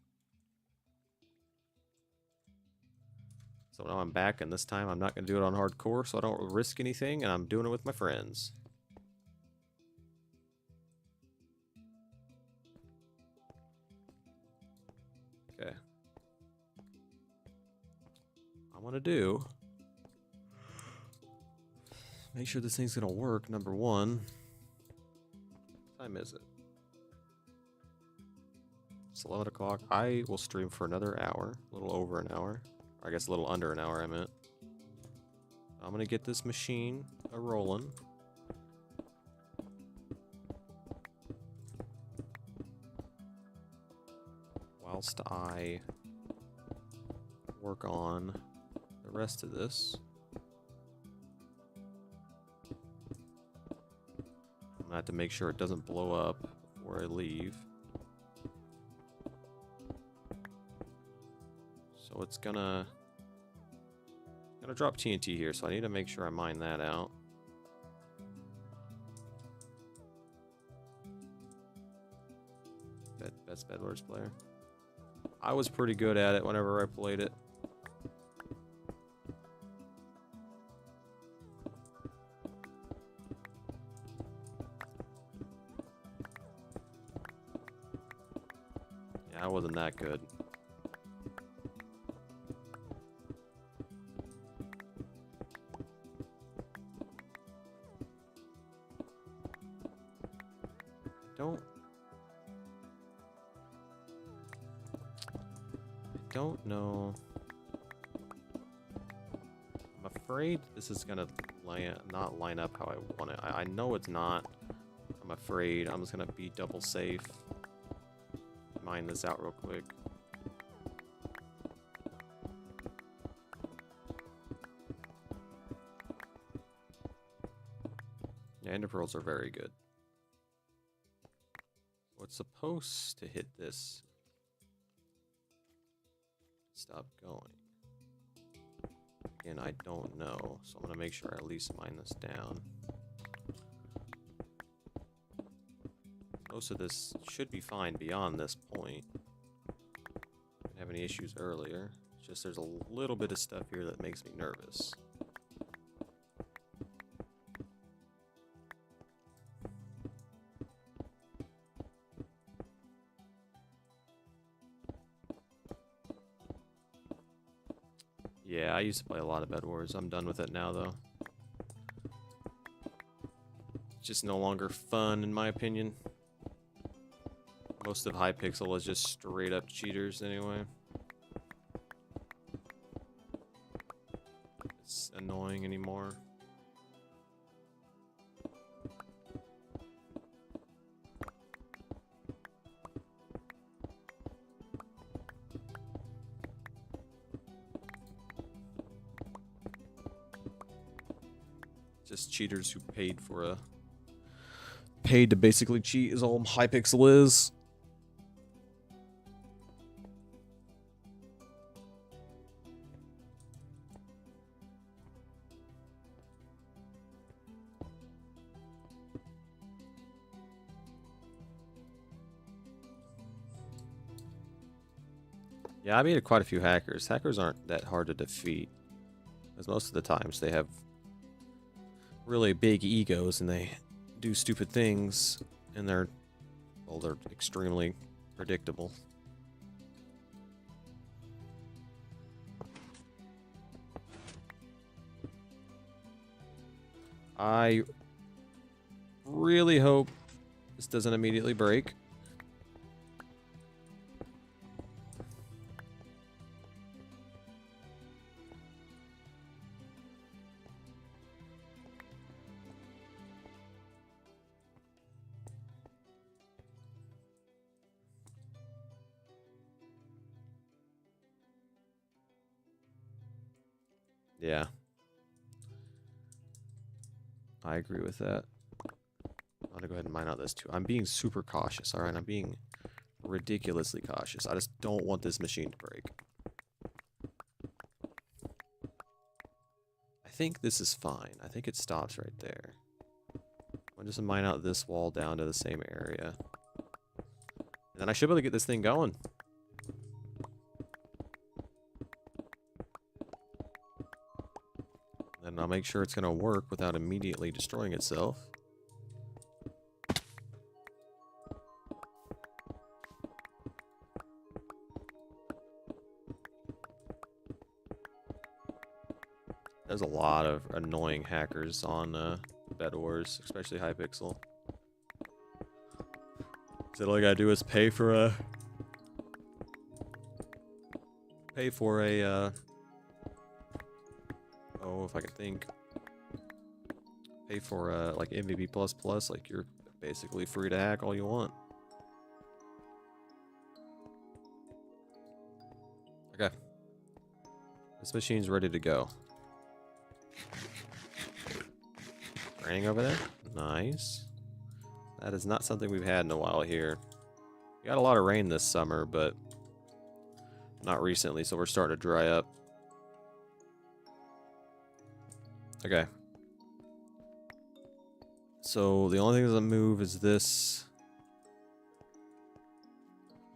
S1: So now I'm back, and this time I'm not going to do it on hardcore, so I don't risk anything, and I'm doing it with my friends. Okay. I want to do, make sure this thing's gonna work, number one. What time is it? It's 11 o'clock. I will stream for another hour, a little over an hour. Or I guess a little under an hour, I meant. I'm gonna get this machine a-rolling. Whilst I work on the rest of this. I'm gonna have to make sure it doesn't blow up before I leave. So it's gonna drop TNT here, so I need to make sure I mine that out. Best Bedwars player. I was pretty good at it whenever I played it. Yeah, I wasn't that good. I don't know. I'm afraid this is gonna not line up how I want it. I know it's not. I'm afraid. I'm just gonna be double safe. Mine this out real quick. Yeah, ender pearls are very good. What's supposed to hit this? Stop going. Again, I don't know, so I'm gonna make sure I at least mine this down. Most of this should be fine beyond this point. Didn't have any issues earlier. It's just there's a little bit of stuff here that makes me nervous. Yeah, I used to play a lot of Bed Wars. I'm done with it now, though. It's just no longer fun, in my opinion. Most of Hypixel is just straight up cheaters, anyway. It's annoying anymore. Just cheaters who paid to basically cheat is all Hypixel is. Yeah, I beat quite a few hackers. Hackers aren't that hard to defeat, because most of the times they have really big egos and they do stupid things, and they're extremely predictable. I really hope this doesn't immediately break. Yeah. I agree with that. I'm gonna go ahead and mine out this too. I'm being super cautious, alright? I'm being ridiculously cautious. I just don't want this machine to break. I think this is fine. I think it stops right there. I'm just gonna mine out this wall down to the same area. And then I should be able to get this thing going. And I'll make sure it's going to work without immediately destroying itself. There's a lot of annoying hackers on Bed Wars, especially Hypixel. So all I gotta do is pay for a oh, if I can think, pay for like MVP++, like you're basically free to hack all you want. Okay, this machine's ready to go. Raining over there? Nice. That is not something we've had in a while here. We got a lot of rain this summer, but not recently, so we're starting to dry up. Okay. So the only thing that move is this.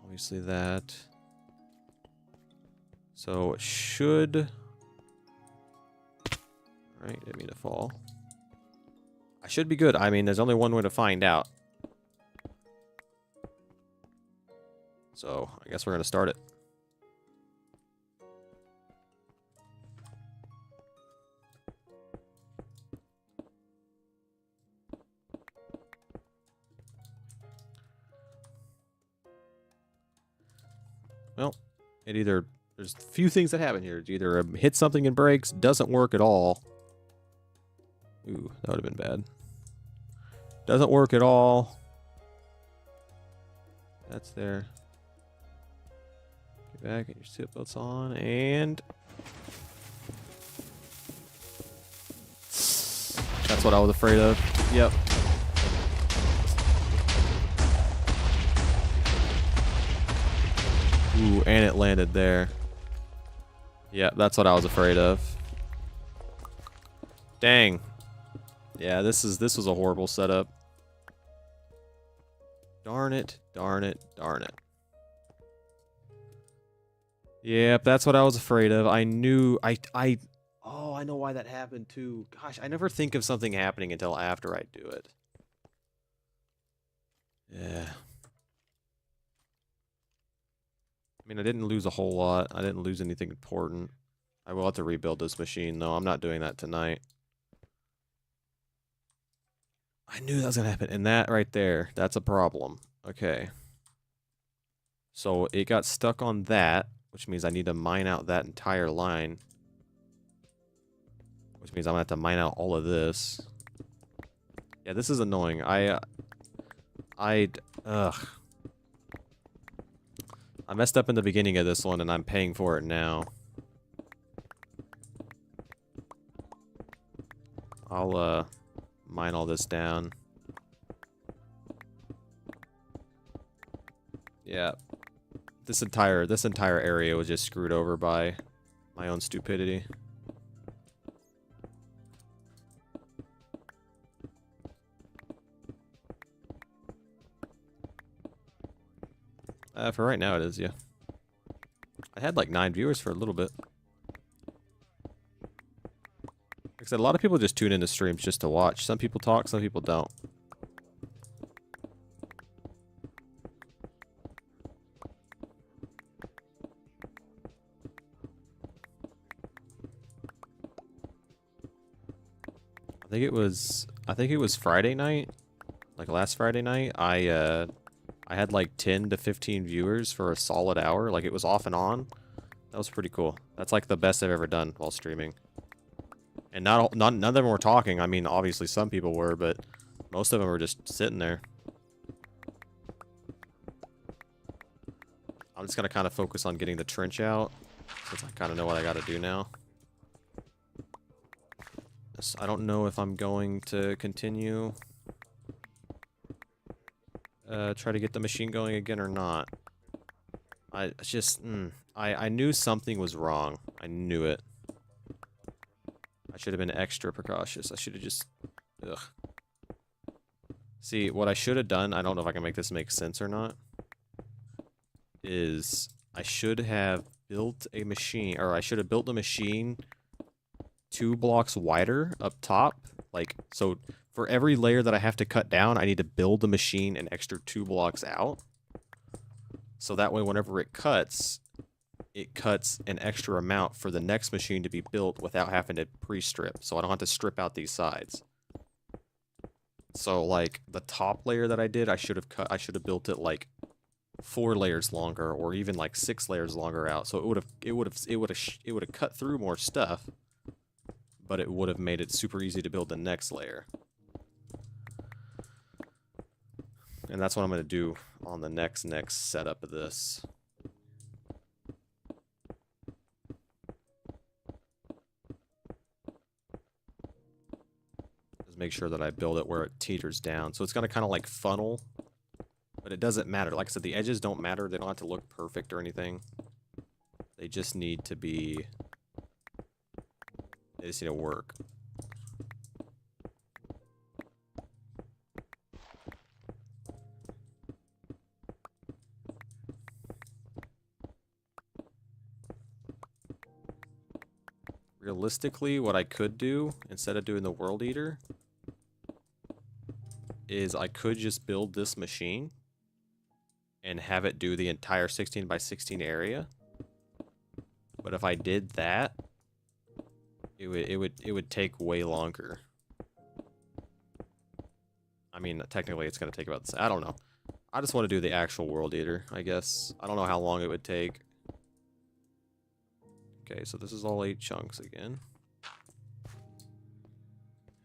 S1: Obviously that. So it should... Alright, didn't mean to fall. I should be good. I mean, there's only one way to find out. So, I guess we're going to start it. Well, it either... There's a few things that happen here. It either hits something and breaks, doesn't work at all. Ooh, that would have been bad. Doesn't work at all. That's there. Get back, get your seatbelts on, and... That's what I was afraid of. Yep. Ooh, and it landed there. Yep, that's what I was afraid of. Dang. Yeah, this was a horrible setup. Darn it, darn it, darn it. Yep, that's what I was afraid of. I knew oh, I know why that happened too. Gosh, I never think of something happening until after I do it. Yeah. I mean, I didn't lose a whole lot. I didn't lose anything important. I will have to rebuild this machine though. I'm not doing that tonight. I knew that was going to happen. And that right there, that's a problem. Okay. So it got stuck on that, which means I need to mine out that entire line. Which means I'm going to have to mine out all of this. Yeah, this is annoying. I messed up in the beginning of this one, and I'm paying for it now. I'll, mine all this down. Yeah. This entire area was just screwed over by my own stupidity. For right now it is, yeah. I had like 9 viewers for a little bit. Like I said, a lot of people just tune into streams just to watch. Some people talk, some people don't. I think it was Friday night, like last Friday night. I had like 10 to 15 viewers for a solid hour. Like it was off and on. That was pretty cool. That's like the best I've ever done while streaming. And none of them were talking. I mean, obviously some people were, but most of them were just sitting there. I'm just gonna kind of focus on getting the trench out, since I kind of know what I got to do now. I don't know if I'm going to continue try to get the machine going again or not. I knew something was wrong. I knew it. I should have been extra precautious. I should have just... Ugh. See, what I should have done, I don't know if I can make this make sense or not, is I should have built a machine, or I should have built the machine 2 blocks wider up top. Like, so for every layer that I have to cut down, I need to build the machine an extra 2 blocks out. So that way, whenever it cuts, it cuts an extra amount for the next machine to be built without having to pre-strip. So I don't have to strip out these sides. So like the top layer that I did, I should have built it like 4 layers longer, or even like 6 layers longer out. So it would have cut through more stuff, but it would have made it super easy to build the next layer. And that's what I'm going to do on the next setup of this. Just make sure that I build it where it teeters down. So it's going to kind of like funnel, but it doesn't matter. Like I said, the edges don't matter. They don't have to look perfect or anything. They just need to be... They just need to work. Realistically, what I could do, instead of doing the World Eater, is I could just build this machine and have it do the entire 16 by 16 area. But if I did that, it would take way longer. I mean, technically it's going to take about the same. I don't know. I just want to do the actual World Eater, I guess. I don't know how long it would take. Okay, so this is all 8 chunks again.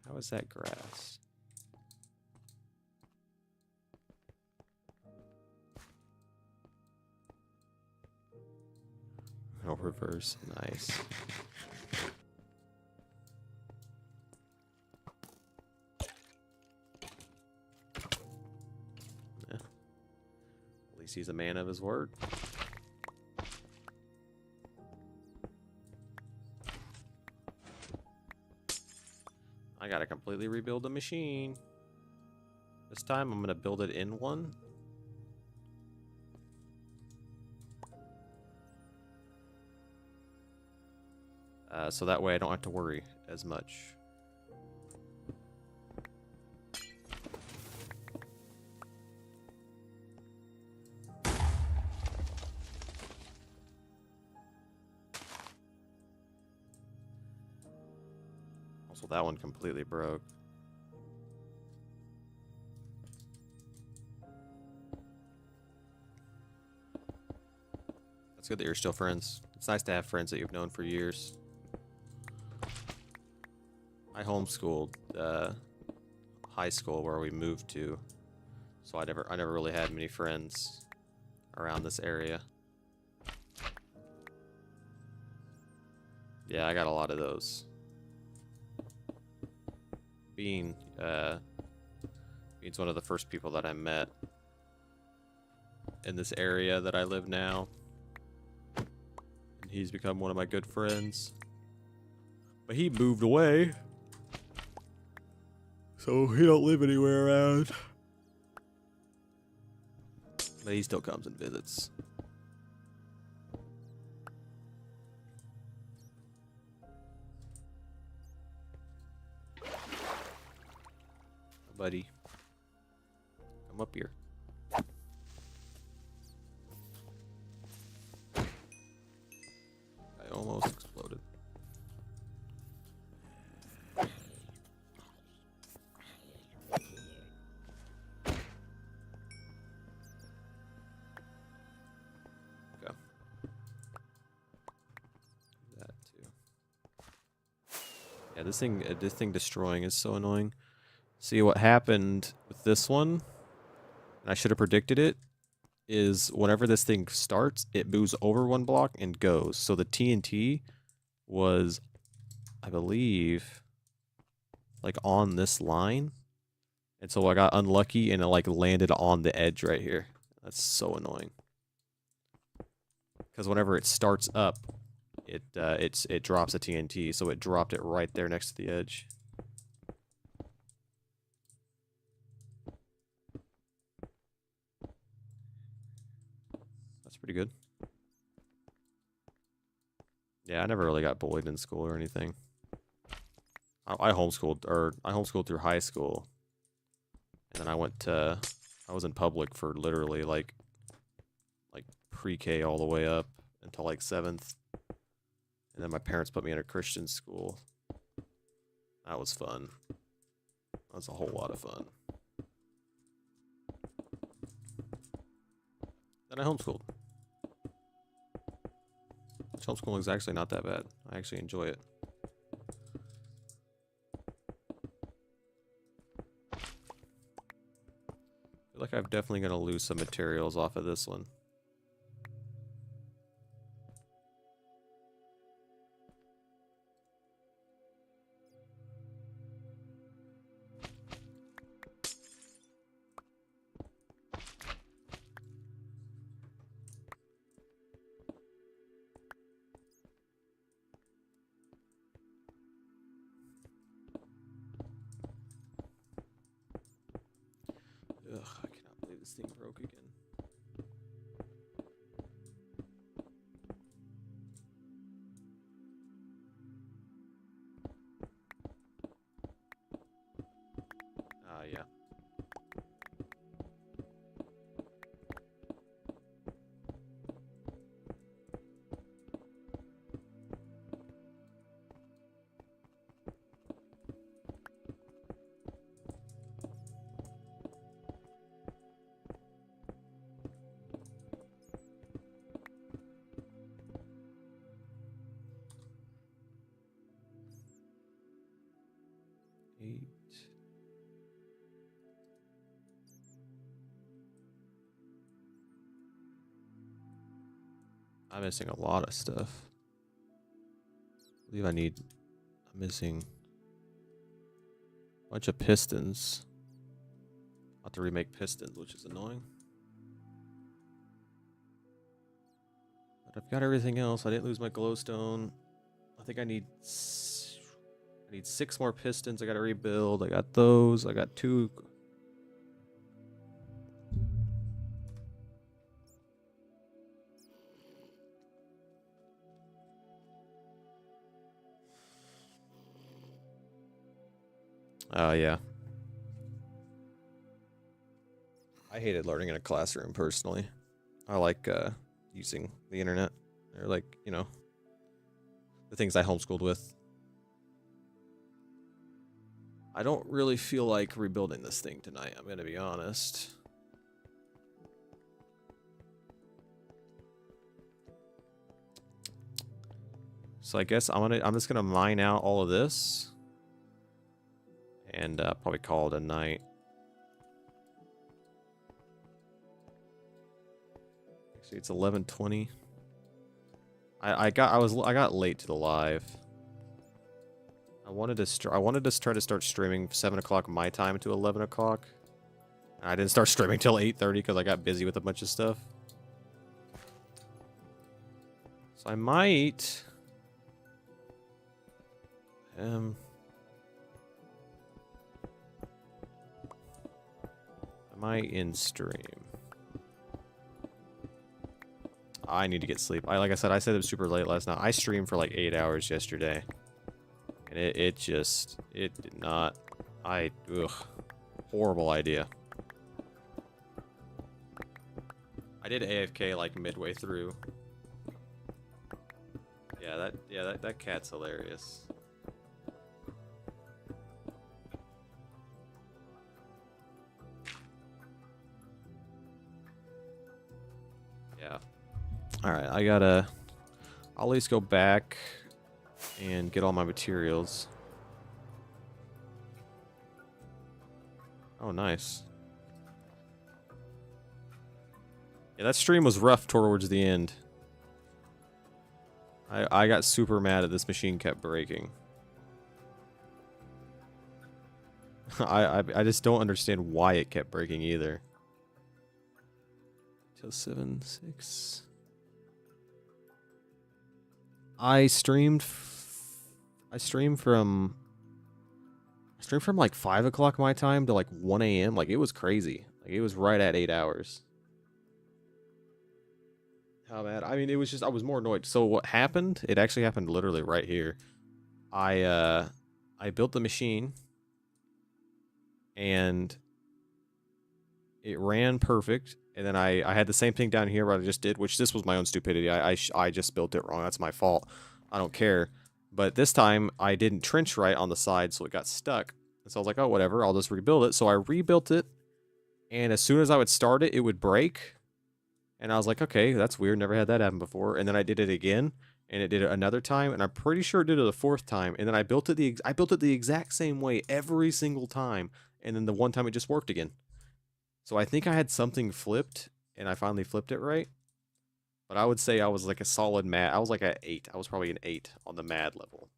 S1: How is that grass? Oh, reverse. Nice. Yeah. At least he's a man of his word. I gotta completely rebuild the machine. This time I'm gonna build it in one. So that way I don't have to worry as much. Also, that one completely broke. It's good that you're still friends. It's nice to have friends that you've known for years. I homeschooled high school where we moved to, so I never really had many friends around this area. Yeah, I got a lot of those. Bean's one of the first people that I met in this area that I live now. And he's become one of my good friends. But he moved away, so he don't live anywhere around. But he still comes and visits. Buddy, come up here. I almost exploded. Okay. That too. Yeah, this thing destroying is so annoying. See, what happened with this one, and I should have predicted it, is whenever this thing starts, it moves over one block and goes. So the TNT was, I believe, like on this line. And so I got unlucky and it like landed on the edge right here. That's so annoying. Because whenever it starts up, it drops a TNT, so it dropped it right there next to the edge. Pretty good. Yeah, I never really got bullied in school or anything. I homeschooled through high school, and then I was in public for literally like pre-K all the way up, until like 7th. And then my parents put me in a Christian school. That was fun. That was a whole lot of fun. Then I homeschooled. Which homeschooling is actually not that bad. I actually enjoy it. I feel like I'm definitely going to lose some materials off of this one. Ugh, I cannot believe this thing broke again. Yeah. I'm missing a lot of stuff. I believe I'm missing a bunch of pistons. I'll have to remake pistons, which is annoying. But I've got everything else. I didn't lose my glowstone. I think I need 6 more pistons. I gotta rebuild. I got those. I got 2. Oh, yeah. I hated learning in a classroom, personally. I like using the internet. Or, like, you know, the things I homeschooled with. I don't really feel like rebuilding this thing tonight, I'm gonna be honest. So I guess I'm just gonna mine out all of this. And probably call it a night. Actually, it's 11:20. I got late to the live. I wanted to try to start streaming 7 o'clock my time to 11 o'clock. I didn't start streaming till 8:30 because I got busy with a bunch of stuff. So I might in stream. I need to get sleep. Like I said it was super late last night. I streamed for like 8 hours yesterday. And it did not. Horrible idea. I did AFK like midway through. Yeah, that cat's hilarious. Yeah. Alright, I'll at least go back and get all my materials. Oh, nice. Yeah, that stream was rough towards the end. I got super mad at this machine kept breaking. I just don't understand why it kept breaking either. Till 7, 6. I streamed from like 5 o'clock my time to like 1 a.m. Like, it was crazy. Like, it was right at 8 hours. How bad? I mean, it was just, I was more annoyed. So what happened? It actually happened literally right here. I built the machine, and It ran perfect, and then I had the same thing down here what I just did, which this was my own stupidity. I just built it wrong. That's my fault. I don't care. But this time, I didn't trench right on the side, so it got stuck. And so I was like, oh, whatever, I'll just rebuild it. So I rebuilt it, and as soon as I would start it, it would break. And I was like, okay, that's weird. Never had that happen before. And then I did it again, and it did it another time, and I'm pretty sure it did it a fourth time. And then I built it the exact same way every single time, and then the one time it just worked again. So I think I had something flipped, and I finally flipped it right. But I would say I was like a solid mad. I was like an 8. I was probably an 8 on the mad level.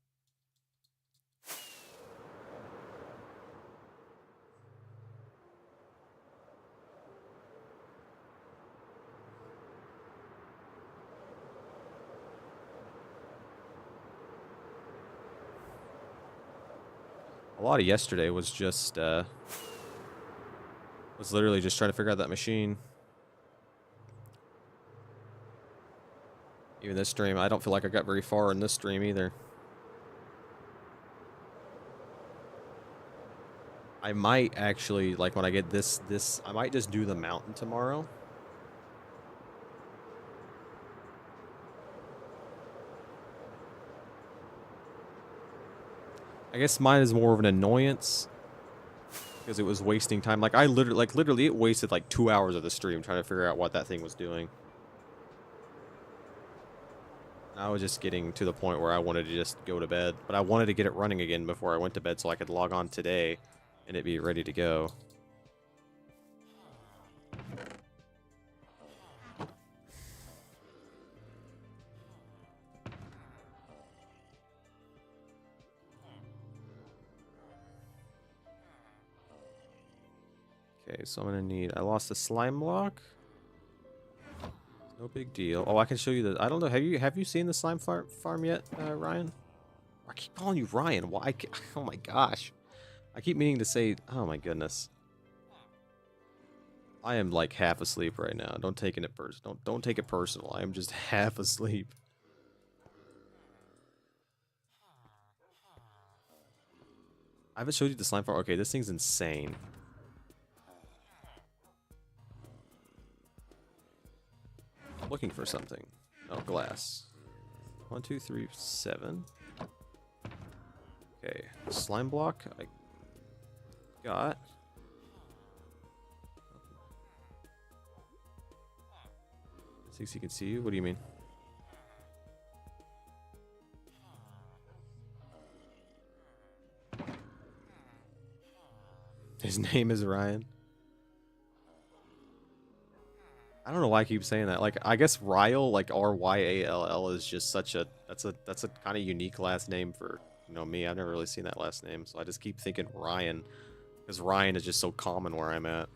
S1: A lot of yesterday was just was literally just trying to figure out that machine. Even this stream, I don't feel like I got very far in this stream either. I might actually, like when I get this, I might just do the mountain tomorrow. I guess mine is more of an annoyance because it was wasting time. Like literally it wasted like 2 hours of the stream trying to figure out what that thing was doing. I was just getting to the point where I wanted to just go to bed, but I wanted to get it running again before I went to bed so I could log on today and it be ready to go. Okay, so I'm gonna need. I lost a slime block. No big deal. Oh, I can show you the. I don't know. Have you seen the slime farm yet, Ryan? I keep calling you Ryan. Why? Oh my gosh. I keep meaning to say. Oh my goodness. I am like half asleep right now. Don't take it personal. Don't take it personal. I am just half asleep. I haven't showed you the slime farm. Okay, this thing's insane. I'm looking for something. Oh, glass. 1, 2, 3, 7. Okay, slime block. I got. Thinks he can see you. What do you mean? His name is Ryan. I don't know why I keep saying that. Like, I guess Ryle, like Ryall, is just such a that's a kind of unique last name for me. I've never really seen that last name, so I just keep thinking Ryan because Ryan is just so common where I'm at.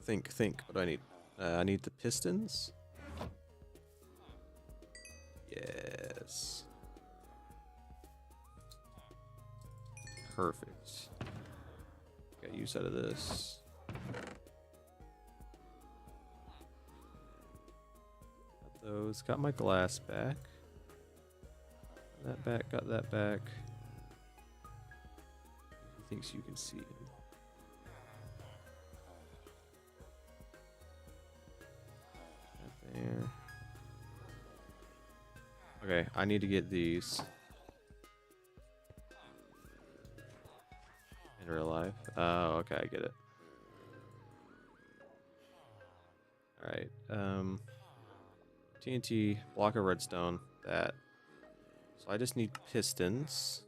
S1: Think. What do I need? I need the pistons. Yes. Perfect. Got use out of this. Got those. Got my glass back. Got that back. Got that back. He thinks you can see him. That there. Okay, I need to get these. In real life. Oh, okay, I get it. Alright, TNT, block of redstone, that. So I just need pistons.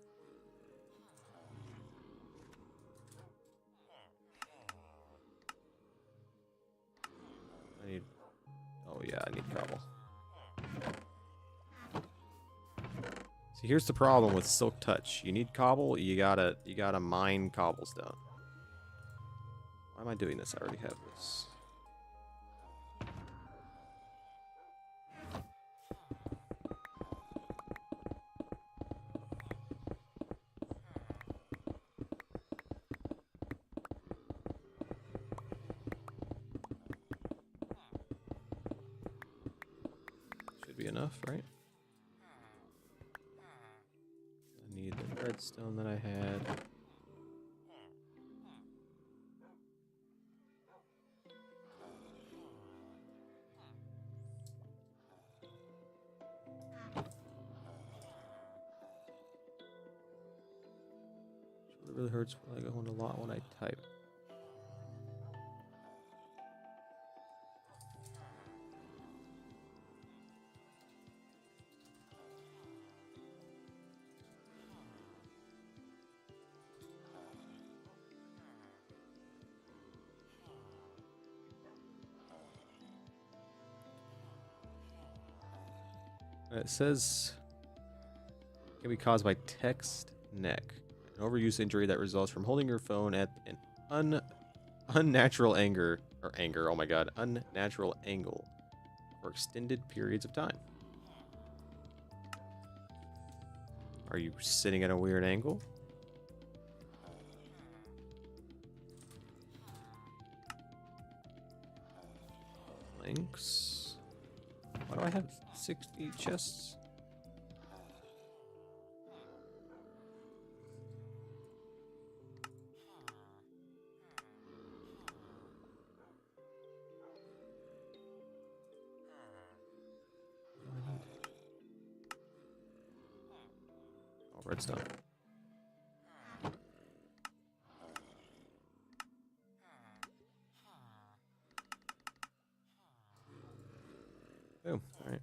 S1: I need, oh yeah, I need cobble. See, here's the problem with Silk Touch. You need cobble, you gotta mine cobblestone. Why am I doing this? I already have this. Should be enough, right? I need the redstone that I had. It really hurts when I go on a lot when I type. It says it can be caused by text neck, an overuse injury that results from holding your phone at an unnatural anger. Oh my god, unnatural angle for extended periods of time. Are you sitting at a weird angle? Links. Why do I have 60 chests? Oh, redstone. Boom. All right.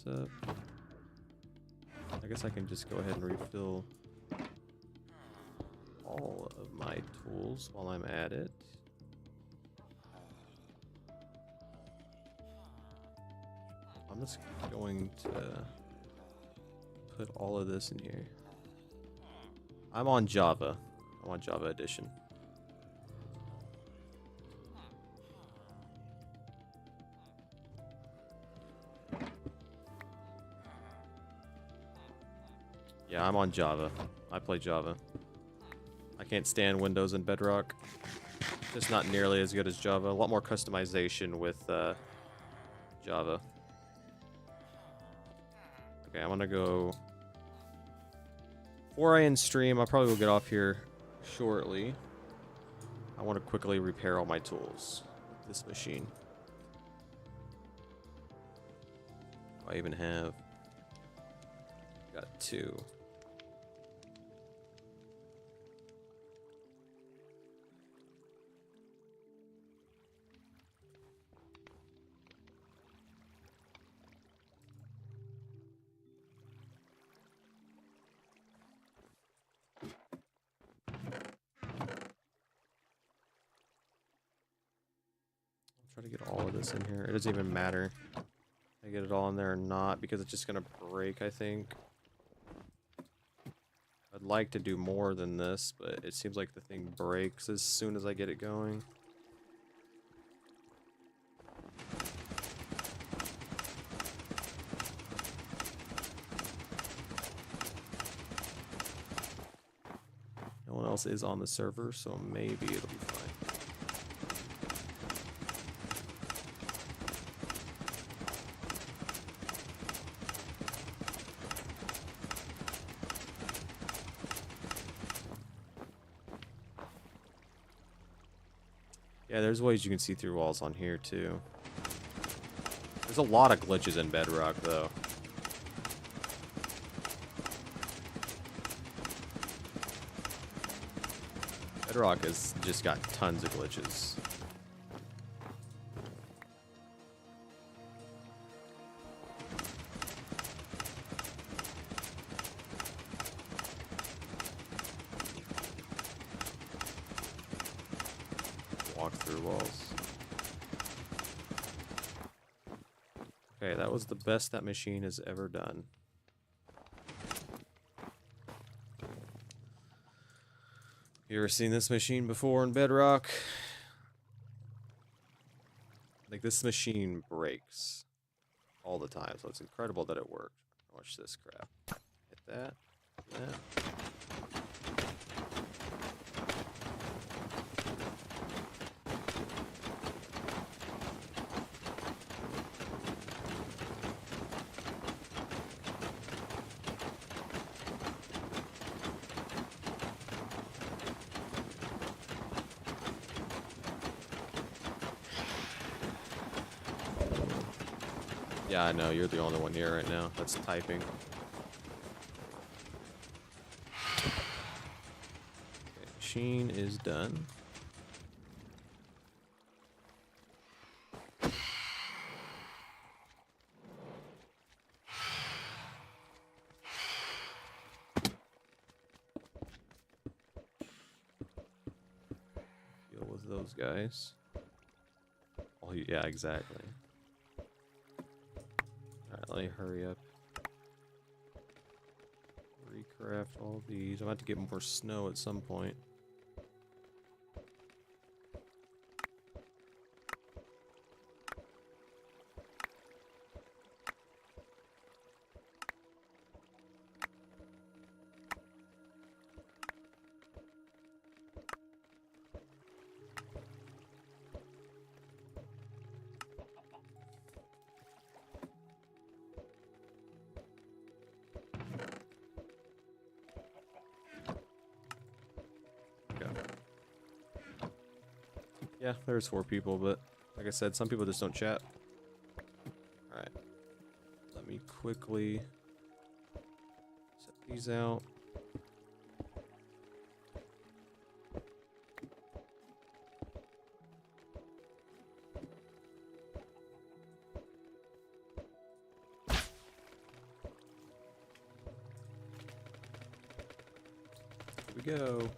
S1: So, I guess I can just go ahead and refill all of my tools while I'm at it. I'm just going to put all of this in here. I'm on Java. I'm on Java Edition. Yeah, I'm on Java. I play Java. I can't stand Windows and Bedrock. It's not nearly as good as Java. A lot more customization with Java. Okay, I'm gonna go. Before I end stream, I probably will get off here shortly. I want to quickly repair all my tools with this machine. I even have. Got 2. Try to get all of this in here. It doesn't even matter if I get it all in there or not, because it's just gonna break, I think. I'd like to do more than this, but it seems like the thing breaks as soon as I get it going. No one else is on the server, so maybe it'll be fine. Yeah, there's ways you can see through walls on here, too. There's a lot of glitches in Bedrock, though. Bedrock has just got tons of glitches. Walk through walls. Okay, that was the best that machine has ever done. You ever seen this machine before in Bedrock? Like, this machine breaks all the time, so it's incredible that it worked. Watch this crap. Hit that. That. Yeah, I know, you're the only one here right now that's typing. Okay, machine is done. Deal with those guys. Oh, yeah, exactly. Alright, let me hurry up. Recraft all these. I'm about to get more snow at some point. Yeah, there's 4 people, but like I said, some people just don't chat. Alright. Let me quickly set these out. Here we go.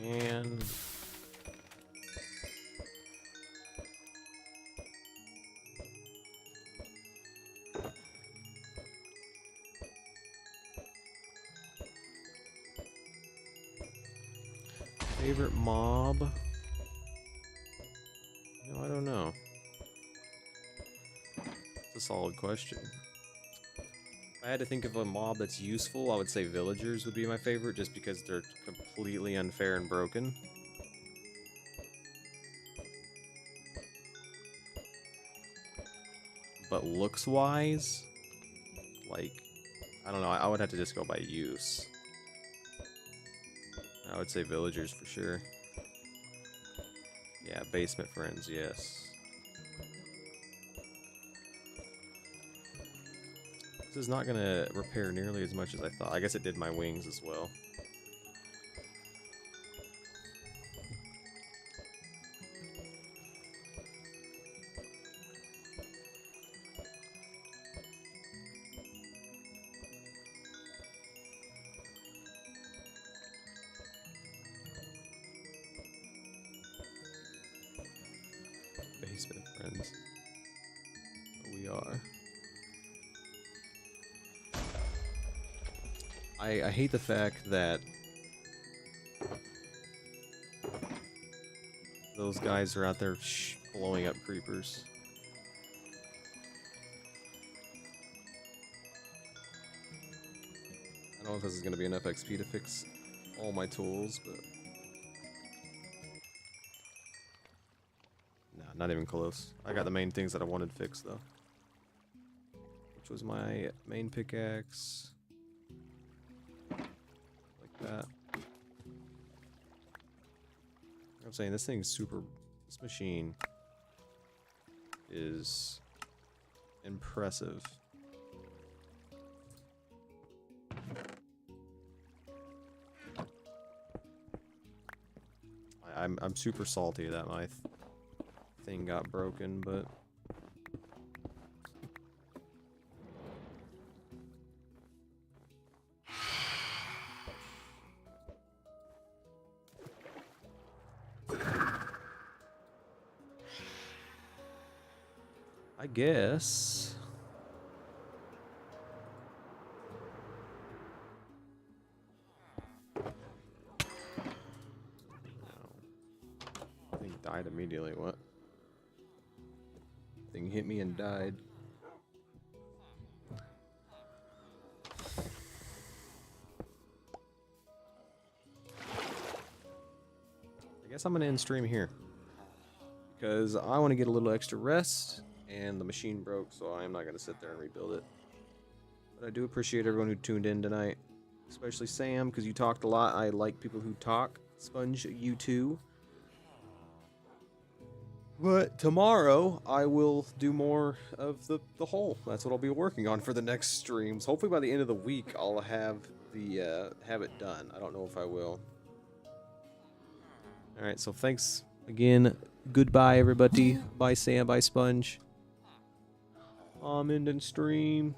S1: And favorite mob? No, I don't know. It's a solid question. If I had to think of a mob that's useful, I would say villagers would be my favorite, just because they're completely unfair and broken. But looks-wise, like, I don't know, I would have to just go by use. I would say villagers for sure. Yeah, basement friends, yes. This is not gonna repair nearly as much as I thought. I guess it did my wings as well. Basement friends. We are. I hate the fact that those guys are out there blowing up creepers. I don't know if this is going to be enough XP to fix all my tools, but... Nah, not even close. I got the main things that I wanted fixed, though. Which was my main pickaxe. Like that. I'm saying this thing's super... This machine is impressive. I'm super salty that my thing got broken, but I guess thing died immediately. What? Thing hit me and died. I guess I'm gonna end stream here because I want to get a little extra rest, and the machine broke, so I'm not gonna sit there and rebuild it. But I do appreciate everyone who tuned in tonight, especially Sam, because you talked a lot. I like people who talk. Sponge, you too. But tomorrow I will do more of the whole. That's what I'll be working on for the next streams. Hopefully by the end of the week I'll have the have it done. I don't know if I will. All right, so thanks again. Goodbye everybody. Bye Sam, bye Sponge. I'm ending stream.